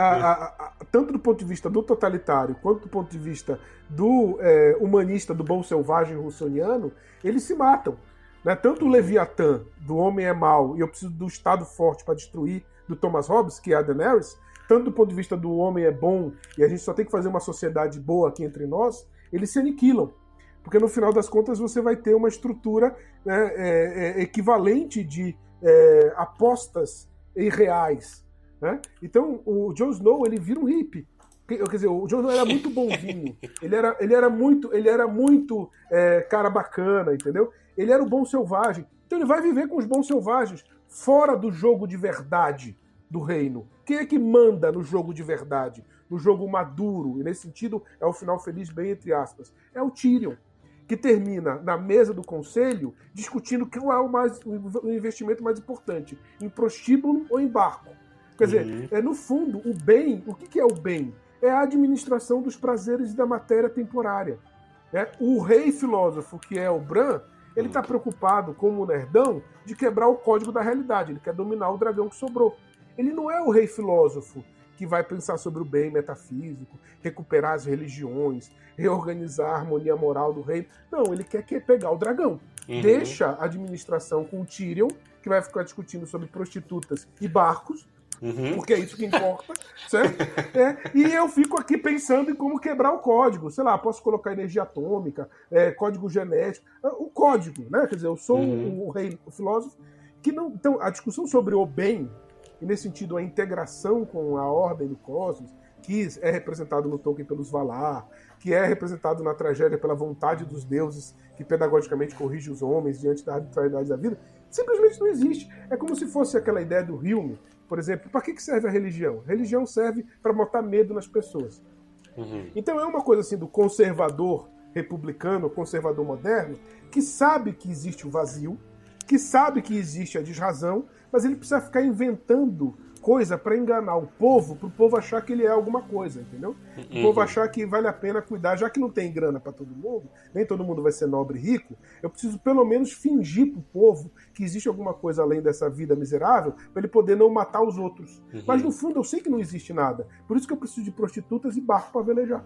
tanto do ponto de vista do totalitário, quanto do ponto de vista do humanista, do bom selvagem russoniano, eles se matam. Né? Tanto o Leviatã, do homem é mau, e eu preciso do Estado forte para destruir, do Thomas Hobbes, que é a Daenerys, tanto do ponto de vista do homem é bom, e a gente só tem que fazer uma sociedade boa aqui entre nós, eles se aniquilam. Porque no final das contas você vai ter uma estrutura, né, equivalente de apostas em reais. Né? Então o Jon Snow ele vira um hippie. Quer dizer, o Jon Snow era muito bonzinho. Ele era muito cara bacana, entendeu? Ele era o bom selvagem. Então ele vai viver com os bons selvagens fora do jogo de verdade do reino. Quem é que manda no jogo de verdade? No jogo maduro, e nesse sentido é o final feliz, bem entre aspas. É o Tyrion, que termina na mesa do conselho discutindo qual é o investimento mais importante, em prostíbulo ou em barco. Quer dizer, no fundo, o bem, o que é o bem? É a administração dos prazeres da matéria temporária. Né? O rei filósofo, que é o Bran, ele está preocupado, como o nerdão, de quebrar o código da realidade. Ele quer dominar o dragão que sobrou. Ele não é o rei filósofo que vai pensar sobre o bem metafísico, recuperar as religiões, reorganizar a harmonia moral do reino. Não, ele quer pegar o dragão. Deixa a administração com o Tyrion, que vai ficar discutindo sobre prostitutas e barcos, porque é isso que importa, certo? E eu fico aqui pensando em como quebrar o código. Sei lá, posso colocar energia atômica, código genético, o código, né? Quer dizer, eu sou o rei, o filósofo, que não... Então, a discussão sobre o bem, e nesse sentido a integração com a ordem do cosmos, que é representado no Tolkien pelos Valar, que é representado na tragédia pela vontade dos deuses, que pedagogicamente corrige os homens diante da arbitrariedade da vida, simplesmente não existe. É como se fosse aquela ideia do Hume, por exemplo. Para que serve a religião? A religião serve para botar medo nas pessoas. Então é uma coisa assim do conservador republicano, conservador moderno, que sabe que existe o vazio, que sabe que existe a desrazão, mas ele precisa ficar inventando coisa para enganar o povo, para o povo achar que ele é alguma coisa, entendeu? O povo achar que vale a pena cuidar, já que não tem grana para todo mundo, nem todo mundo vai ser nobre e rico, eu preciso pelo menos fingir para o povo que existe alguma coisa além dessa vida miserável, para ele poder não matar os outros. Mas no fundo eu sei que não existe nada, por isso que eu preciso de prostitutas e barco para velejar.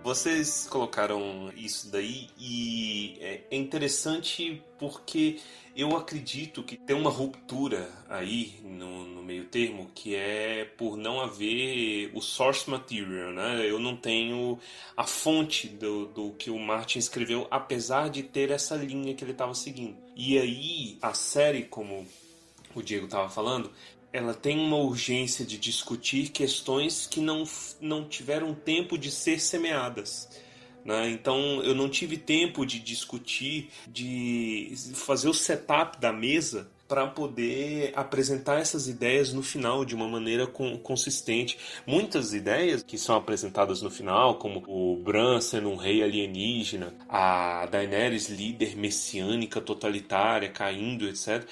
Vocês colocaram isso daí e é interessante porque eu acredito que tem uma ruptura aí no meio termo, que é por não haver o source material, né? Eu não tenho a fonte do que o Martin escreveu, apesar de ter essa linha que ele estava seguindo. E aí a série, como o Diego estava falando, ela tem uma urgência de discutir questões que não tiveram tempo de ser semeadas. Né? Então eu não tive tempo de discutir, de fazer o setup da mesa para poder apresentar essas ideias no final de uma maneira consistente. Muitas ideias que são apresentadas no final, como o Bran sendo um rei alienígena, a Daenerys líder messiânica totalitária caindo, etc.,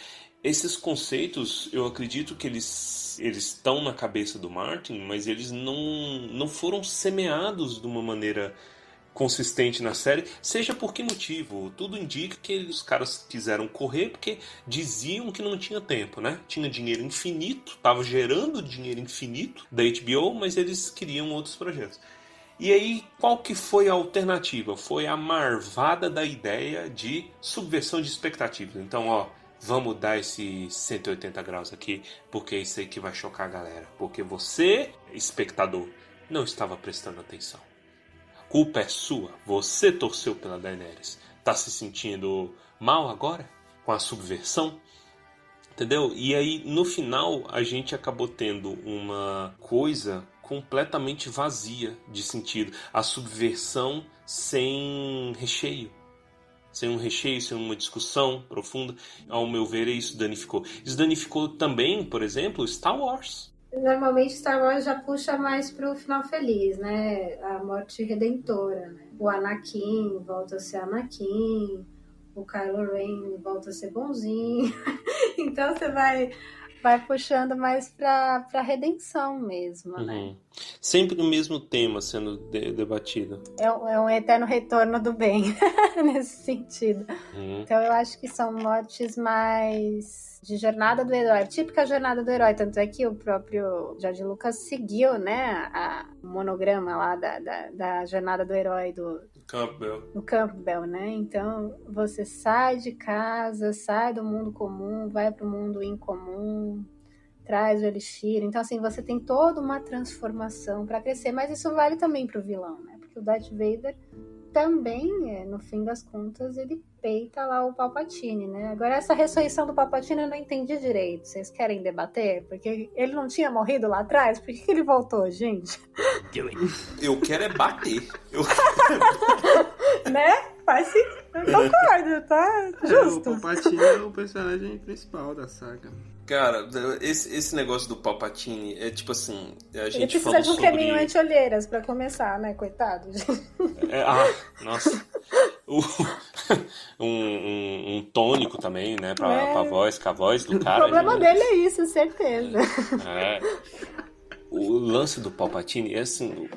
esses conceitos, eu acredito que eles estão na cabeça do Martin, mas eles não foram semeados de uma maneira consistente na série, seja por que motivo. Tudo indica que os caras quiseram correr porque diziam que não tinha tempo, né? Tinha dinheiro infinito, estava gerando dinheiro infinito da HBO, mas eles queriam outros projetos. E aí, qual que foi a alternativa? Foi a marvada da ideia de subversão de expectativas. Então, vamos dar esse 180 graus aqui, porque é isso aí que vai chocar a galera. Porque você, espectador, não estava prestando atenção. A culpa é sua. Você torceu pela Daenerys. Tá se sentindo mal agora? Com a subversão? Entendeu? E aí, no final, a gente acabou tendo uma coisa completamente vazia de sentido. A subversão sem recheio. Sem um recheio, sem uma discussão profunda. Ao meu ver, isso danificou. Isso danificou também, por exemplo, Star Wars. Normalmente Star Wars já puxa mais pro final feliz, né? A morte redentora, né? O Anakin volta a ser Anakin, o Kylo Ren volta a ser bonzinho. Então você vai puxando mais pra redenção mesmo, né? Sempre o mesmo tema sendo debatido. É um eterno retorno do bem, nesse sentido. Então eu acho que são mortes mais de jornada do herói, típica jornada do herói. Tanto é que o próprio George Lucas seguiu, né, o monograma lá da jornada do herói do Campbell, né? Então você sai de casa, sai do mundo comum, vai para o mundo incomum, traz o elixir. Então, assim, você tem toda uma transformação para crescer, mas isso vale também para o vilão, né? Porque o Darth Vader também, no fim das contas, ele peita lá o Palpatine, né? Agora, essa ressurreição do Palpatine eu não entendi direito. Vocês querem debater? Porque ele não tinha morrido lá atrás? Por que ele voltou, gente? Eu quero é bater. Né? Faz sim. Eu concordo, tá? Justo. O Palpatine é o personagem principal da saga. Cara, esse negócio do Palpatine é tipo assim, a gente ele precisa falou de um creminho anti-olheiras pra começar, né? Coitado. Nossa. um tônico também, né? Pra voz, com a voz do cara. O problema dele é isso, certeza. O lance do Palpatine é assim...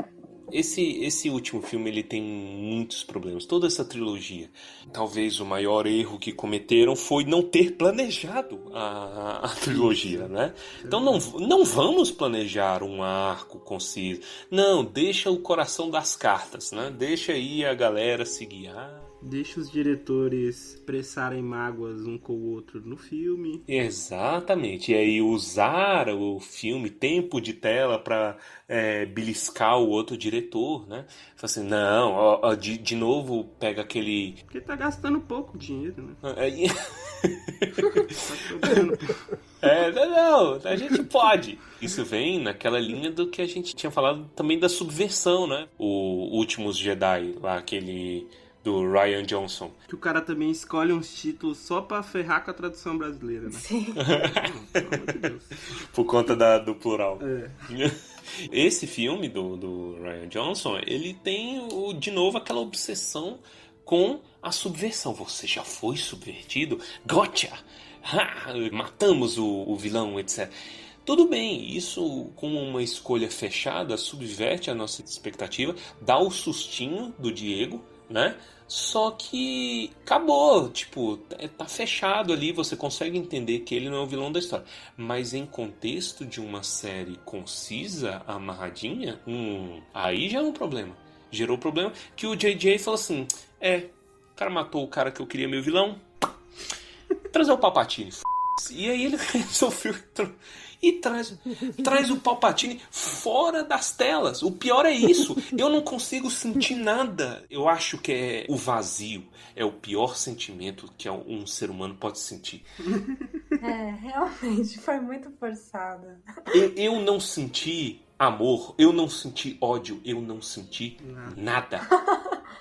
Esse último filme ele tem muitos problemas. Toda essa trilogia. Talvez o maior erro que cometeram foi não ter planejado a trilogia, né? Então não vamos planejar um arco conciso. Não, deixa o coração das cartas, né? Deixa aí a galera se guiar. Deixa os diretores expressarem mágoas um com o outro no filme. Exatamente. E aí usar o filme, tempo de tela para beliscar o outro diretor, né? Fala assim, não, de novo pega aquele... Porque tá gastando pouco dinheiro, né? Não, a gente pode. Isso vem naquela linha do que a gente tinha falado também da subversão, né? O Últimos Jedi, lá aquele... do Rian Johnson. Que o cara também escolhe uns títulos só pra ferrar com a tradução brasileira, né? Sim. Pelo amor de Deus. Por conta do plural. Esse filme do Rian Johnson, ele tem, de novo, aquela obsessão com a subversão. Você já foi subvertido? Gotcha! Matamos o vilão, etc. Tudo bem, isso com uma escolha fechada subverte a nossa expectativa, dá o sustinho do Diego, né? Só que acabou, tipo, tá fechado ali, você consegue entender que ele não é o vilão da história. Mas em contexto de uma série concisa, amarradinha, aí já é um problema. Gerou problema que o JJ falou assim, o cara matou o cara que eu queria meu vilão, trazer o Palpatine, e aí ele resolveu... E traz o Palpatine fora das telas. O pior é isso. Eu não consigo sentir nada. Eu acho que é o vazio. É o pior sentimento que um ser humano pode sentir. Realmente, foi muito forçado. Eu não senti amor, eu não senti ódio, eu não senti nada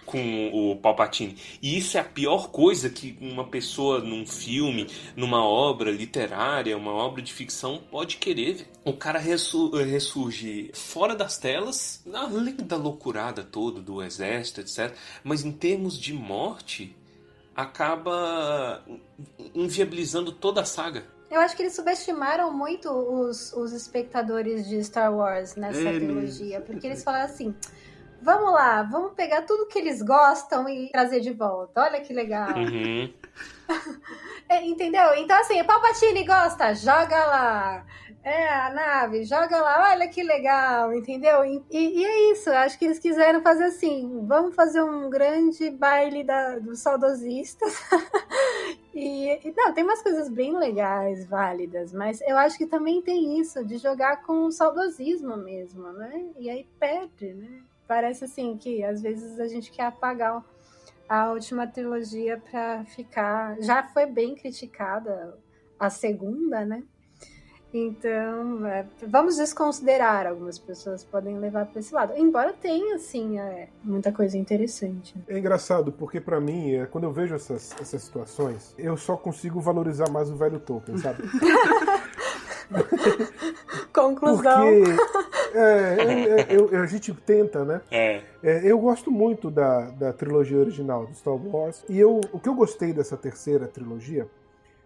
com o Palpatine. E isso é a pior coisa que uma pessoa num filme, numa obra literária, uma obra de ficção pode querer. O cara ressurge fora das telas, além da loucurada toda do exército, etc. Mas em termos de morte, acaba inviabilizando toda a saga. Eu acho que eles subestimaram muito os espectadores de Star Wars nessa trilogia, porque eles falaram assim... Vamos lá, vamos pegar tudo que eles gostam e trazer de volta. Olha que legal. Entendeu? Então, assim, o Palpatine gosta, joga lá. A nave, joga lá. Olha que legal, entendeu? E é isso, acho que eles quiseram fazer assim. Vamos fazer um grande baile dos saudosistas. Não, tem umas coisas bem legais, válidas, mas eu acho que também tem isso, de jogar com o saudosismo mesmo, né? E aí perde, né? Parece assim que às vezes a gente quer apagar a última trilogia pra ficar... Já foi bem criticada a segunda, né? Então, vamos desconsiderar, algumas pessoas podem levar para esse lado. Embora tenha, assim, muita coisa interessante. É engraçado, porque pra mim, quando eu vejo essas situações, eu só consigo valorizar mais o velho Tolkien, sabe? Conclusão. Porque a gente tenta, né? Eu gosto muito da trilogia original do Star Wars, e o que eu gostei dessa terceira trilogia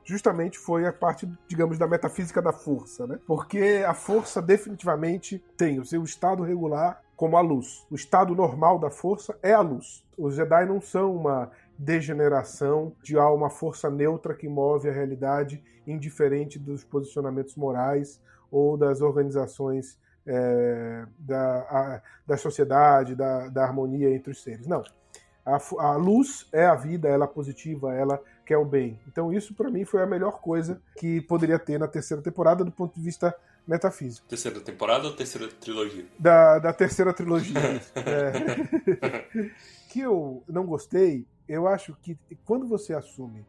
justamente foi a parte, digamos, da metafísica da força, né? Porque a força definitivamente tem o seu estado regular como a luz. O estado normal da força é a luz. Os Jedi não são uma degeneração de uma força neutra que move a realidade indiferente dos posicionamentos morais ou das organizações da sociedade, da harmonia entre os seres. Não. A luz é a vida, ela é positiva, ela quer o bem. Então isso, para mim, foi a melhor coisa que poderia ter na terceira temporada do ponto de vista metafísico. Terceira temporada ou terceira trilogia? Da terceira trilogia. Que eu não gostei, eu acho que quando você assume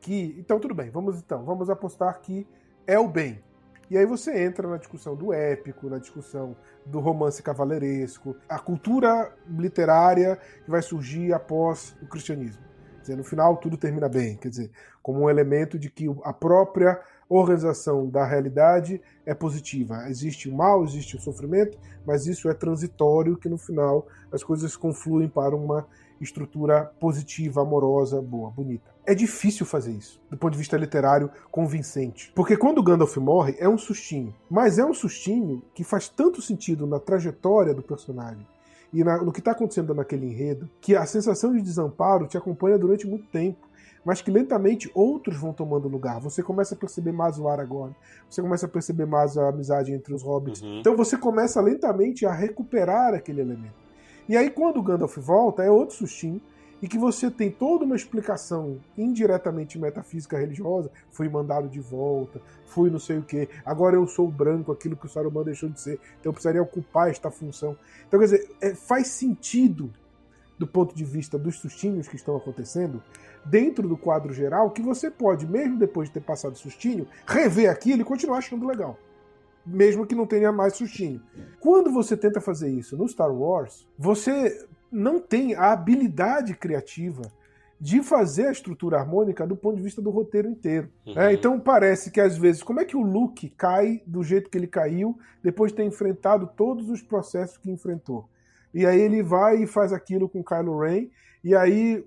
que... Então, tudo bem, vamos apostar que é o bem. E aí você entra na discussão do épico, na discussão do romance cavaleiresco, a cultura literária que vai surgir após o cristianismo. Quer dizer, no final tudo termina bem, quer dizer, como um elemento de que a própria organização da realidade é positiva. Existe o mal, existe o sofrimento, mas isso é transitório, que no final as coisas confluem para uma estrutura positiva, amorosa, boa, bonita. É difícil fazer isso, do ponto de vista literário, convincente. Porque quando o Gandalf morre, é um sustinho. Mas é um sustinho que faz tanto sentido na trajetória do personagem e no que está acontecendo naquele enredo, que a sensação de desamparo te acompanha durante muito tempo, mas que lentamente outros vão tomando lugar. Você começa a perceber mais o Aragorn, você começa a perceber mais a amizade entre os hobbits. Então você começa lentamente a recuperar aquele elemento. E aí quando o Gandalf volta, é outro sustinho, e que você tem toda uma explicação indiretamente metafísica religiosa, fui mandado de volta, fui não sei o que, agora eu sou branco, aquilo que o Saruman deixou de ser, então eu precisaria ocupar esta função. Então, quer dizer, faz sentido, do ponto de vista dos sustinhos que estão acontecendo, dentro do quadro geral, que você pode, mesmo depois de ter passado o sustinho, rever aquilo e continuar achando legal. Mesmo que não tenha mais sustinho. Quando você tenta fazer isso no Star Wars, você não tem a habilidade criativa de fazer a estrutura harmônica do ponto de vista do roteiro inteiro. Então parece que às vezes, como é que o Luke cai do jeito que ele caiu depois de ter enfrentado todos os processos que enfrentou? E aí ele vai e faz aquilo com Kylo Ren, e aí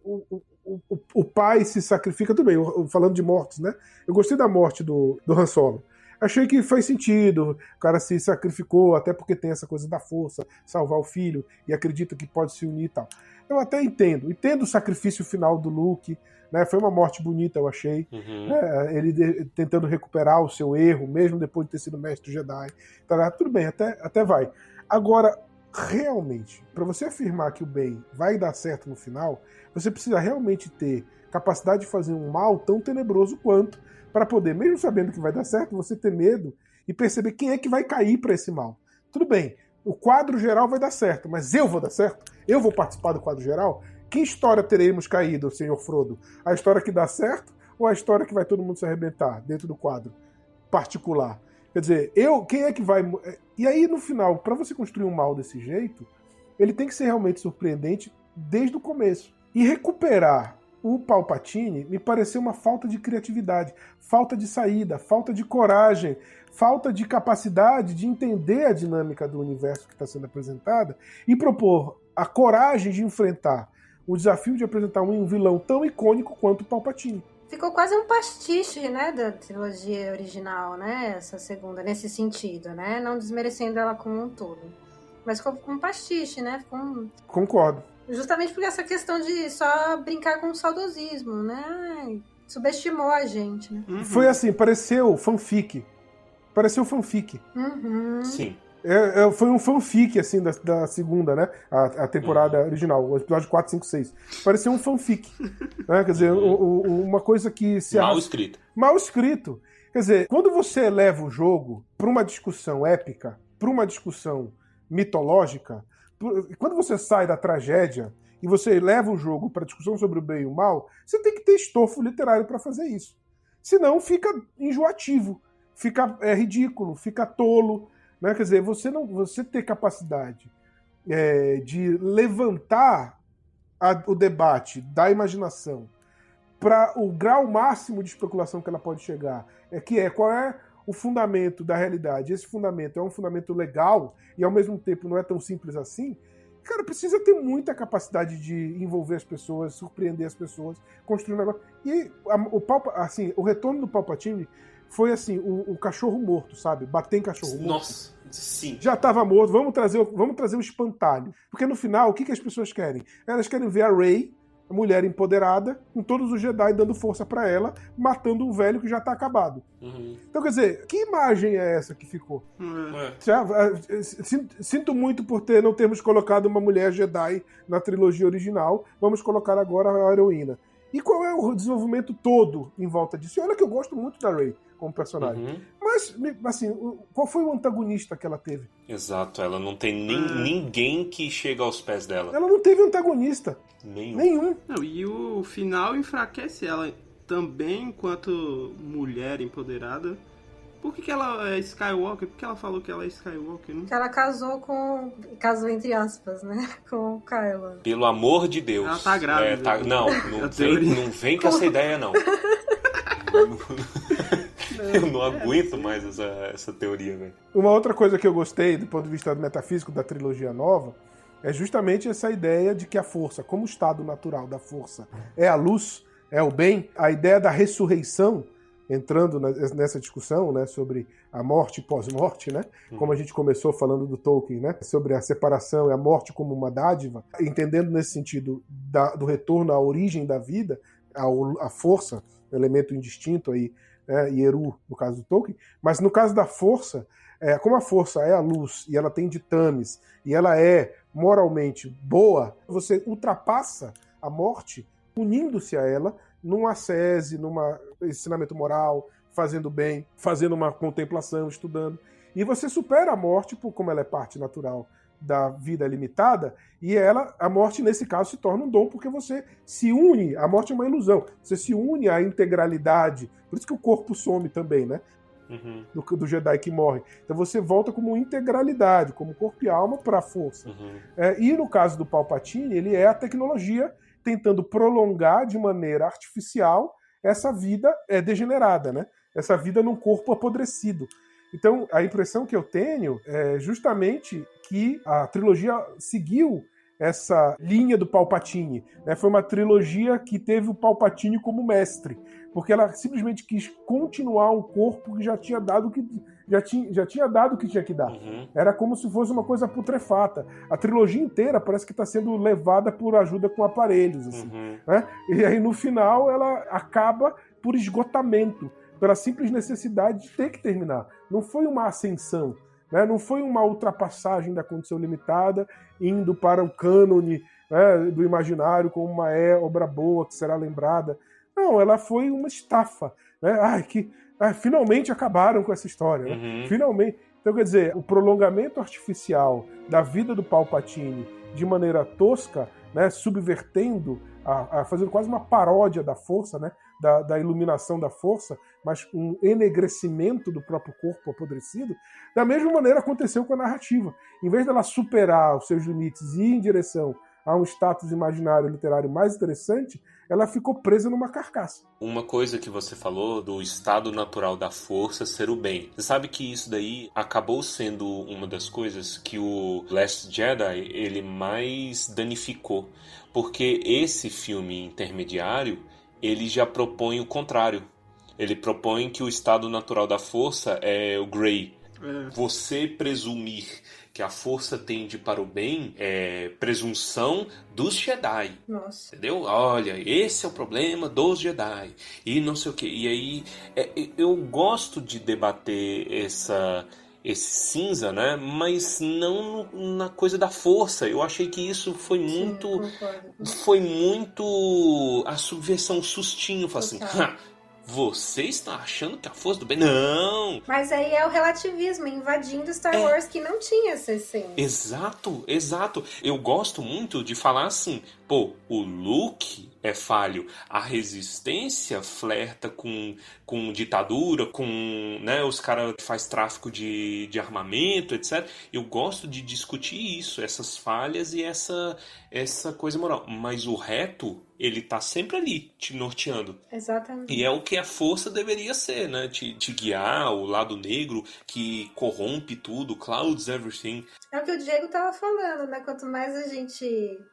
o pai se sacrifica. Tudo bem, falando de mortes, né? Eu gostei da morte do Han Solo. Achei que faz sentido, o cara se sacrificou, até porque tem essa coisa da força, salvar o filho, e acredita que pode se unir e tal. Eu até entendo o sacrifício final do Luke, né? Foi uma morte bonita, eu achei. Ele tentando recuperar o seu erro, mesmo depois de ter sido mestre Jedi. Tá, tudo bem, até vai. Agora, realmente, para você afirmar que o bem vai dar certo no final, você precisa realmente ter capacidade de fazer um mal tão tenebroso quanto, para poder, mesmo sabendo que vai dar certo, você ter medo e perceber quem é que vai cair para esse mal. Tudo bem, o quadro geral vai dar certo, mas eu vou dar certo? Eu vou participar do quadro geral? Que história teremos caído, senhor Frodo? A história que dá certo ou a história que vai todo mundo se arrebentar dentro do quadro particular? Quer dizer, quem é que vai... E aí, no final, para você construir um mal desse jeito, ele tem que ser realmente surpreendente desde o começo. E recuperar o Palpatine me pareceu uma falta de criatividade, falta de saída, falta de coragem, falta de capacidade de entender a dinâmica do universo que está sendo apresentada e propor a coragem de enfrentar o desafio de apresentar um vilão tão icônico quanto o Palpatine. Ficou quase um pastiche, né, da trilogia original, né, essa segunda, nesse sentido, né, não desmerecendo ela como um todo. Mas ficou um pastiche, né, Concordo. Justamente por essa questão de só brincar com o saudosismo, né? Subestimou a gente, né? Foi assim, pareceu fanfic. Sim. Foi um fanfic, assim, da segunda, né? A temporada original, o episódio 4, 5, 6. Pareceu um fanfic. Né? Quer dizer, uma coisa que se... Mal escrito. Mal escrito. Quer dizer, quando você leva o jogo para uma discussão épica, para uma discussão mitológica, quando você sai da tragédia e você leva o jogo para discussão sobre o bem e o mal, você tem que ter estofo literário para fazer isso. Senão fica enjoativo, fica ridículo, fica tolo, né? Quer dizer, você ter capacidade de levantar o debate da imaginação para o grau máximo de especulação que ela pode chegar, qual é o fundamento da realidade. Esse fundamento é um fundamento legal e ao mesmo tempo não é tão simples assim. Cara, precisa ter muita capacidade de envolver as pessoas, surpreender as pessoas, construir um negócio. E o retorno do Palpatine foi assim, o cachorro morto, sabe? Bater em cachorro morto. Nossa, sim. Já estava morto, vamos trazer um espantalho. Porque no final, o que as pessoas querem? Elas querem ver a Rey, a mulher empoderada, com todos os Jedi dando força pra ela, matando um velho que já tá acabado. Uhum. Então, quer dizer, que imagem é essa que ficou? Sinto muito por não termos colocado uma mulher Jedi na trilogia original. Vamos colocar agora a heroína. E qual é o desenvolvimento todo em volta disso? E olha que eu gosto muito da Rey como personagem. Uhum. Mas, assim, qual foi o antagonista que ela teve? Exato, ela não tem ninguém que chega aos pés dela. Ela não teve antagonista. Nenhum. Não, e o final enfraquece ela também enquanto mulher empoderada. Por que ela é Skywalker? Por que ela falou que ela é Skywalker? Né? Que ela casou entre aspas, né? Com o Kylo. Pelo amor de Deus. Ela tá grávida. Não vem com essa ideia, não. Eu não aguento mais essa teoria, velho. Uma outra coisa que eu gostei do ponto de vista metafísico da trilogia nova é justamente essa ideia de que a força, como o estado natural da força é a luz, é o bem, a ideia da ressurreição, entrando nessa discussão, né, sobre a morte e pós-morte, né, como a gente começou falando do Tolkien, né, sobre a separação e a morte como uma dádiva, entendendo nesse sentido do retorno à origem da vida, à força, elemento indistinto aí, né, Eru, no caso do Tolkien, mas no caso da força, como a força é a luz e ela tem ditames e ela é moralmente boa, você ultrapassa a morte unindo-se a ela num ascese, num ensinamento moral, fazendo bem, fazendo uma contemplação, estudando. E você supera a morte, como ela é parte natural da vida limitada, e a morte, nesse caso, se torna um dom, porque você se une, a morte é uma ilusão, você se une à integralidade, por isso que o corpo some também, né? Uhum. Do Jedi que morre. Então você volta como integralidade, como corpo e alma para a força. Uhum. E no caso do Palpatine, ele é a tecnologia tentando prolongar de maneira artificial essa vida degenerada, né? Essa vida num corpo apodrecido. Então, a impressão que eu tenho é justamente que a trilogia seguiu essa linha do Palpatine, né? Foi uma trilogia que teve o Palpatine como mestre, porque ela simplesmente quis continuar um corpo que já tinha dado o que tinha que dar. Uhum. Era como se fosse uma coisa putrefata. A trilogia inteira parece que está sendo levada por ajuda com aparelhos, assim, né? E aí no final ela acaba por esgotamento, pela simples necessidade de ter que terminar. Não foi uma ascensão, né? Não foi uma ultrapassagem da condição limitada, indo para o cânone, né, do imaginário como uma obra boa que será lembrada. Não, ela foi uma estafa, né? Finalmente acabaram com essa história, né? Finalmente. Então, quer dizer, o prolongamento artificial da vida do Palpatine de maneira tosca, né, subvertendo, fazendo quase uma paródia da força, né, da iluminação da força, mas um enegrecimento do próprio corpo apodrecido, da mesma maneira aconteceu com a narrativa. Em vez dela superar os seus limites e ir em direção a um status imaginário literário mais interessante, ela ficou presa numa carcaça. Uma coisa que você falou do estado natural da força ser o bem. Você sabe que isso daí acabou sendo uma das coisas que o Last Jedi ele mais danificou. Porque esse filme intermediário, ele já propõe o contrário. Ele propõe que o estado natural da força é o Grey. Você presumir que a força tende para o bem é presunção dos Jedi. Nossa. Entendeu? Olha, esse é o problema dos Jedi. E não sei o que. E aí, eu gosto de debater esse cinza, né? Mas não na coisa da força. Eu achei que isso foi muito... Foi muito a subversão, o sustinho. Assim, você está achando que a força do bem... Não! Mas aí é o relativismo invadindo Star Wars, que não tinha essa essência. Exato. Eu gosto muito de falar assim, pô, o Luke é falho. A resistência flerta com ditadura, com, né, os caras que fazem tráfico de armamento, etc. Eu gosto de discutir isso, essas falhas e essa coisa moral. Mas o reto, ele tá sempre ali, te norteando. Exatamente. E é o que a força deveria ser, né? Te guiar, o lado negro que corrompe tudo, clouds everything. É o que o Diego tava falando, né? Quanto mais a gente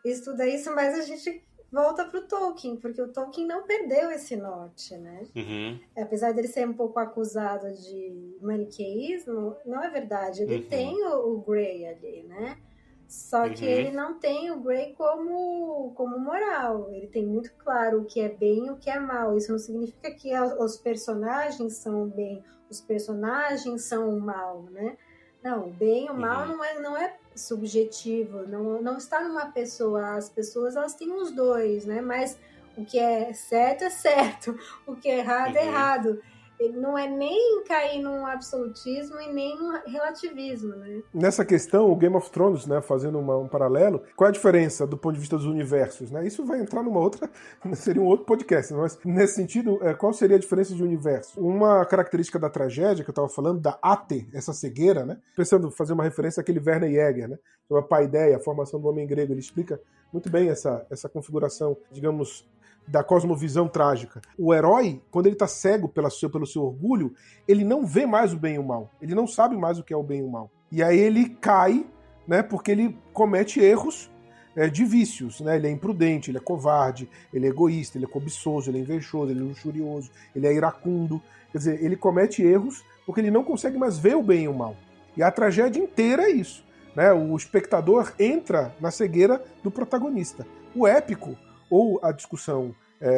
estuda isso, mais a gente volta pro Tolkien, porque o Tolkien não perdeu esse norte, né? Uhum. Apesar dele ser um pouco acusado de maniqueísmo, não é verdade. Ele tem o Grey ali, né? Só que ele não tem o Grey como moral. Ele tem muito claro o que é bem e o que é mal. Isso não significa que os personagens são o bem, os personagens são o mal, né? Não, o bem e o mal não é subjetivo, não está numa pessoa. As pessoas, elas têm os dois, né? Mas o que é certo, o que é errado é errado. Ele não é nem cair num absolutismo e nem num relativismo, né? Nessa questão, o Game of Thrones, né, fazendo um paralelo, qual é a diferença do ponto de vista dos universos? Né? Isso vai entrar numa outra, seria um outro podcast, mas nesse sentido, qual seria a diferença de universo? Uma característica da tragédia que eu estava falando, da Ate, essa cegueira, né? Pensando, fazer uma referência àquele Werner Jäger, né? Sobre a paideia, a formação do homem grego, ele explica muito bem essa configuração, digamos, da cosmovisão trágica. O herói, quando ele está cego pelo seu orgulho, ele não vê mais o bem e o mal. Ele não sabe mais o que é o bem e o mal. E aí ele cai, né, porque ele comete erros de vícios. Né? Ele é imprudente, ele é covarde, ele é egoísta, ele é cobiçoso, ele é invejoso, ele é luxurioso, ele é iracundo. Quer dizer, ele comete erros porque ele não consegue mais ver o bem e o mal. E a tragédia inteira é isso. Né? O espectador entra na cegueira do protagonista. O épico, ou a discussão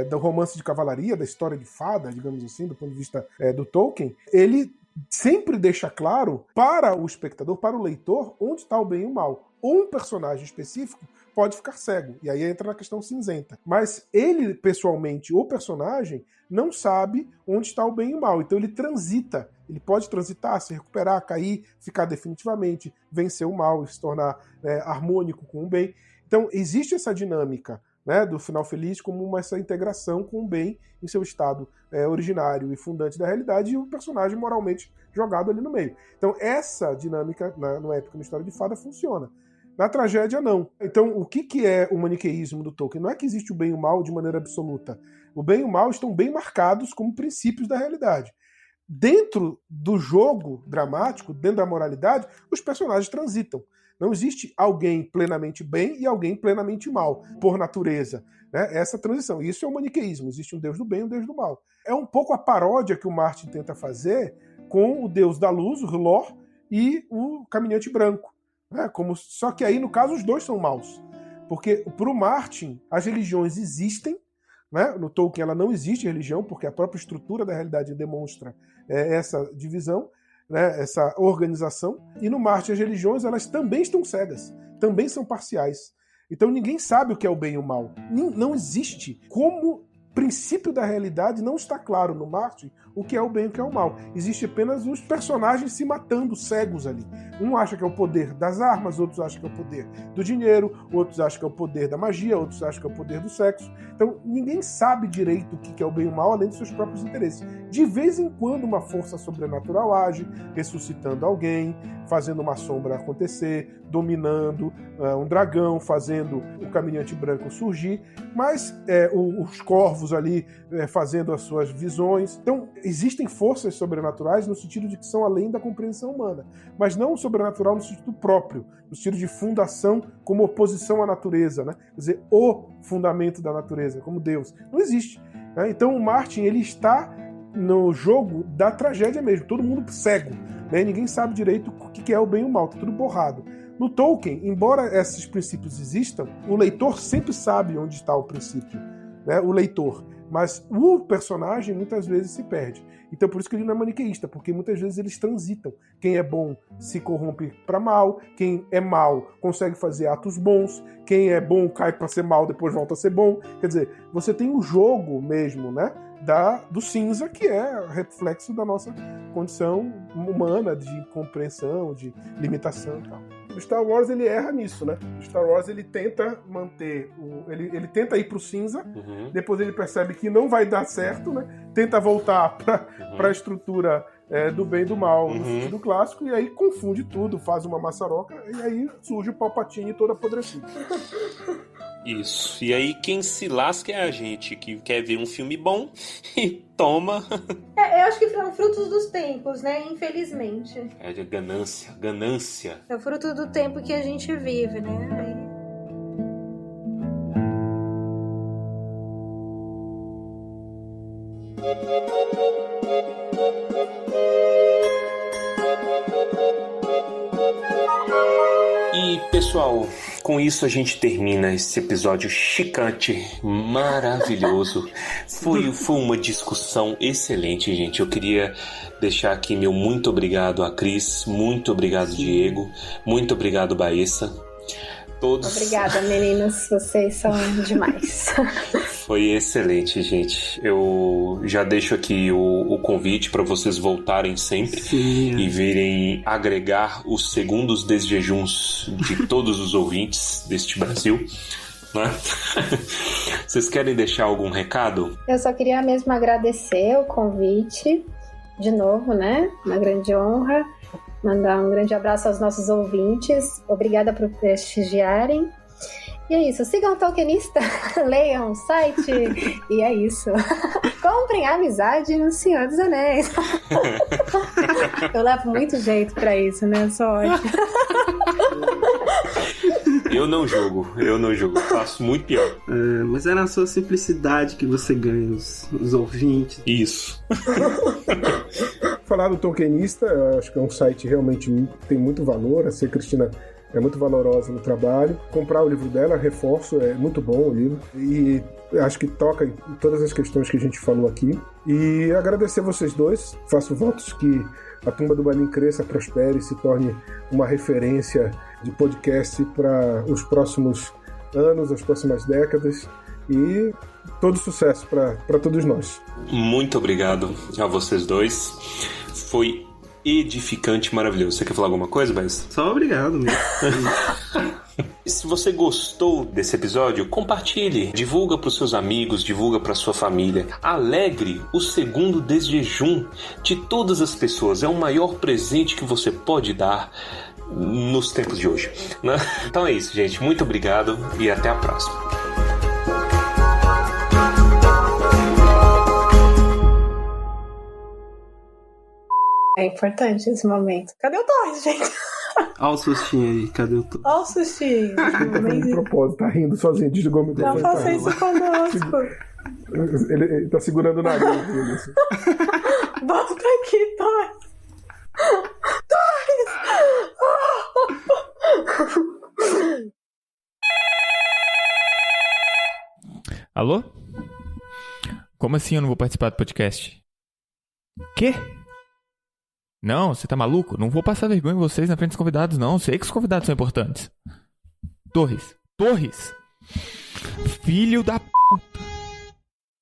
do romance de cavalaria, da história de fada, digamos assim, do ponto de vista do Tolkien, ele sempre deixa claro para o espectador, para o leitor, onde está o bem e o mal. Ou um personagem específico pode ficar cego, e aí entra na questão cinzenta. Mas ele, pessoalmente, o personagem, não sabe onde está o bem e o mal, então ele transita. Ele pode transitar, se recuperar, cair, ficar definitivamente, vencer o mal e se tornar harmônico com o bem. Então existe essa dinâmica, né, do final feliz como essa integração com o bem em seu estado originário e fundante da realidade e o personagem moralmente jogado ali no meio. Então essa dinâmica no épico, na história de fada, funciona. Na tragédia, não. Então o que é o maniqueísmo do Tolkien? Não é que existe o bem e o mal de maneira absoluta. O bem e o mal estão bem marcados como princípios da realidade. Dentro do jogo dramático, dentro da moralidade, os personagens transitam. Não existe alguém plenamente bem e alguém plenamente mal, por natureza. Né? Essa transição. Isso é o maniqueísmo. Existe um Deus do bem e um Deus do mal. É um pouco a paródia que o Martin tenta fazer com o Deus da luz, o Hlor, e o Caminhante Branco. Né? Só que aí, no caso, os dois são maus. Porque, para o Martin, as religiões existem. Né? No Tolkien, ela não existe religião, porque a própria estrutura da realidade demonstra essa divisão, né, essa organização, e no Martin as religiões elas também estão cegas, também são parciais. Então ninguém sabe o que é o bem e o mal. Não existe. Como princípio da realidade não está claro no Martin o que é o bem e o que é o mal. Existe apenas os personagens se matando, cegos ali. Um acha que é o poder das armas, outros acham que é o poder do dinheiro, outros acham que é o poder da magia, outros acham que é o poder do sexo. Então ninguém sabe direito o que é o bem e o mal, além dos seus próprios interesses. De vez em quando uma força sobrenatural age, ressuscitando alguém, fazendo uma sombra acontecer, dominando um dragão, fazendo o Caminhante Branco surgir, mas os corvos ali fazendo as suas visões. Então existem forças sobrenaturais no sentido de que são além da compreensão humana, mas não o sobrenatural no sentido próprio, no sentido de fundação como oposição à natureza, né? Quer dizer, o fundamento da natureza, como Deus. Não existe. Né? Então o Martin, ele está no jogo da tragédia mesmo, todo mundo cego, né? Ninguém sabe direito o que é o bem e o mal, tá tudo borrado. No Tolkien, embora esses princípios existam, o leitor sempre sabe onde está o princípio, né? O leitor. Mas o personagem muitas vezes se perde. Então por isso que ele não é maniqueísta, porque muitas vezes eles transitam. Quem é bom se corrompe para mal, quem é mal consegue fazer atos bons, quem é bom cai para ser mal, depois volta a ser bom. Quer dizer, você tem o jogo mesmo, né, do cinza, que é reflexo da nossa condição humana de compreensão, de limitação e tal. O Star Wars, ele erra nisso, né? O Star Wars, ele tenta manter... Ele tenta ir pro cinza, depois ele percebe que não vai dar certo, né? Tenta voltar pra estrutura do bem e do mal no sentido clássico, e aí confunde tudo, faz uma maçaroca, e aí surge o Palpatine todo apodrecido. Isso. E aí quem se lasca é a gente, que quer ver um filme bom e toma. Eu acho que são frutos dos tempos, né? Infelizmente. É de ganância. É o fruto do tempo que a gente vive, né? E, pessoal, com isso a gente termina esse episódio chicante, maravilhoso. Foi uma discussão excelente, gente. Eu queria deixar aqui meu muito obrigado a Cris, muito obrigado, Diego, muito obrigado, Baessa. Todos... Obrigada, meninos. Vocês são demais. Foi excelente, gente. Eu já deixo aqui o convite para vocês voltarem sempre. Sim. E virem agregar os segundos desjejuns de todos os ouvintes deste Brasil. Né? Vocês querem deixar algum recado? Eu só queria mesmo agradecer o convite de novo, né? Uma grande honra. Mandar um grande abraço aos nossos ouvintes. Obrigada por prestigiarem. E é isso. Sigam o Tolkienista, leiam o site. E é isso. Comprem a amizade no Senhor dos Anéis. Eu levo muito jeito pra isso, né? Eu sou ótima. Eu não julgo. Faço muito pior. Mas é na sua simplicidade que você ganha os ouvintes. Isso. Falar do Tolkienista, eu acho que é um site realmente que tem muito valor. A C. Cristina é muito valorosa no trabalho. Comprar o livro dela, reforço, é muito bom o livro. E acho que toca em todas as questões que a gente falou aqui. E agradecer vocês dois. Faço votos que a Tumba do Balim cresça, prospere e se torne uma referência de podcast para os próximos anos, as próximas décadas. E todo sucesso para todos nós. Muito obrigado a vocês dois. Foi edificante, maravilhoso. Você quer falar alguma coisa, Baessa? Só obrigado mesmo. Se você gostou desse episódio, compartilhe, divulga para os seus amigos, divulga para sua família. Alegre o segundo desjejum de todas as pessoas. É o maior presente que você pode dar nos tempos de hoje, né? Então é isso, gente. Muito obrigado e até a próxima. É importante esse momento. Cadê o Torres, gente? Olha o sustinho aí, cadê o Torres? Olha o sustinho. Tá fazendo de propósito, tá rindo sozinho, desligou o microfone. Não faça isso conosco. Ele tá segurando o nariz dele, assim. Volta aqui, Torres. Torres! Alô? Como assim eu não vou participar do podcast? Quê? Não, você tá maluco? Não vou passar vergonha em vocês na frente dos convidados, não. Sei que os convidados são importantes. Torres! Filho da puta!